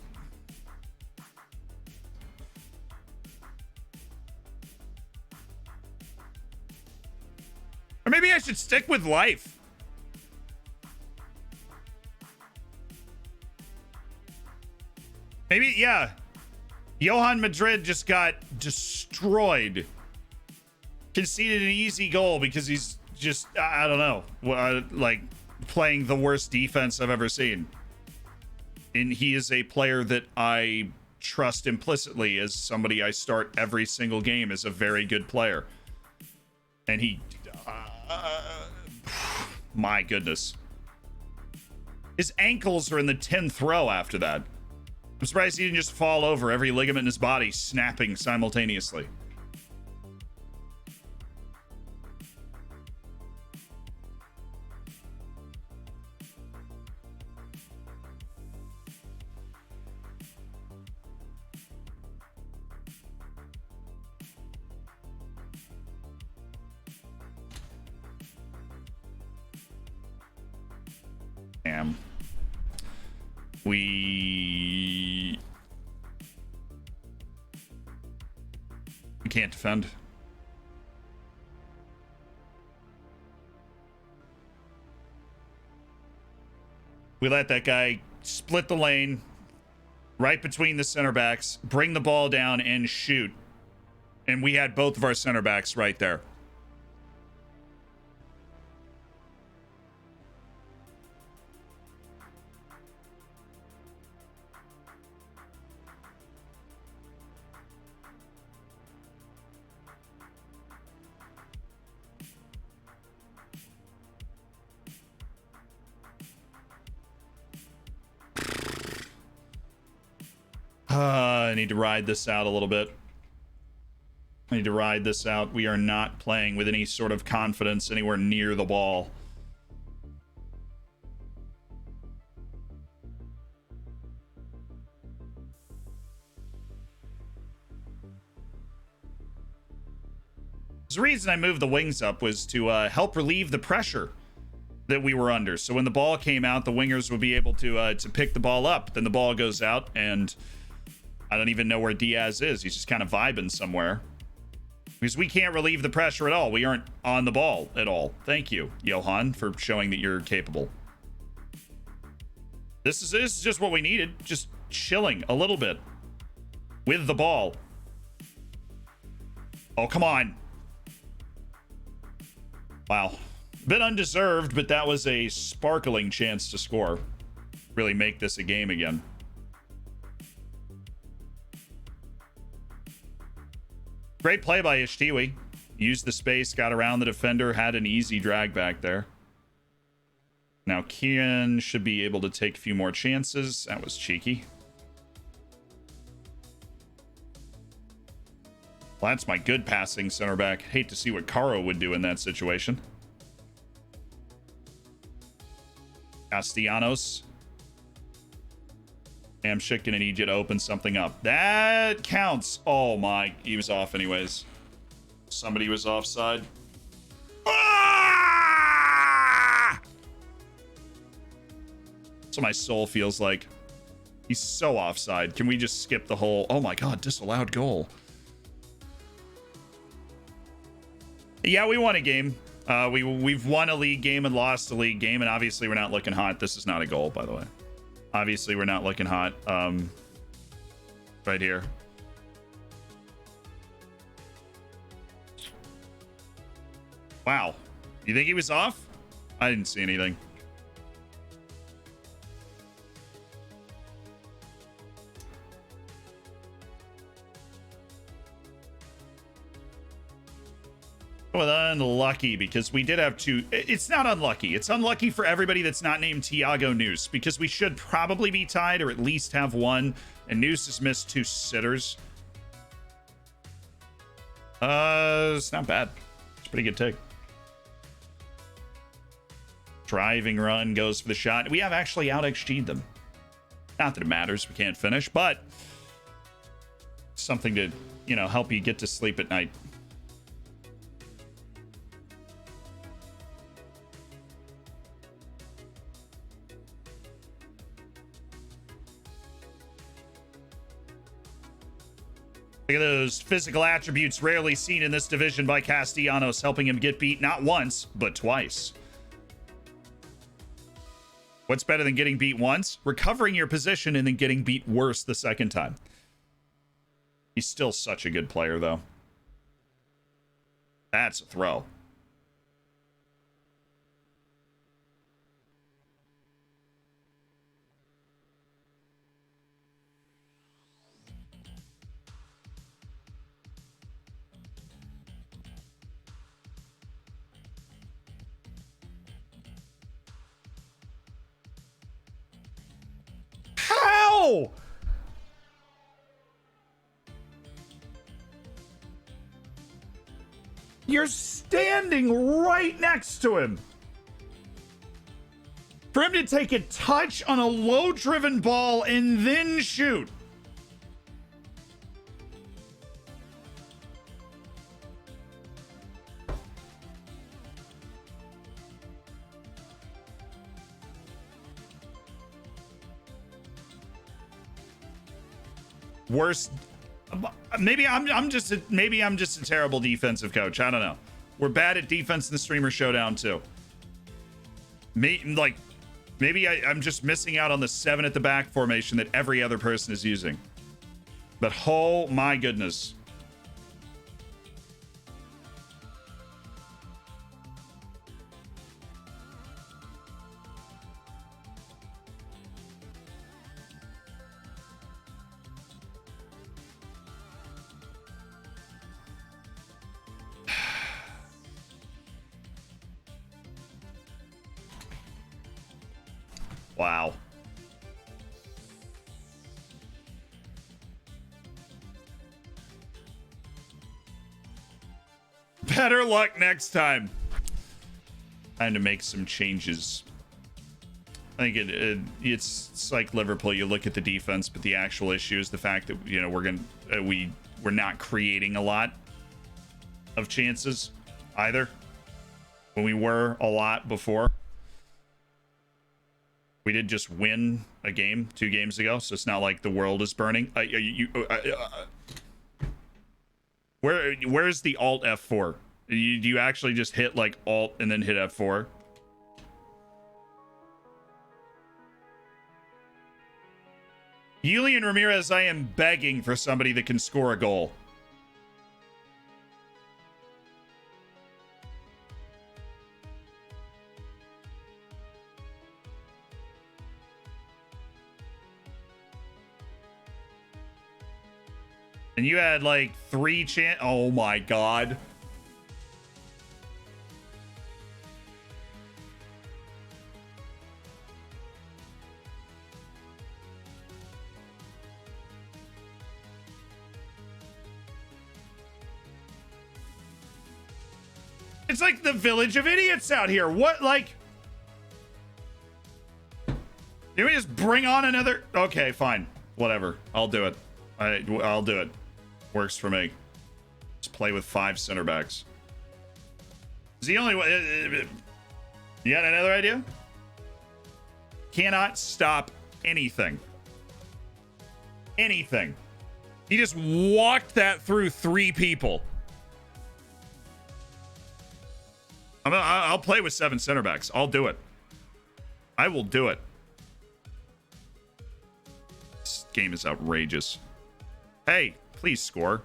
Or maybe I should stick with life. Maybe, yeah. Johan Madrid just got destroyed. Conceded an easy goal because he's just, I don't know, like playing the worst defense I've ever seen. And he is a player that I trust implicitly as somebody I start every single game as a very good player. And he, my goodness. His ankles are in the 10th row after that. I'm surprised he didn't just fall over, every ligament in his body snapping simultaneously. Damn. We can't defend. We let that guy split the lane right between the center backs, bring the ball down and shoot. And we had both of our center backs right there. I need to ride this out a little bit. I need to ride this out. We are not playing with any sort of confidence anywhere near the ball. The reason I moved the wings up was to help relieve the pressure that we were under. So when the ball came out, the wingers would be able to pick the ball up. Then the ball goes out, and I don't even know where Diaz is. He's just kind of vibing somewhere. Because we can't relieve the pressure at all. We aren't on the ball at all. Thank you, Johan, for showing that you're capable. This is just what we needed. Just chilling a little bit with the ball. Oh, come on. Wow. A bit undeserved, but that was a sparkling chance to score. Really make this a game again. Great play by Ishtiwi. Used the space, got around the defender, had an easy drag back there. Now Kian should be able to take a few more chances. That was cheeky. Well, that's my good passing center back. Hate to see what Caro would do in that situation. Castellanos. Hamshick gonna need you to open something up. That counts. Oh my, he was off anyways. Somebody was offside. Ah! That's what my soul feels like. He's so offside. Can we just skip the whole, oh my god, disallowed goal. Yeah, we won a game. We've won a league game and lost a league game, and obviously we're not looking hot. This is not a goal, by the way. Obviously, we're not looking hot. Right here. Wow. You think he was off? I didn't see anything. Well, unlucky because we did have two. It's not unlucky. It's unlucky for everybody that's not named Tiago Noose because we should probably be tied or at least have one. And Noose has missed two sitters. It's not bad. It's a pretty good take. Driving run goes for the shot. We have actually out XG'd them. Not that it matters. We can't finish, but something to you know, help you get to sleep at night. Look at those physical attributes rarely seen in this division by Castellanos, helping him get beat not once, but twice. What's better than getting beat once? Recovering your position and then getting beat worse the second time. He's still such a good player, though. That's a throw. How? You're standing right next to him. For him to take a touch on a low-driven ball and then shoot. Worst. Maybe I'm just a terrible defensive coach. I don't know. We're bad at defense in the Streamer Showdown too. Maybe I'm just missing out on the 7 at the back formation that every other person is using. But oh my goodness. Wow. Better luck next time. Time to make some changes. I think it's like Liverpool. You look at the defense, but the actual issue is the fact that, you know, we're not creating a lot of chances either. When we were a lot before. We did just win a game 2 games ago, so it's not like the world is burning. Where's the Alt F4? Do you actually just hit like Alt and then hit F4? Julian Ramirez, I am begging for somebody that can score a goal. And you had like 3 oh my god. It's like the village of idiots out here. What, like... Can we just bring on another... Okay, fine. Whatever. I'll do it. I'll do it. Works for me. Just play with 5 center backs. Is the only way... You got another idea? Cannot stop anything. Anything. He just walked that through 3 people. I'll play with 7 center backs. I'll do it. I will do it. This game is outrageous. Hey, please score.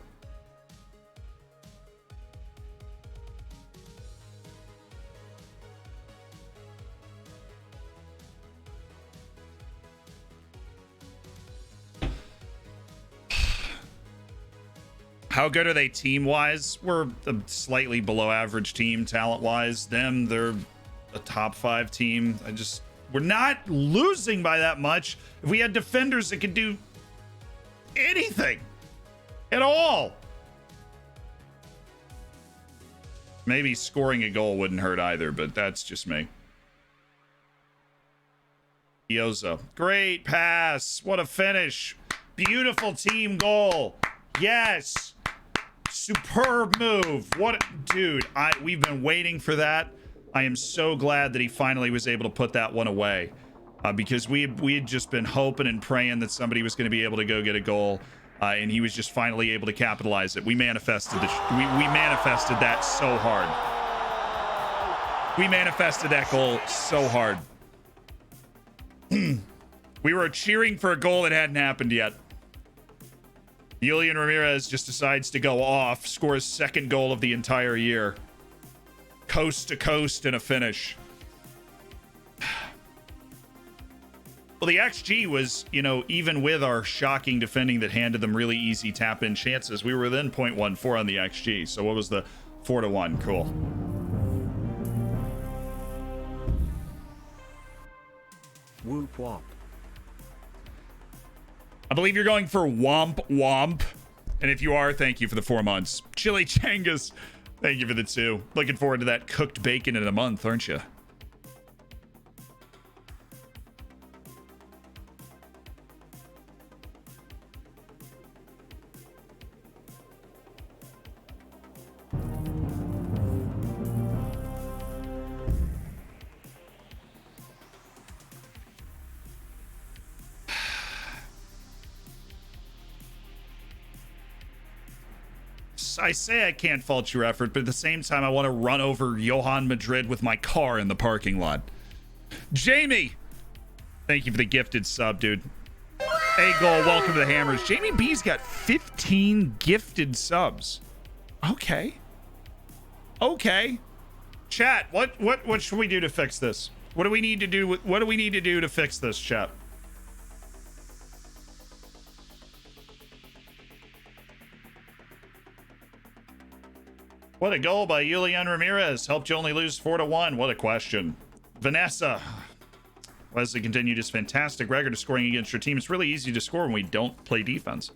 How good are they team-wise? We're a slightly below average team talent-wise. They're a top 5 team. We're not losing by that much. If we had defenders that could do anything at all. Maybe scoring a goal wouldn't hurt either, but that's just me. Ioza. Great pass. What a finish. Beautiful team goal. Yes. Superb move. What, dude, we've been waiting for that. I am so glad that he finally was able to put that one away. Because we had just been hoping and praying that somebody was going to be able to go get a goal. And he was just finally able to capitalize it. We manifested we manifested that so hard. We manifested that goal so hard. We were cheering for a goal that hadn't happened yet. Julian Ramirez just decides to go off, scores second goal of the entire year. Coast to coast and a finish. Well, the XG was, you know, even with our shocking defending that handed them really easy tap-in chances, we were within 0.14 on the XG. So what was the 4-1? Cool.
Whoop whop.
I believe you're going for Womp Womp. And if you are, thank you for the 4 months. Chili Changas, thank you for the 2. Looking forward to that cooked bacon in a month, aren't you? I say I can't fault your effort, but at the same time, I want to run over Johan Madrid with my car in the parking lot. Jamie, thank you for the gifted sub, dude. Hey, goal, welcome to the Hammers. Jamie B's got 15 gifted subs. Okay. Chat, what should we do to fix this? What do we need to do? What do we need to do to fix this, chat? What a goal by Julian Ramirez. Helped you only lose 4-1. What a question. Vanessa. Wesley continued his fantastic record of scoring against your team. It's really easy to score when we don't play defense.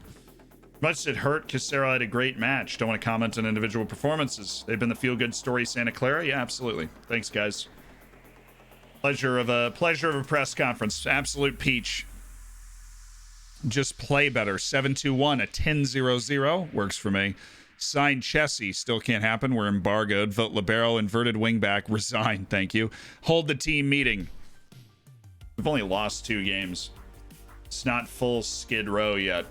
Much did hurt. Casero had a great match. Don't want to comment on individual performances. They've been the feel-good story Santa Clara. Yeah, absolutely. Thanks, guys. Pleasure of a press conference. Absolute peach. Just play better. 7-2-1. A 10-0-0. Works for me. Signed Chessie, still can't happen. We're embargoed. Vote Libero, inverted wingback, resign. Thank you. Hold the team meeting. We've only lost 2 games. It's not full Skid Row yet.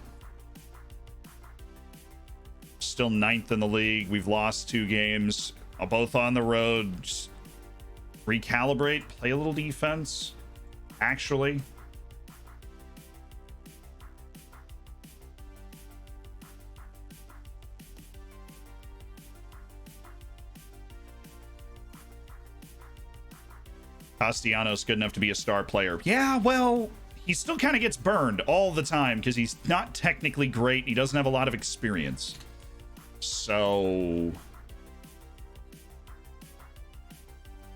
Still 9th in the league. We've lost 2 games. Both on the road. Just recalibrate, play a little defense. Actually. Castellanos good enough to be a star player. Yeah, well, he still kind of gets burned all the time because he's not technically great. He doesn't have a lot of experience. So...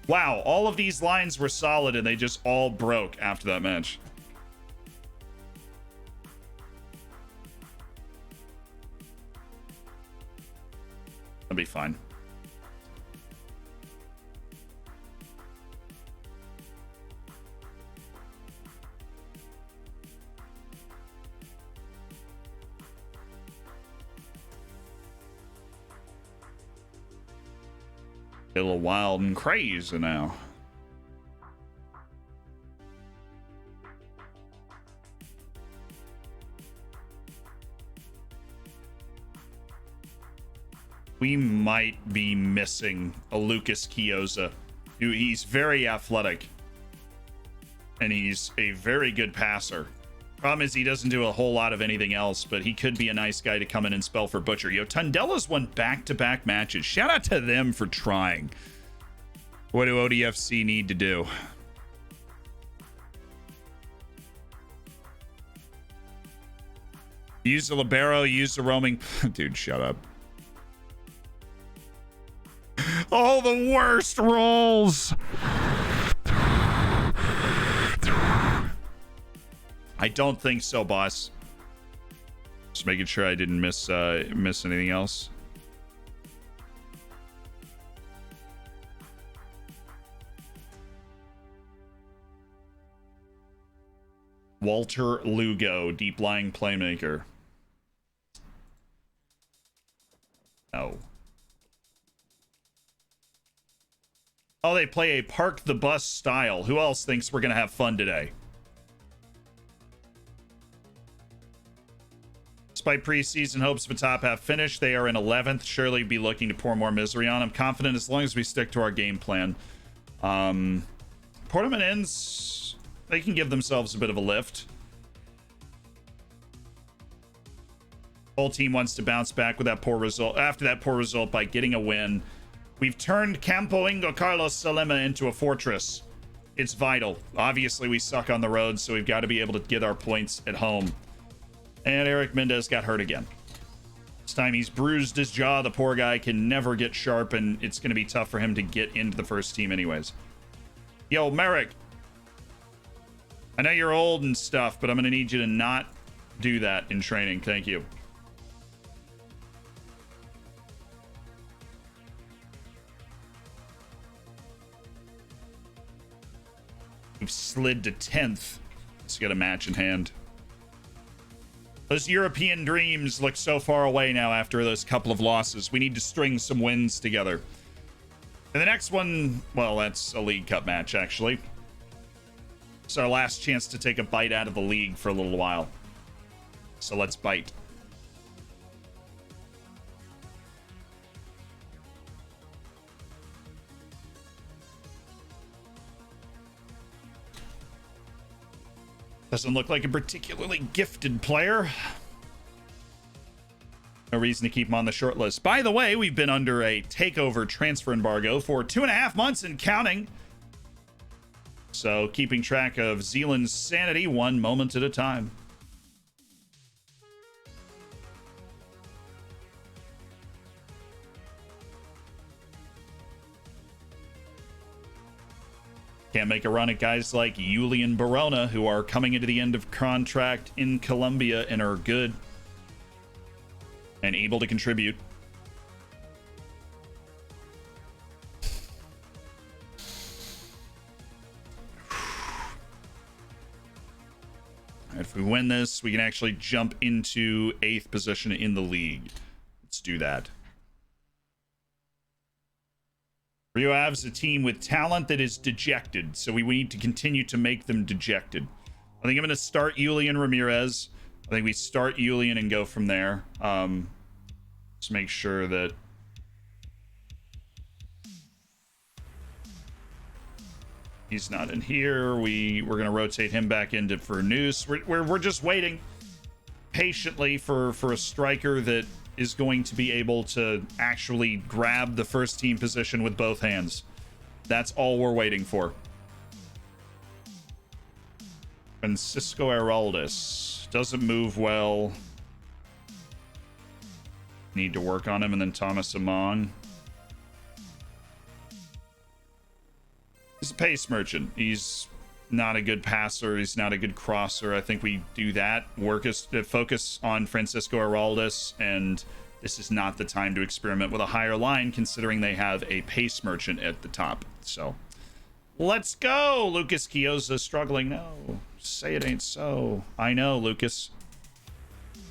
wow, all of these lines were solid and they just all broke after that match. That'll be fine. A little wild and crazy now. We might be missing a Lucas Chiozza. He's very athletic. And he's a very good passer. Problem is he doesn't do a whole lot of anything else, but he could be a nice guy to come in and spell for Butcher. Yo, Tundella's won back-to-back matches. Shout out to them for trying. What do ODFC need to do? Use the libero, use the roaming. Dude, shut up. All the worst rolls. I don't think so, boss. Just making sure I didn't miss anything else. Walter Lugo, deep lying playmaker. Oh, they play a park the bus style. Who else thinks we're going to have fun today? Despite preseason hopes of a top half finish, they are in 11th. Surely be looking to pour more misery on. I'm confident as long as we stick to our game plan. Tournament ends, they can give themselves a bit of a lift. Whole team wants to bounce back with that poor result. After that poor result by getting a win, we've turned Campo Ingo Carlos Salema into a fortress. It's vital. Obviously, we suck on the road, so we've got to be able to get our points at home. And Eric Mendez got hurt again. This time he's bruised his jaw. The poor guy can never get sharp, and it's going to be tough for him to get into the first team anyways. Yo, Merrick. I know you're old and stuff, but I'm going to need you to not do that in training. Thank you. We've slid to 10th. Let's get a match in hand. Those European dreams look so far away now after those couple of losses. We need to string some wins together. And the next one, well, that's a League Cup match, actually. It's our last chance to take a bite out of the league for a little while. So let's bite. Doesn't look like a particularly gifted player. No reason to keep him on the short list. By the way, we've been under a takeover transfer embargo for 2.5 months and counting. So keeping track of Zealand's sanity one moment at a time. Can't make a run at guys like Julian Barona, who are coming into the end of contract in Colombia and are good and able to contribute. If we win this, we can actually jump into 8th position in the league. Let's do that. Rio Ave's a team with talent that is dejected, so we need to continue to make them dejected. I think I'm going to start Julian Ramirez. I think we start Julian and go from there. Let's make sure that he's not in here. We're going to rotate him back into for Noose. We're just waiting patiently for a striker that is going to be able to actually grab the first team position with both hands. That's all we're waiting for. Francisco Araldis doesn't move well. Need to work on him. And then Thomas Amon. He's a pace merchant. He's not a good passer. He's not a good crosser. I think we do that. Focus on Francisco Araldis, and this is not the time to experiment with a higher line, considering they have a pace merchant at the top. So let's go. Lucas Chioza struggling. No, say it ain't so. I know, Lucas.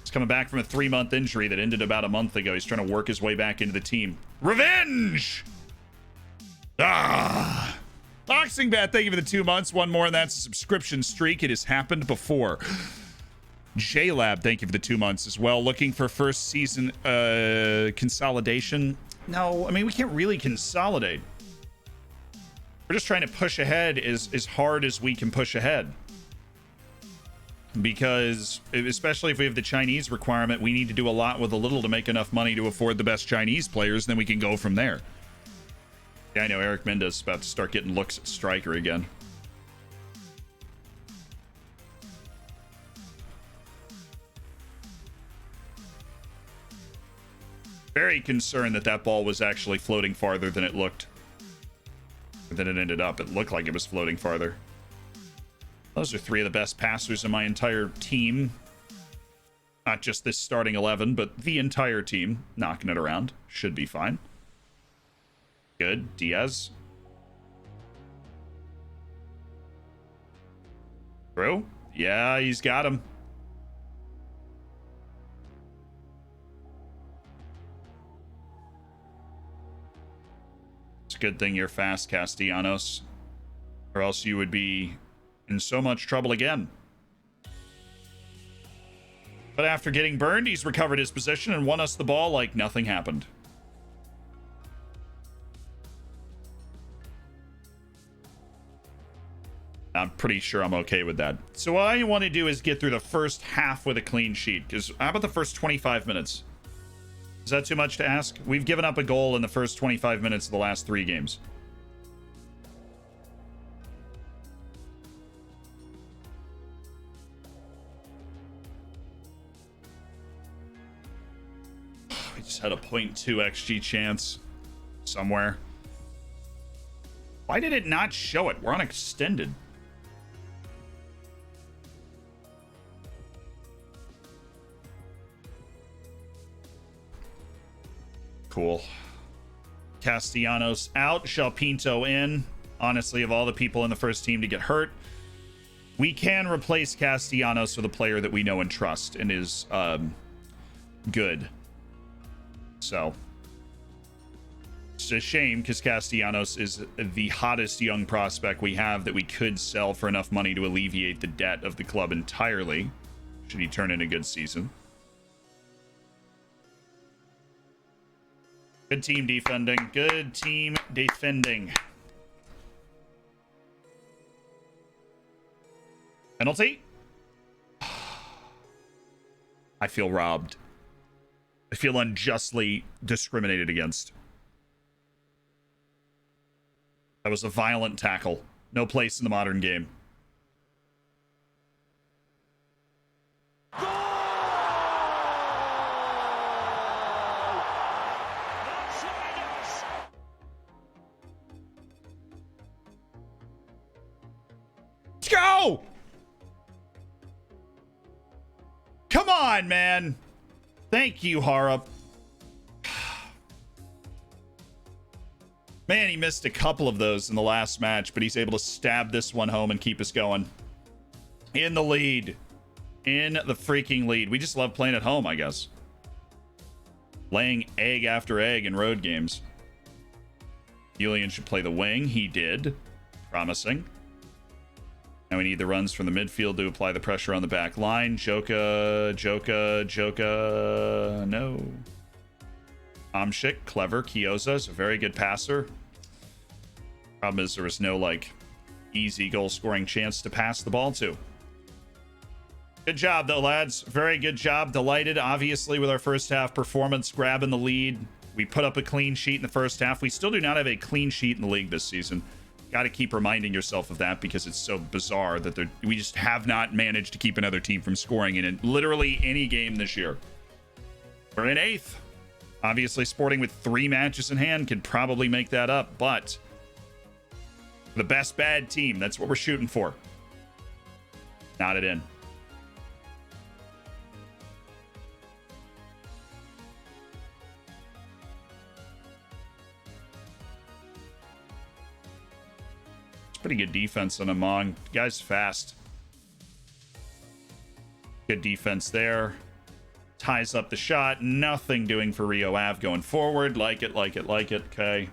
He's coming back from a 3-month injury that ended about a month ago. He's trying to work his way back into the team. Revenge! Ah! Boxing Bat, thank you for the 2 months. One more, and that's a subscription streak. It has happened before. JLab, thank you for the 2 months as well. Looking for first season consolidation. No, I mean, we can't really consolidate. We're just trying to push ahead as hard as we can push ahead. Because, especially if we have the Chinese requirement, we need to do a lot with a little to make enough money to afford the best Chinese players, and then we can go from there. Yeah, I know Eric Mendez is about to start getting looks at striker again. Very concerned that ball was actually floating farther than it looked. Than it ended up. It looked like it was floating farther. Those are 3 of the best passers in my entire team. Not just this starting 11, but the entire team knocking it around. Should be fine. Good. Diaz. Through? Yeah, he's got him. It's a good thing you're fast, Castellanos, or else you would be in so much trouble again. But after getting burned, he's recovered his position and won us the ball like nothing happened. I'm pretty sure I'm okay with that. So what I want to do is get through the first half with a clean sheet. Because how about the first 25 minutes? Is that too much to ask? We've given up a goal in the first 25 minutes of the last 3 games. We just had a 0.2 XG chance somewhere. Why did it not show it? We're on extended. Cool. Castellanos out. Shalpinto in. Honestly, of all the people in the first team to get hurt, we can replace Castellanos with a player that we know and trust and is good. So it's a shame because Castellanos is the hottest young prospect we have that we could sell for enough money to alleviate the debt of the club entirely, should he turn in a good season. Good team defending. Good team defending. Penalty? I feel robbed. I feel unjustly discriminated against. That was a violent tackle. No place in the modern game. Let's go! Come on, man. Thank you, Harap. Man, he missed a couple of those in the last match, but he's able to stab this one home and keep us going. In the lead. In the freaking lead. We just love playing at home, I guess. Laying egg after egg in road games. Julian should play the wing. He did. Promising. Now we need the runs from the midfield to apply the pressure on the back line. Joka. No. Amshik, clever. Kioza is a very good passer. Problem is there was no, like, easy goal-scoring chance to pass the ball to. Good job, though, lads. Very good job. Delighted, obviously, with our first half performance, grabbing the lead. We put up a clean sheet in the first half. We still do not have a clean sheet in the league this season. Got to keep reminding yourself of that because it's so bizarre that we just have not managed to keep another team from scoring in literally any game this year. We're in 8th. Obviously, Sporting with 3 matches in hand can probably make that up, but the best bad team, that's what we're shooting for. Not it in. Pretty good defense on Among. Guy's fast. Good defense there. Ties up the shot. Nothing doing for Rio Ave going forward. Like it. Okay.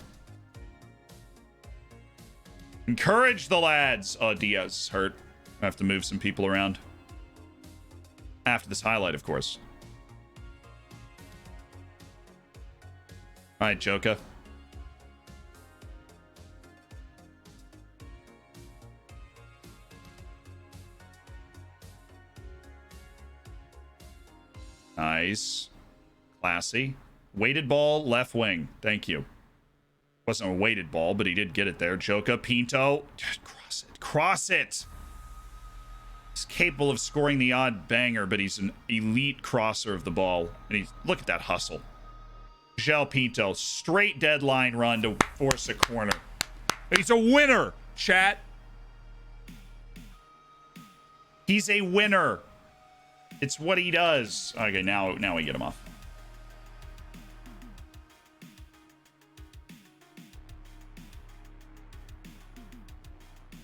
Encourage the lads. Oh, Diaz hurt. I have to move some people around. After this highlight, of course. All right, Joka. Nice. Classy. Weighted ball, left wing. Thank you. Wasn't a weighted ball, but he did get it there. Joka, Pinto. Cross it. Cross it! He's capable of scoring the odd banger, but he's an elite crosser of the ball. And look at that hustle. Gel Pinto. Straight deadline run to force a corner. He's a winner, chat. He's a winner. It's what he does. Okay, now we get him off.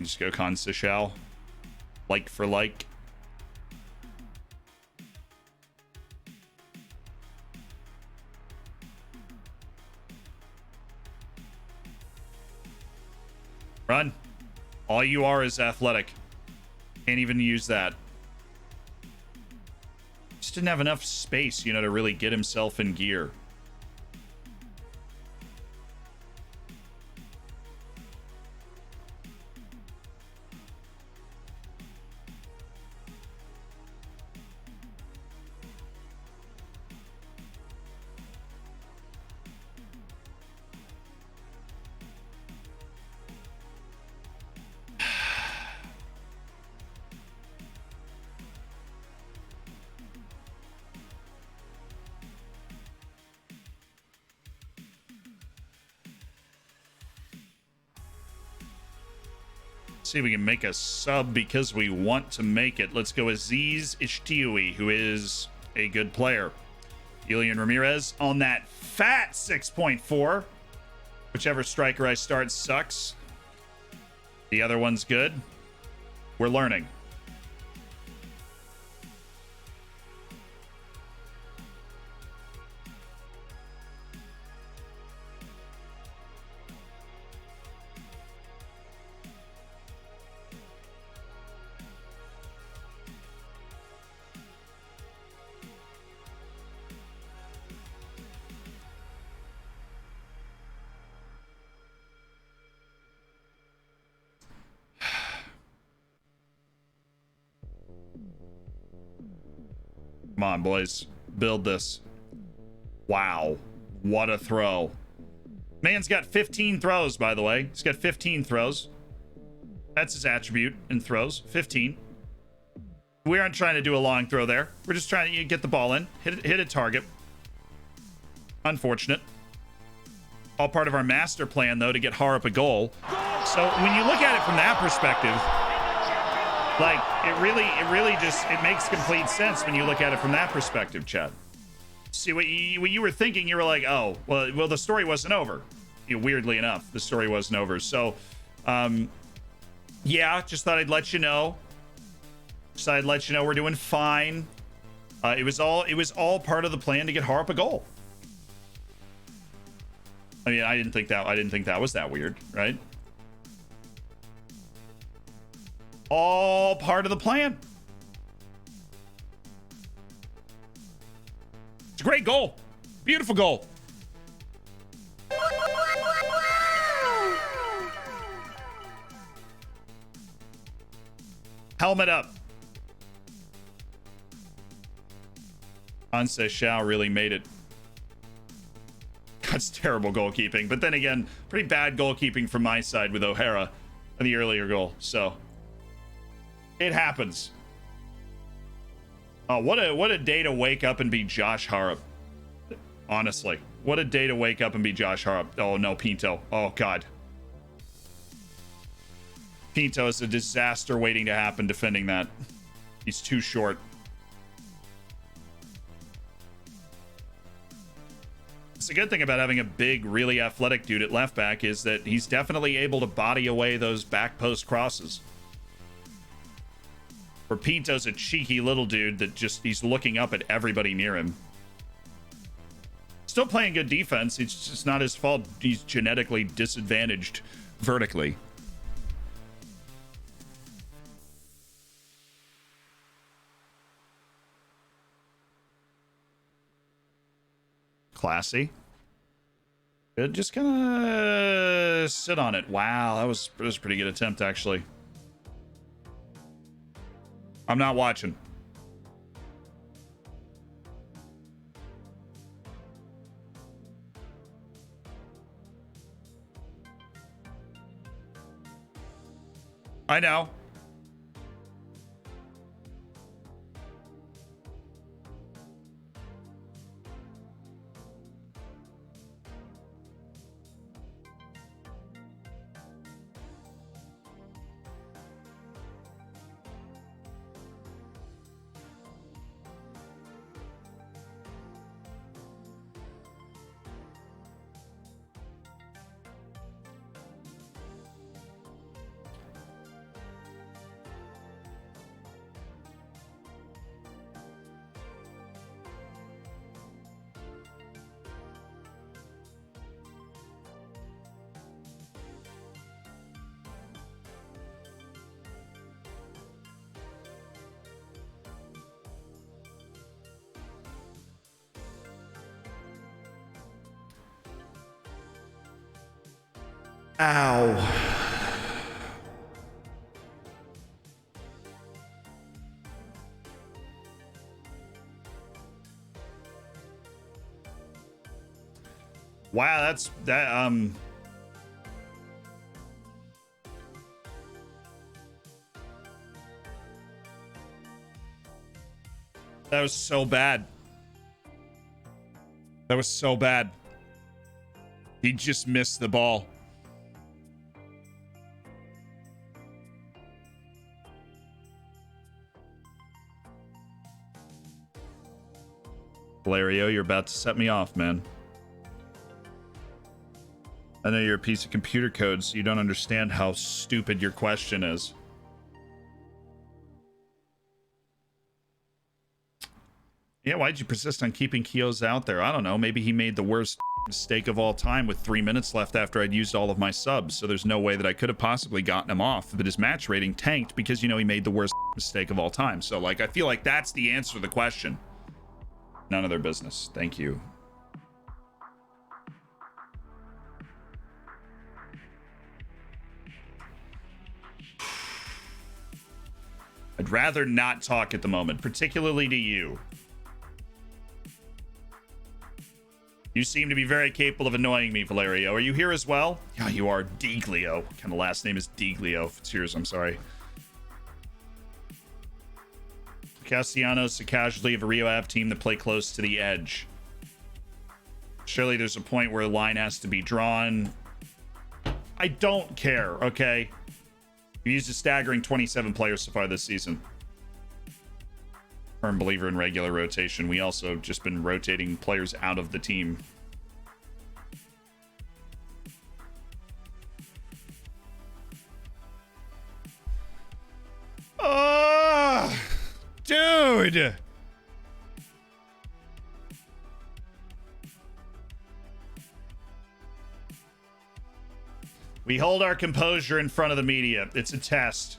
Just go Consichal. Like for like. Run. All you are is athletic. Can't even use that. Just didn't have enough space, you know, to really get himself in gear. See if we can make a sub because we want to make it. Let's go Aziz Ishtiui, who is a good player. Elian Ramirez on that fat 6.4. Whichever striker I start sucks. The other one's good. We're learning. Come on, boys. Build this. Wow. What a throw. Man's got 15 throws, by the way. He's got 15 throws. That's his attribute in throws. 15. We aren't trying to do a long throw there. We're just trying to get the ball in. Hit a target. Unfortunate. All part of our master plan, though, to get Harp a goal. So when you look at it from that perspective, like, it really just, it makes complete sense when you look at it from that perspective, Chad. See, what you were thinking, you were like, oh, well, the story wasn't over. You know, weirdly enough, the story wasn't over. So, yeah, just thought I'd let you know. Just thought I'd let you know we're doing fine. It was all part of the plan to get Harp a goal. I mean, I didn't think that was that weird, right? All part of the plan. It's a great goal. Beautiful goal. Helmet up. Anse Shao really made it. That's terrible goalkeeping. But then again, pretty bad goalkeeping from my side with O'Hara in the earlier goal. So it happens. Oh, what a day to wake up and be Josh Harp. Honestly, what a day to wake up and be Josh Harp. Oh no, Pinto. Oh God. Pinto is a disaster waiting to happen defending that. He's too short. It's a good thing about having a big, really athletic dude at left back is that he's definitely able to body away those back post crosses. Where Pinto's a cheeky little dude that just, he's looking up at everybody near him. Still playing good defense. It's just not his fault. He's genetically disadvantaged vertically. Classy. Good. Just kind of sit on it. Wow, that was a pretty good attempt, actually. I'm not watching. I know. Ow. Wow, that that was so bad. That was so bad. He just missed the ball. Valerio, you're about to set me off, man. I know you're a piece of computer code, so you don't understand how stupid your question is. Yeah, why'd you persist on keeping Kio's out there? I don't know. Maybe he made the worst mistake of all time with 3 minutes left after I'd used all of my subs, so there's no way that I could have possibly gotten him off, but his match rating tanked because, you know, he made the worst mistake of all time. So, like, I feel like that's the answer to the question. None of their business. Thank you. I'd rather not talk at the moment, particularly to you. You seem to be very capable of annoying me, Valerio. Are you here as well? Yeah, you are. Diglio. What kind of last name is Diglio? If it's yours, I'm sorry. Castellanos, a casualty of a Rio Ave team that play close to the edge. Surely there's a point where a line has to be drawn. I don't care, okay? We used a staggering 27 players so far this season. Firm believer in regular rotation. We also just been rotating players out of the team. Oh, dude. We hold our composure in front of the media. It's a test.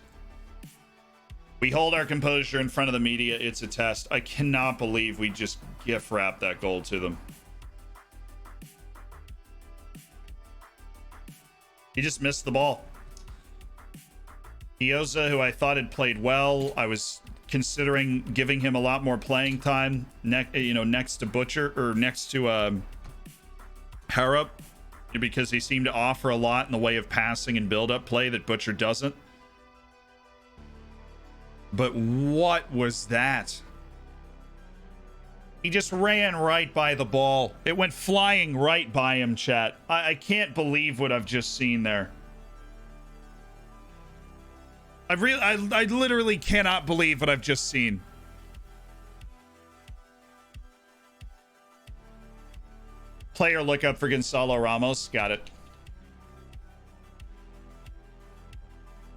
We hold our composure in front of the media. It's a test. I cannot believe we just gift wrapped that goal to them. He just missed the ball. Ioza, who I thought had played well, I was considering giving him a lot more playing time. Next to Butcher or next to Harrop, because he seemed to offer a lot in the way of passing and build-up play that Butcher doesn't. But what was that? He just ran right by the ball. It went flying right by him, chat. I can't believe what I've just seen there. I literally cannot believe what I've just seen. Player lookup for Gonzalo Ramos. Got it.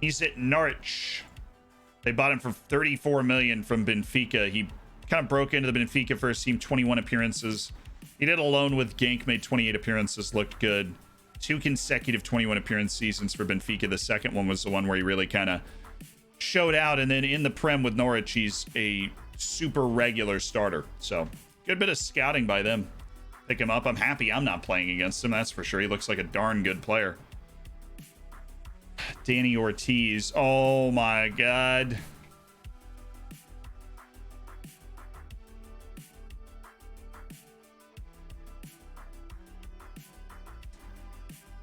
He's at Norwich. They bought him for 34 million from Benfica. He kind of broke into the Benfica first team, 21 appearances. He did a loan with Genk, made 28 appearances, looked good. 2 consecutive 21 appearance seasons for Benfica. The second one was the one where he really kind of showed out. And then in the Prem with Norwich, he's a super regular starter. So good bit of scouting by them. Pick him up. I'm happy I'm not playing against him, that's for sure. He looks like a darn good player. Danny Ortiz. Oh my god.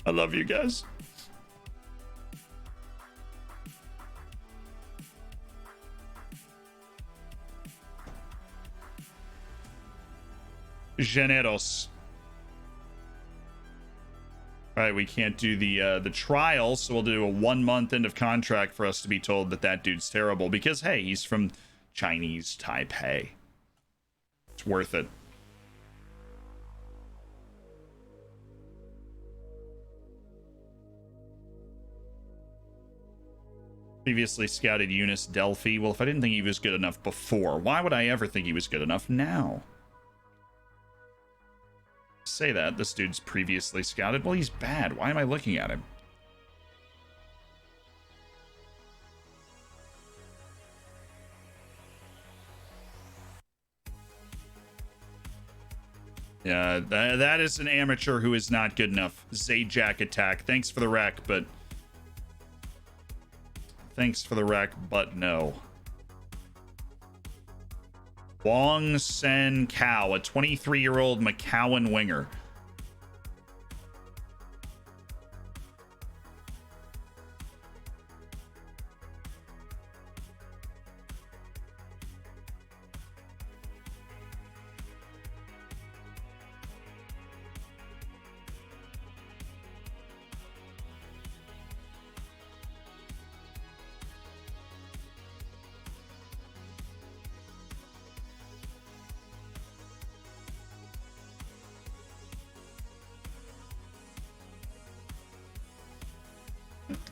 I love you guys. Generos. All right, we can't do the trial, so we'll do a 1 month end of contract for us to be told that that dude's terrible because, hey, he's from Chinese Taipei. It's worth it. Previously scouted Eunice Delphi. Well, if I didn't think he was good enough before, why would I ever think he was good enough now? Say that. This dude's previously scouted. Well, he's bad. Why am I looking at him? Yeah, that is an amateur who is not good enough. Zajac attack. Thanks for the wreck, but... Thanks for the wreck, but no. Wong Sen Kao, a 23-year-old Macauan winger.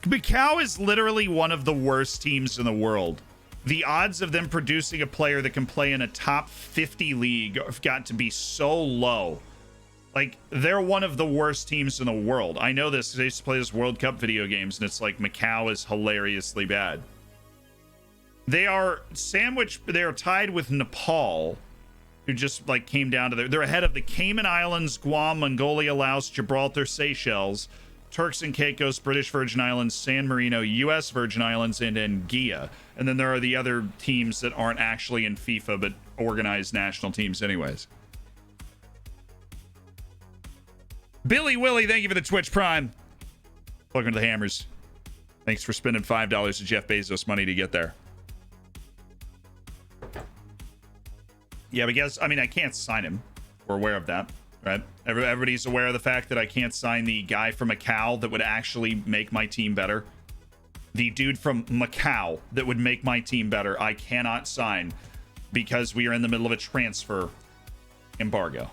Macau is literally one of the worst teams in the world. The odds of them producing a player that can play in a top 50 league have got to be so low. Like, they're one of the worst teams in the world. I know this because I used to play this World Cup video games, and it's like Macau is hilariously bad. They are sandwiched, they are tied with Nepal, who just like came down to they're ahead of the Cayman Islands, Guam, Mongolia, Laos, Gibraltar, Seychelles, Turks and Caicos, British Virgin Islands, San Marino, U.S. Virgin Islands, and Anguilla. And then there are the other teams that aren't actually in FIFA, but organized national teams anyways. Billy Willie, thank you for the Twitch Prime. Welcome to the Hammers. Thanks for spending $5 of Jeff Bezos money to get there. Yeah, because, I mean, I can't sign him. We're aware of that. Right? Everybody's aware of the fact that I can't sign the guy from Macau that would actually make my team better. The dude from Macau that would make my team better, I cannot sign because we are in the middle of a transfer embargo.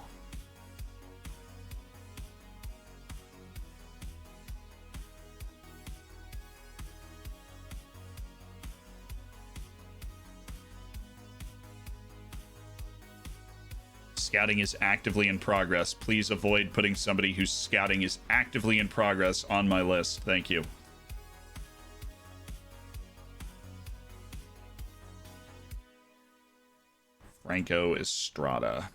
Scouting is actively in progress. Please avoid putting somebody whose scouting is actively in progress on my list. Thank you. Franco Estrada.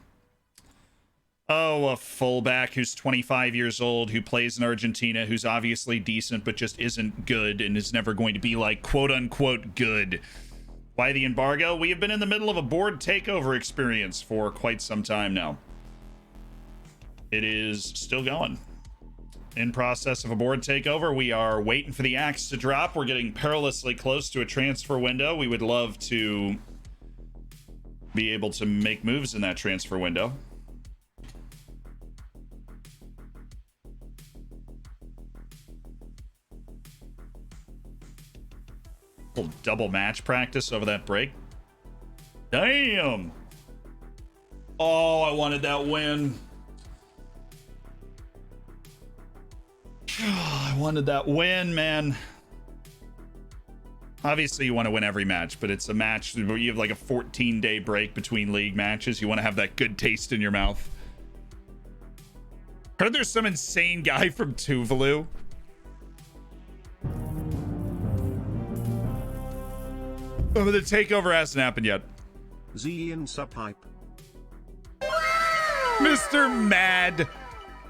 Oh, a fullback who's 25 years old, who plays in Argentina, who's obviously decent, but just isn't good and is never going to be like quote unquote good. Why the embargo? We have been in the middle of a board takeover experience for quite some time now. It is still going. In process of a board takeover. We are waiting for the axe to drop. We're getting perilously close to a transfer window. We would love to be able to make moves in that transfer window. Double match practice over that break. Damn. Oh, I wanted that win. I wanted that win, man. Obviously, you want to win every match, but it's a match where you have like a 14-day break between league matches. You want to have that good taste in your mouth. Heard there's some insane guy from Tuvalu. Oh, the takeover hasn't happened yet.
Z in subhype.
Mr. Mad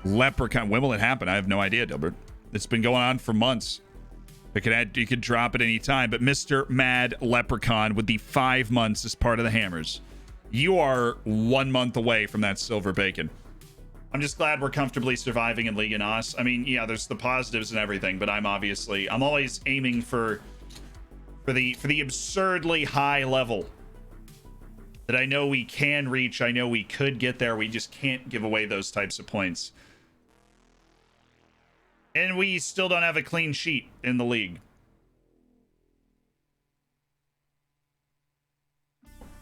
Leprechaun. When will it happen? I have no idea, Dilbert. It's been going on for months. You could drop it any time, but Mr. Mad Leprechaun with the 5 months as part of the Hammers. You are 1 month away from that silver bacon. I'm just glad we're comfortably surviving in Liga NOS. I mean, yeah, there's the positives and everything, but I'm always aiming for the absurdly high level that I know we can reach. I know we could get there. We just can't give away those types of points. And we still don't have a clean sheet in the league.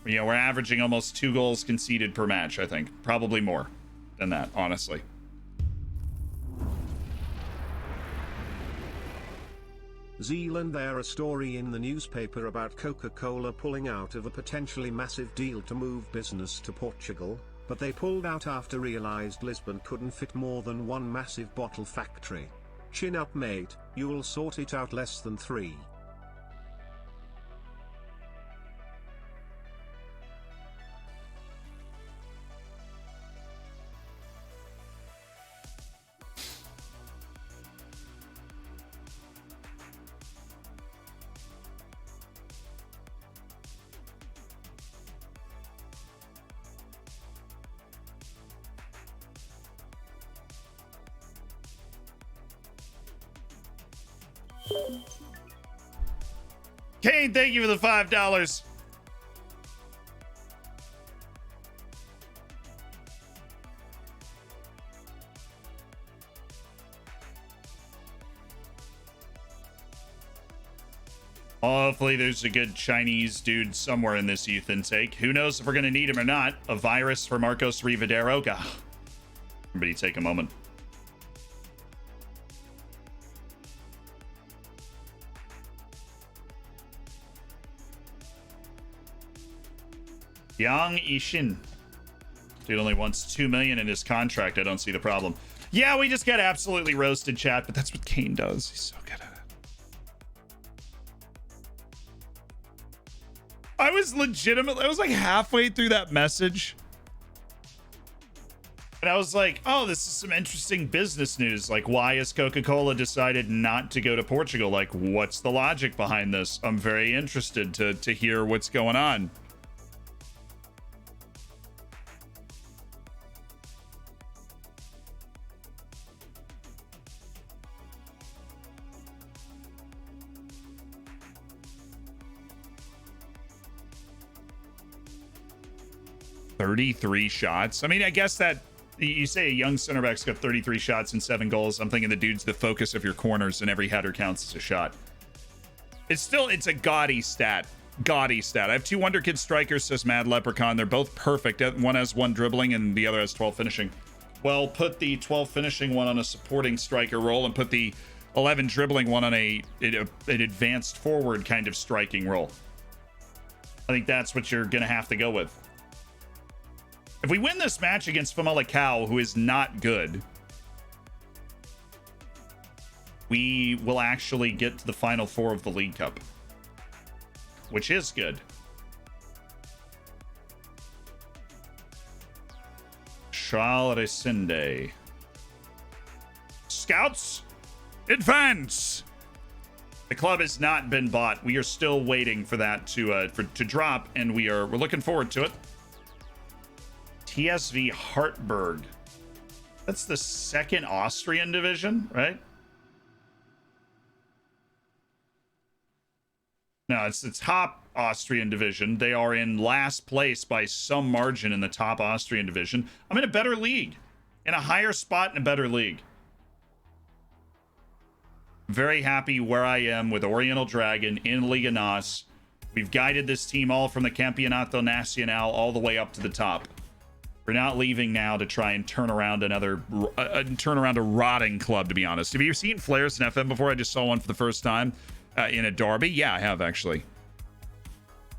You know, we're averaging almost 2 goals conceded per match, I think. Probably more than that, honestly.
Zealand, there a story in the newspaper about Coca-Cola pulling out of a potentially massive deal to move business to Portugal, but they pulled out after realized Lisbon couldn't fit more than one massive bottle factory. Chin up, mate, you'll sort it out less than 3.
Kane, thank you for the $5. Hopefully there's a good Chinese dude somewhere in this youth intake. Who knows if we're going to need him or not. A virus for Marcos Ribeiro. God. Everybody take a moment. Yang Ishin. Dude only wants 2 million in his contract. I don't see the problem. Yeah, we just got absolutely roasted, chat, but that's what Kane does. He's so good at it. I was like halfway through that message. And I was like, oh, this is some interesting business news. Like, why has Coca-Cola decided not to go to Portugal? Like, what's the logic behind this? I'm very interested to hear what's going on. $33 shots. I mean, I guess that you say a young center back's got 33 shots and 7 goals. I'm thinking the dude's the focus of your corners, and every header counts as a shot. It's a gaudy stat. Gaudy stat. I have 2 Wonder Kid strikers, says Mad Leprechaun. They're both perfect. One has 1 dribbling and the other has 12 finishing. Well, put the 12 finishing one on a supporting striker role and put the 11 dribbling one on an advanced forward kind of striking role. I think that's what you're going to have to go with. If we win this match against Famalicão, who is not good, we will actually get to the Final Four of the League Cup, which is good. Charles Resende. Scouts, advance! The club has not been bought. We are still waiting for that to drop, and we're looking forward to it. TSV Hartberg. That's the 2nd Austrian division, right? No, it's the top Austrian division. They are in last place by some margin in the top Austrian division. I'm in a better league, in a higher spot in a better league. Very happy where I am with Oriental Dragon in Liga NOS. We've guided this team all from the Campeonato Nacional all the way up to the top. We're not leaving now to try and turn around a rotting club, to be honest. Have you seen Flares in FM before? I just saw one for the first time in a derby. Yeah, I have, actually.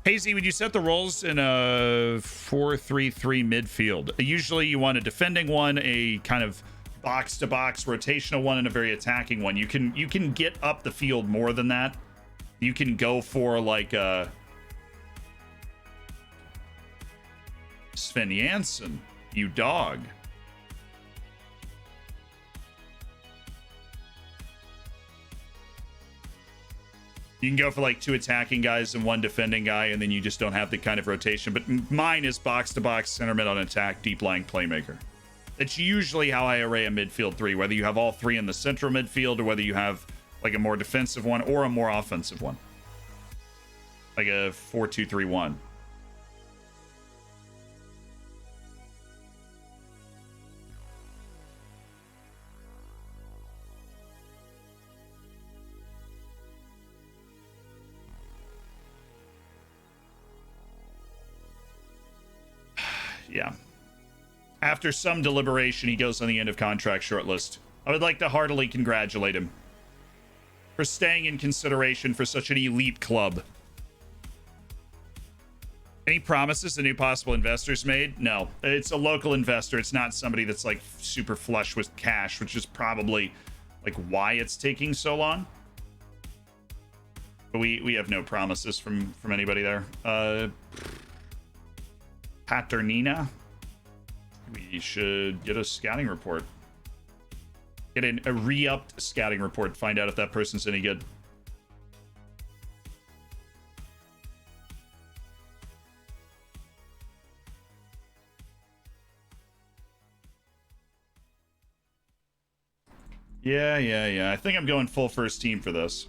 Hazy, would you set the roles in a 4-3-3 midfield? Usually you want a defending one, a kind of box-to-box rotational one, and a very attacking one. You can get up the field more than that. You can go for, like, a... Sven Janssen, you dog. You can go for like 2 attacking guys and 1 defending guy, and then you just don't have the kind of rotation. But mine is box-to-box, center mid on attack, deep-lying playmaker. That's usually how I array a midfield 3, whether you have all 3 in the central midfield or whether you have like a more defensive one or a more offensive one. Like a 4-2-3-1. Yeah. After some deliberation, he goes on the end of contract shortlist. I would like to heartily congratulate him for staying in consideration for such an elite club. Any promises the new possible investors made? No. It's a local investor. It's not somebody that's like super flush with cash, which is probably like why it's taking so long. But we have no promises from anybody there. Paternina. We should get a scouting report. Get a re-upped scouting report. Find out if that person's any good. Yeah. I think I'm going full first team for this.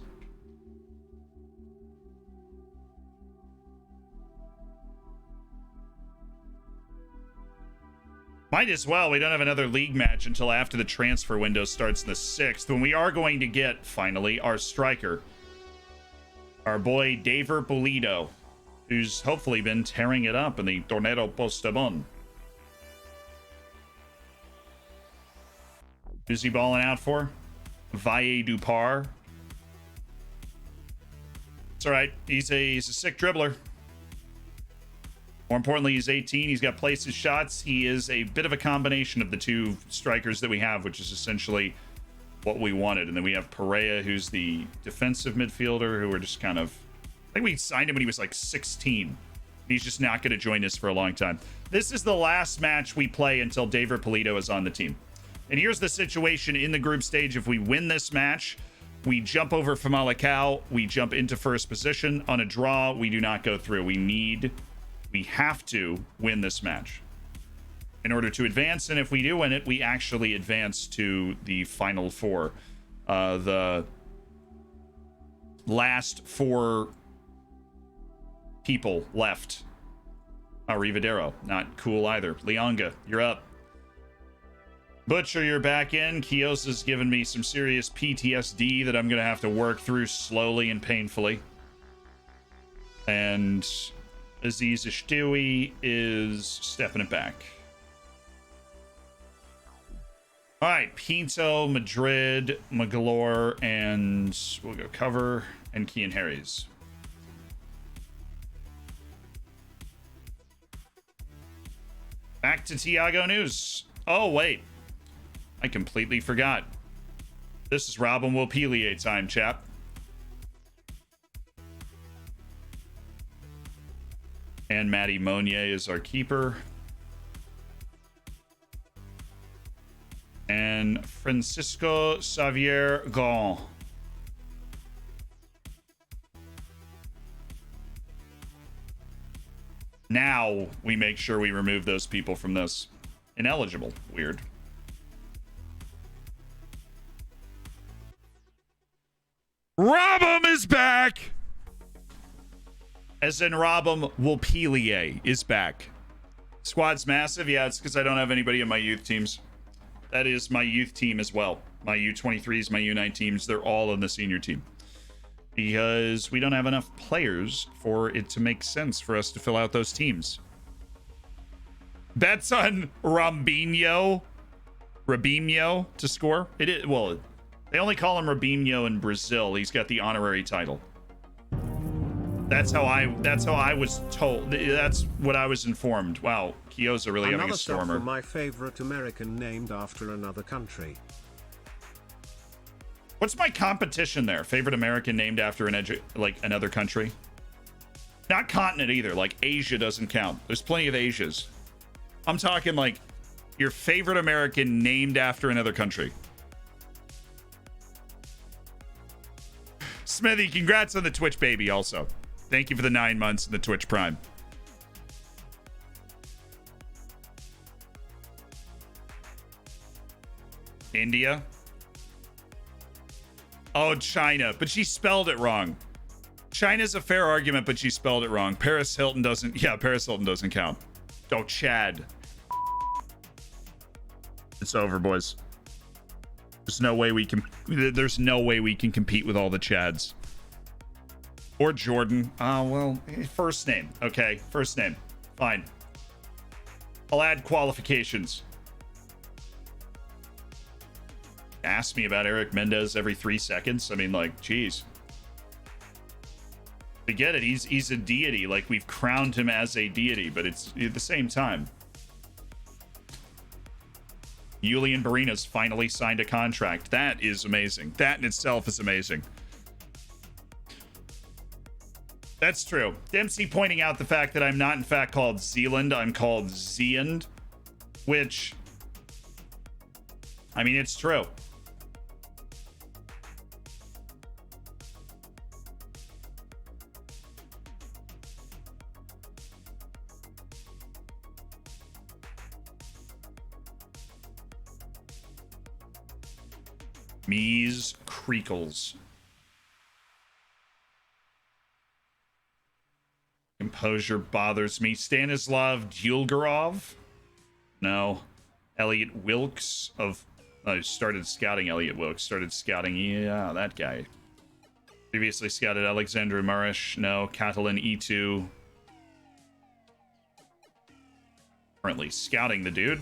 Might as well. We don't have another league match until after the transfer window starts in the 6th, when we are going to get, finally, our striker. Our boy, Daver Pulido, who's hopefully been tearing it up in the Torneo Postabon. Who's he balling out for? Valle Dupar. It's all right. He's a sick dribbler. More importantly, he's 18. He's got places shots. He is a bit of a combination of the two strikers that we have, which is essentially what we wanted. And then we have Pereira, who's the defensive midfielder, who we're just kind of... I think we signed him when he was like 16. He's just not going to join us for a long time. This is the last match we play until Daver Pulido is on the team. And here's the situation in the group stage. If we win this match, we jump over Famalicão. We jump into first position. On a draw, we do not go through. We have to win this match in order to advance. And if we do win it, we actually advance to the final four. The last four people left. Ribeiro, not cool either. Leonga, you're up. Butcher, you're back in. Kiosa's given me some serious PTSD that I'm going to have to work through slowly and painfully. And Aziz Stewie is stepping it back. All right, Pinto, Madrid, Magalore, and we'll go cover, and Kean Harry's. Back to Tiago news. Oh, wait. I completely forgot. This is Robin Wopelier time, chap. And Matty Monier is our keeper. And Francisco Xavier Gon. Now we make sure we remove those people from this. Ineligible. Weird. Robum is back! As in Robum Wopelier is back. Squad's massive. Yeah, it's because I don't have anybody in my youth teams. That is my youth team as well. My U23s, my U9 teams, they're all in the senior team. Because we don't have enough players for it to make sense for us to fill out those teams. Bets on Robinho to score. It is, well, they only call him Robinho in Brazil. He's got the honorary title. That's how I was told. That's what I was informed. Wow, Kyoza really having a stormer.
Another stuff for my favorite American named after another country.
What's my competition there? Favorite American named after another country? Not continent either. Like Asia doesn't count. There's plenty of Asias. I'm talking like your favorite American named after another country. Smithy, congrats on the Twitch baby also. Thank you for the 9 months in the Twitch Prime. India. Oh, China. But she spelled it wrong. China's a fair argument, but she spelled it wrong. Paris Hilton doesn't... Yeah, Paris Hilton doesn't count. Oh, Chad. It's over, boys. There's no way we can... There's no way we can compete with all the Chads. Or Jordan. Well, first name. Okay, first name. Fine. I'll add qualifications. Ask me about Eric Mendez every 3 seconds. I mean, like, geez. I get it. He's a deity. Like, we've crowned him as a deity, but it's at the same time. Julian Barina's finally signed a contract. That is amazing. That in itself is amazing. That's true. Dempsey pointing out the fact that I'm not, in fact, called Zealand. I'm called Zealand, which, I mean, it's true. Mies Creakles. Composure bothers me. Stanislav Dulgarov? No. Elliot Wilkes of... started scouting Elliot Wilkes. Started scouting... Yeah, that guy. Previously scouted Alexandra Marish. No. Catalan E2. Currently scouting the dude.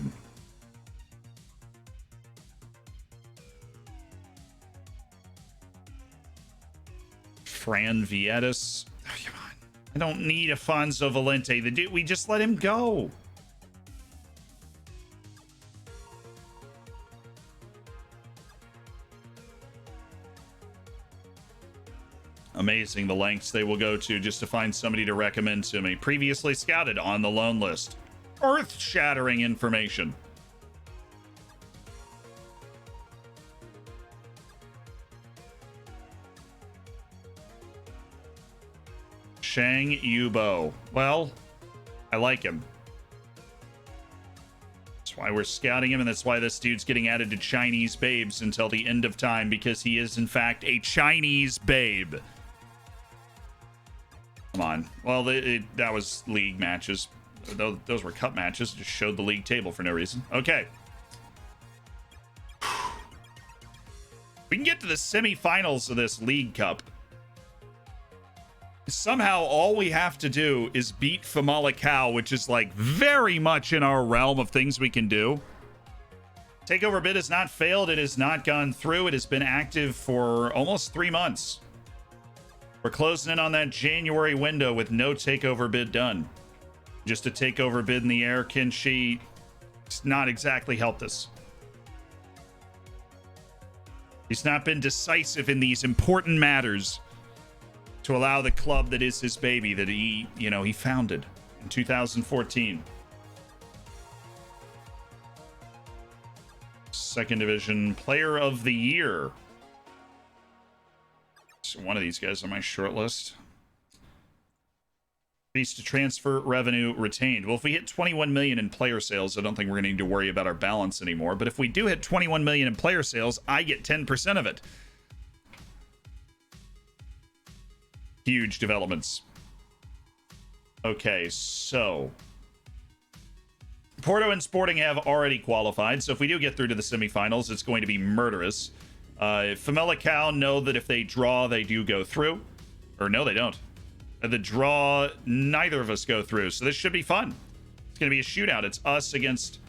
Fran Vietas. Oh, come on. I don't need Afonso Valente. The dude, we just let him go. Amazing the lengths they will go to just to find somebody to recommend to me. Previously scouted on the loan list. Earth-shattering information. Shang Yubo. Well, I like him. That's why we're scouting him, and that's why this dude's getting added to Chinese babes until the end of time, because he is, in fact, a Chinese babe. Come on. Well, that was league matches. Those were cup matches. Just showed the league table for no reason. Okay. We can get to the semifinals of this League Cup. Somehow, all we have to do is beat Famalicão, which is, like, very much in our realm of things we can do. Takeover bid has not failed. It has not gone through. It has been active for almost 3 months. We're closing in on that January window with no takeover bid done. Just a takeover bid in the air. Can she not exactly helped us? He's not been decisive in these important matters to allow the club that is his baby, that he founded in 2014. Second Division Player of the Year. So one of these guys on my short list. Reece to transfer revenue retained. Well, if we hit 21 million in player sales, I don't think we're going to need to worry about our balance anymore. But if we do hit 21 million in player sales, I get 10% of it. Huge developments. Okay, so Porto and Sporting have already qualified, so if we do get through to the semifinals, it's going to be murderous. Famalicão know that if they draw, they do go through. Or no, they don't. The draw, neither of us go through, so this should be fun. It's going to be a shootout. It's us against,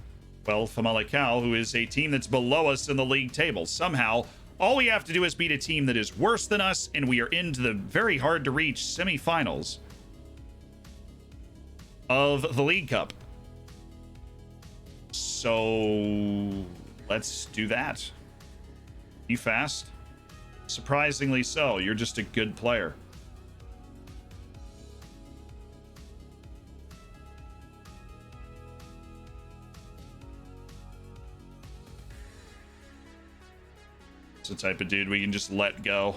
well, Famalicão, who is a team that's below us in the league table. Somehow, all we have to do is beat a team that is worse than us, and we are into the very hard-to-reach semifinals of the League Cup. So, let's do that. You fast? Surprisingly so. You're just a good player. The type of dude we can just let go.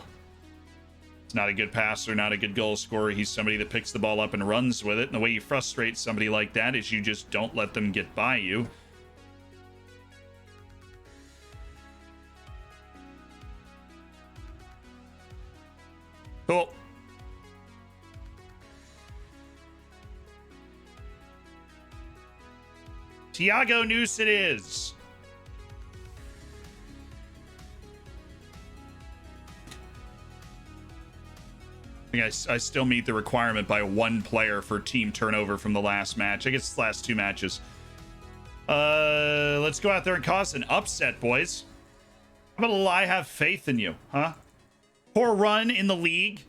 He's not a good passer, not a good goal scorer. He's somebody that picks the ball up and runs with it. And the way you frustrate somebody like that is you just don't let them get by you. Cool. Thiago Noose it is. I still meet the requirement by one player for team turnover from the last match. I guess it's the last 2 matches. Let's go out there and cause an upset, boys. How about I have faith in you, huh? Poor run in the league.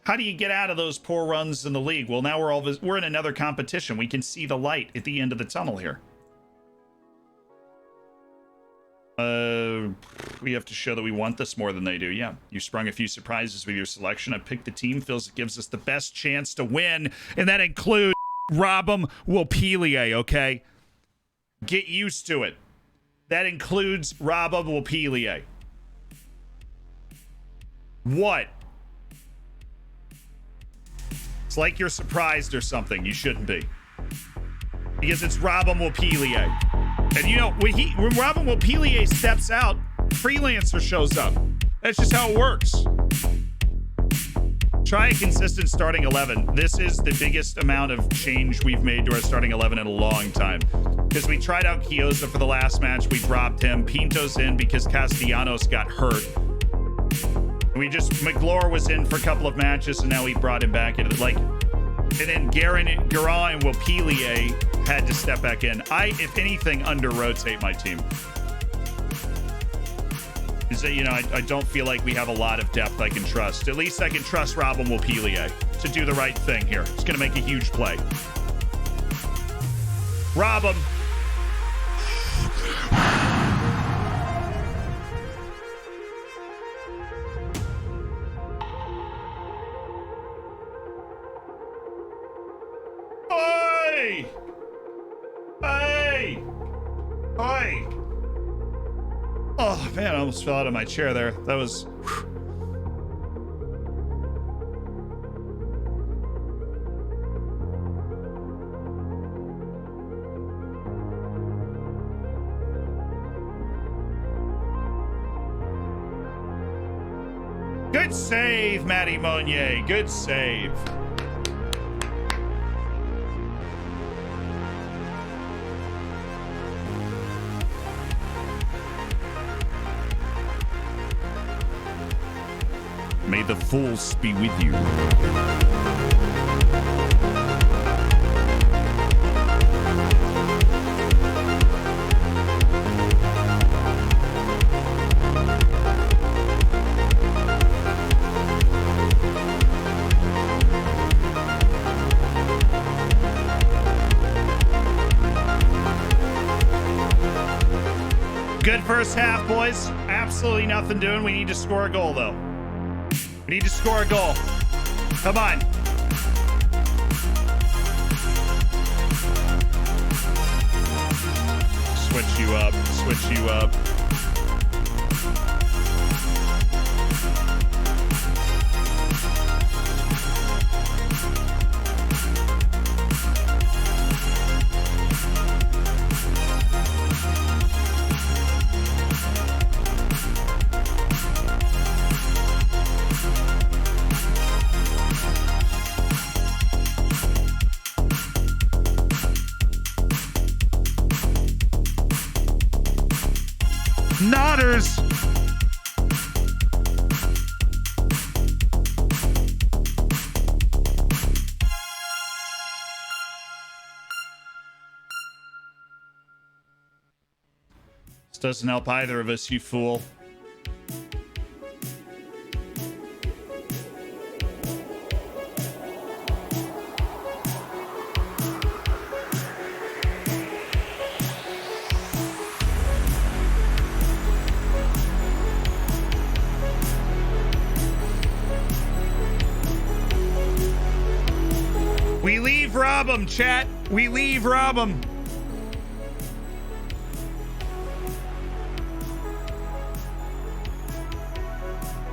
How do you get out of those poor runs in the league? Well, now we're in another competition. We can see the light at the end of the tunnel here. We have to show that we want this more than they do. Yeah, you sprung a few surprises with your selection. I picked the team. Feels it gives us the best chance to win, and that includes Robin Wilpelier, okay? Get used to it. That includes Robin Wilpelier. What? It's like you're surprised or something. You shouldn't be. Because it's Robin Wilpelier. And you know, when Robin Wilpelier steps out, Freelancer shows up. That's just how it works. Try a consistent starting 11. This is the biggest amount of change we've made to our starting 11 in a long time. because we tried out Kiosa for the last match. We dropped him. Pinto's in because Castellanos got hurt. McGlure was in for a couple of matches, and now we brought him back into and then Garin and Wapilier had to step back in. If anything, under-rotate my team. Is that, I don't feel like we have a lot of depth I can trust. At least I can trust Robin Wapilier to do the right thing here. It's going to make a huge play. Rob him. Hey! Hey! Hey! Oh, man, I almost fell out of my chair there. That was... Good save, Matty Monnier. Good save. May the force be with you. Good first half, boys. Absolutely nothing doing. We need to score a goal, though. We need to score a goal. Come on. Switch you up. Switch you up. Nodders. This doesn't help either of us, you fool. We leave rob him, chat. We leave rob him.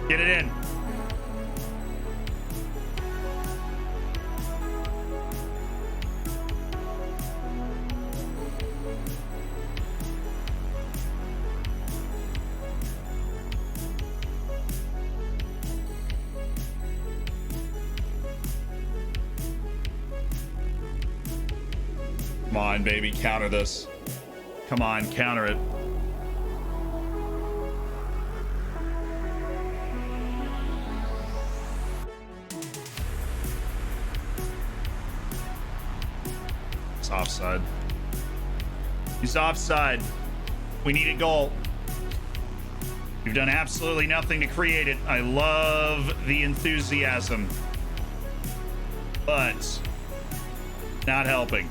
Get it in. Come on, baby, counter this. Come on, counter it. It's offside. He's offside. We need a goal. You've done absolutely nothing to create it. I love the enthusiasm, but not helping.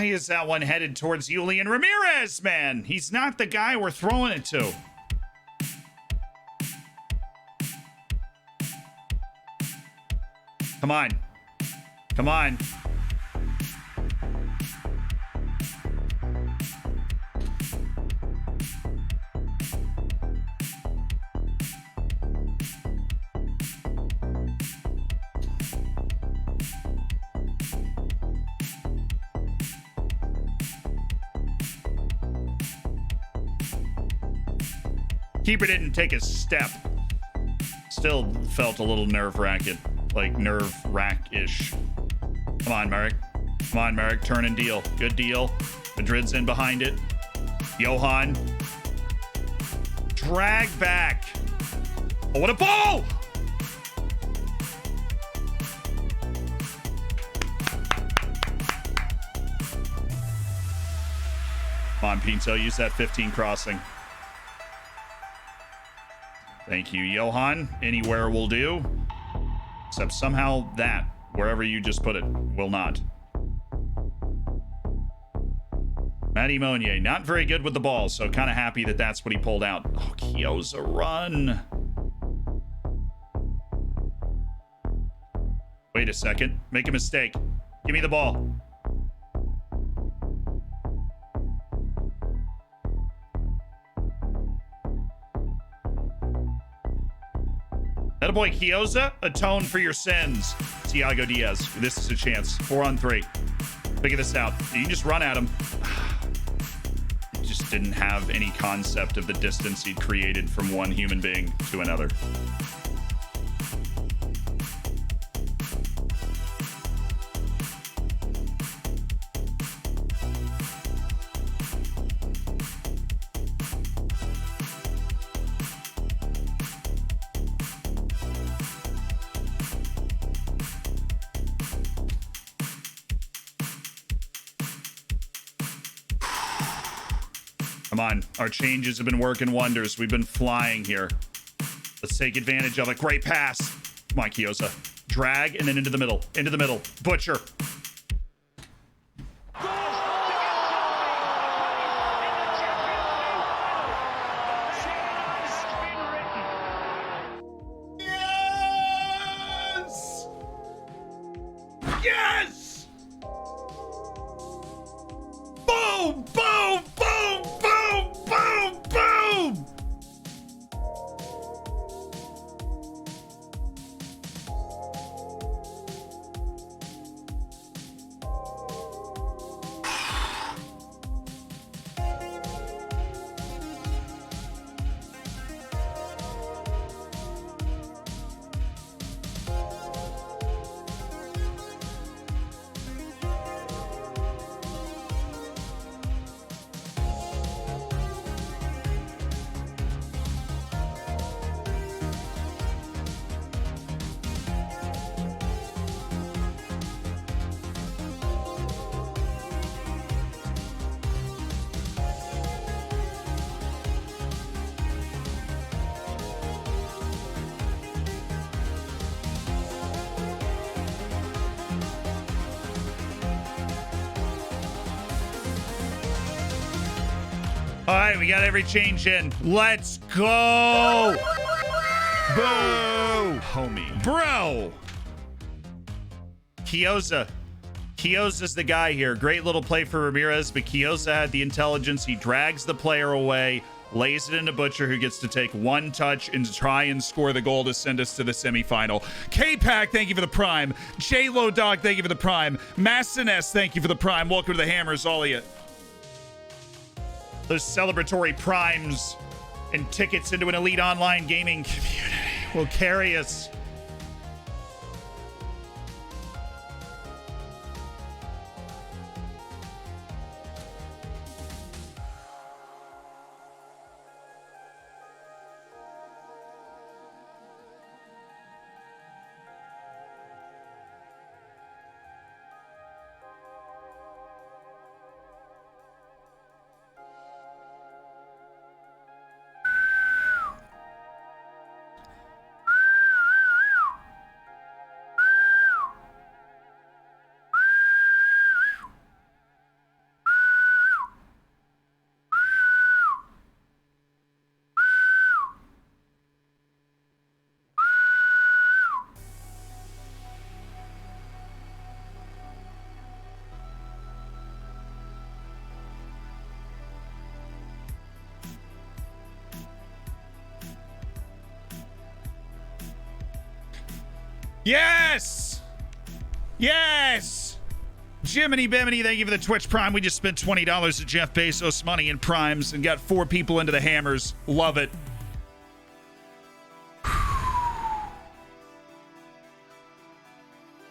Why is that one headed towards Julian Ramirez, man? He's not the guy we're throwing it to. Come on. Come on. Keeper didn't take a step. Still felt a little nerve-wracking. Like nerve-wrack-ish. Come on, Merrick. Come on, Merrick. Turn and deal. Good deal. Madrid's in behind it. Johan. Drag back. Oh, what a ball! Come on, Pinto. Use that 15 crossing. Thank you, Johan. Anywhere will do. Except somehow that, wherever you just put it, will not. Matty Monier, not very good with the ball, so kind of happy that that's what he pulled out. Oh, Kioza, run. Wait a second. Make a mistake. Give me the ball. Attaboy Kioza, atone for your sins. Thiago Diaz, this is a chance. 4-on-3. Figure this out. You can just run at him. Just didn't have any concept of the distance he'd created from one human being to another. Come on, our changes have been working wonders. We've been flying here. Let's take advantage of it. Great pass. Come on, Kioza. Drag and then into the middle. Into the middle. Butcher. Yes! Yes! Boom! Boom! Boom! Boom! Boom! Boom! All right, we got every change in. Let's go. Boo. Homie. Bro. Kioza. Kioza's the guy here. Great little play for Ramirez, but Kioza had the intelligence. He drags the player away, lays it into Butcher, who gets to take one touch and try and score the goal to send us to the semifinal. K-Pack, thank you for the prime. J-Lo Dog, thank you for the prime. Massiness, thank you for the prime. Welcome to the Hammers, all of you. Those celebratory primes and tickets into an elite online gaming community will carry us. Yes! Yes! Jiminy Bimini, thank you for the Twitch Prime. We just spent $20 of Jeff Bezos money in Primes and got 4 people into the hammers. Love it.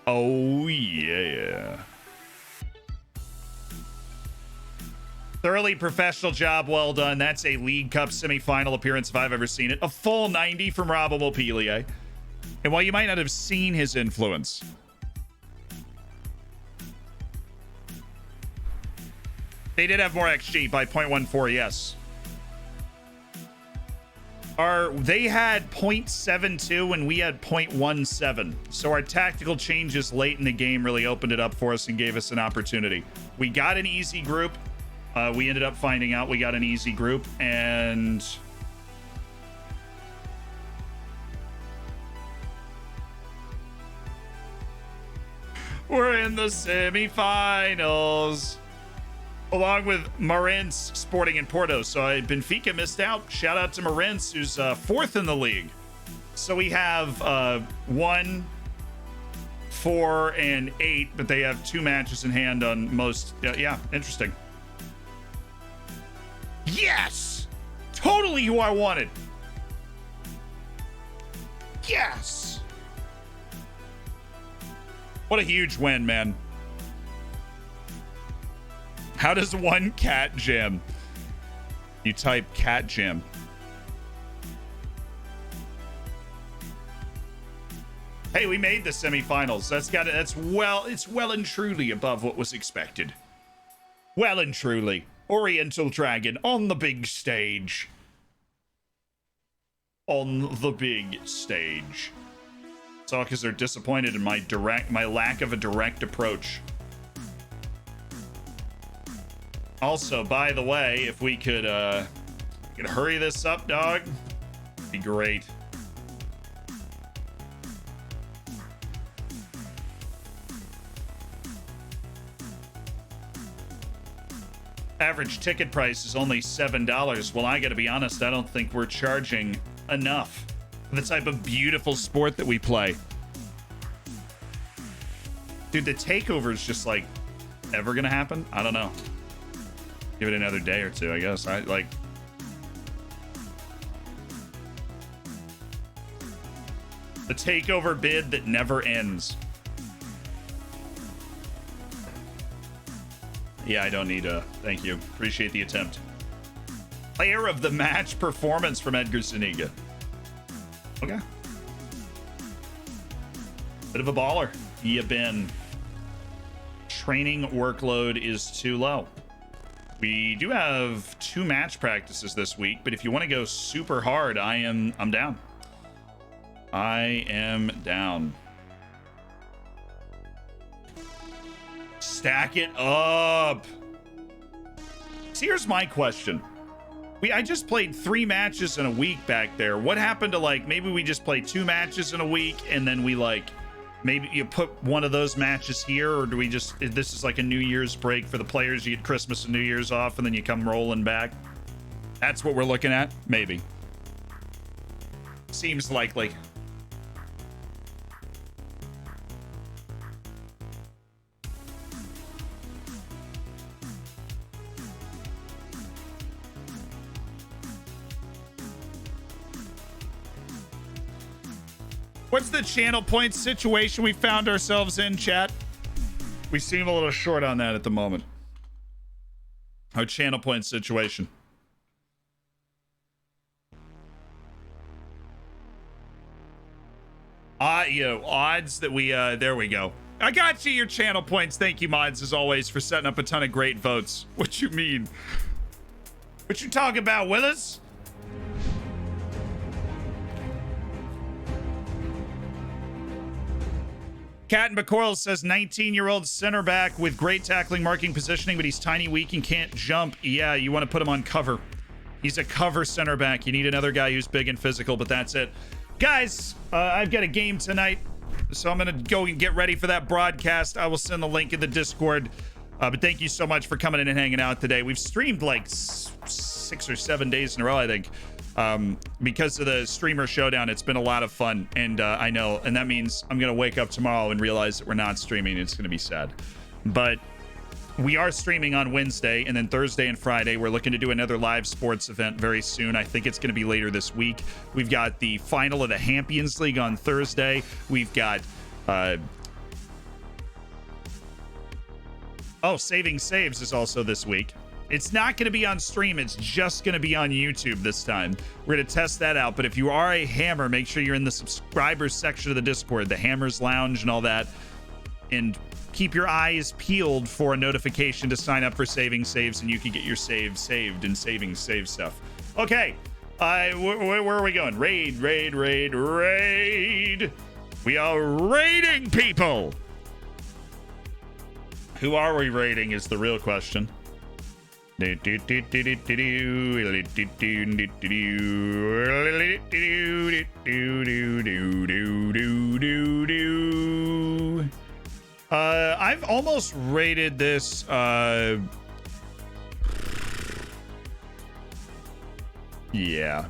Oh, yeah. Thoroughly professional job, well done. That's a League Cup semifinal appearance if I've ever seen it. A full 90 from Robable Pelier. And while you might not have seen his influence, they did have more XG by 0.14, yes. They had 0.72 and we had 0.17. So our tactical changes late in the game really opened it up for us and gave us an opportunity. We got an easy group. We ended up finding out we got an easy group, and we're in the semifinals along with Marin's Sporting in Porto. So Benfica missed out. Shout out to Marin's, who's 4th in the league. So we have 1, 4, and 8, but they have 2 matches in hand on most. Yeah, interesting. Yes! Totally who I wanted. Yes! What a huge win, man. How does one cat jam? You type cat jam. Hey, we made the semifinals. It's well and truly above what was expected. Well and truly. Oriental Dragon on the big stage. On the big stage. It's all because they're disappointed in my lack of a direct approach. Also, by the way, if we could hurry this up, dog, it'd be great. Average ticket price is only $7. Well, I gotta be honest, I don't think we're charging enough for the type of beautiful sport that we play. Dude, the takeover is just like ever gonna happen? I don't know. Give it another day or two, I guess. The takeover bid that never ends. Yeah, I don't need a thank you. Appreciate the attempt. Player of the match performance from Edgar Zuniga. Okay. Bit of a baller. You been. Training workload is too low. We do have 2 match practices this week, but if you want to go super hard, I'm down. I am down. Stack it up. So here's my question. I just played 3 matches in a week back there. What happened to maybe we just played 2 matches in a week and then we maybe you put one of those matches here, or do we just, this is like a New Year's break for the players, you get Christmas and New Year's off and then you come rolling back? That's what we're looking at? Maybe. Seems likely. What's the channel point situation we found ourselves in, chat? We seem a little short on that at the moment. Our channel point situation. Odds that we, there we go. I got you your channel points. Thank you, mods, as always, for setting up a ton of great votes. What you mean? What you talking about, Willis? Cat and McCoral says 19-year-old center back with great tackling, marking, positioning, but he's tiny, weak, and can't jump. Yeah, you want to put him on cover. He's a cover center back. You need another guy who's big and physical, but that's it. Guys, I've got a game tonight, so I'm going to go and get ready for that broadcast. I will send the link in the Discord. But thank you so much for coming in and hanging out today. We've streamed like 6 or 7 days in a row, I think. Because of the streamer showdown, it's been a lot of fun, and I know, and that means I'm gonna wake up tomorrow and realize that we're not streaming. It's gonna be sad, but we are streaming on Wednesday, and then Thursday and Friday we're looking to do another live sports event very soon. I think it's going to be later this week. We've got the final of the Champions League on Thursday. We've got Saving Saves is also this week. It's not going to be on stream. It's just going to be on YouTube this time. We're going to test that out. But if you are a hammer, make sure you're in the subscribers section of the Discord, the Hammers Lounge and all that, and keep your eyes peeled for a notification to sign up for Saving Saves, and you can get your saves saved in Saving Save stuff. Okay, where are we going? Raid. We are raiding people. Who are we raiding is the real question. I've almost rated this yeah.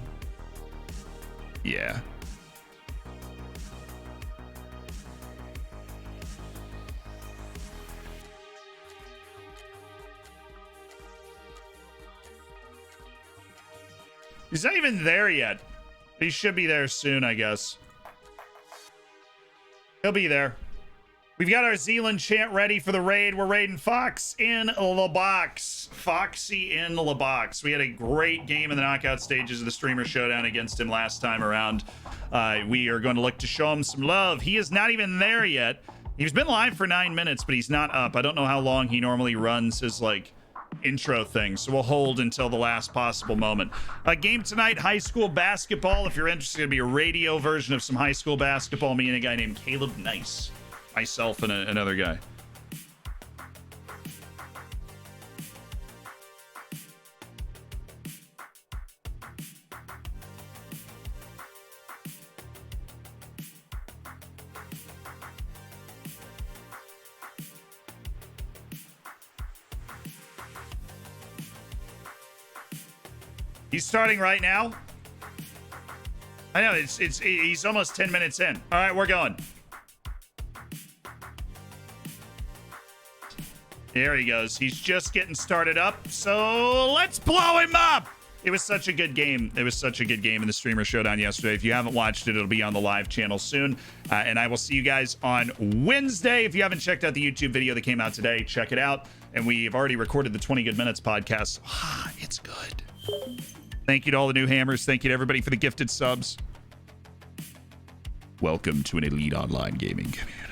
He's not even there yet. He should be there soon, I guess. He'll be there. We've got our Zealand chant ready for the raid. We're raiding Fox in the box. Foxy in the box. We had a great game in the knockout stages of the streamer showdown against him last time around. We are going to look to show him some love. He is not even there yet. He's been live for 9 minutes, but he's not up. I don't know how long he normally runs his intro thing, so we'll hold until the last possible moment. Game tonight, high school basketball. If you're interested, it'll be a radio version of some high school basketball. Me and a guy named Caleb Nice. Myself and another guy. He's starting right now. I know he's almost 10 minutes in. All right, we're going. There he goes. He's just getting started up. So let's blow him up. It was such a good game. It was such a good game in the streamer showdown yesterday. If you haven't watched it, it'll be on the live channel soon. And I will see you guys on Wednesday. If you haven't checked out the YouTube video that came out today, check it out. And we've already recorded the 20 Good Minutes podcast. It's good. Thank you to all the new hammers. Thank you to everybody for the gifted subs. Welcome to an elite online gaming community.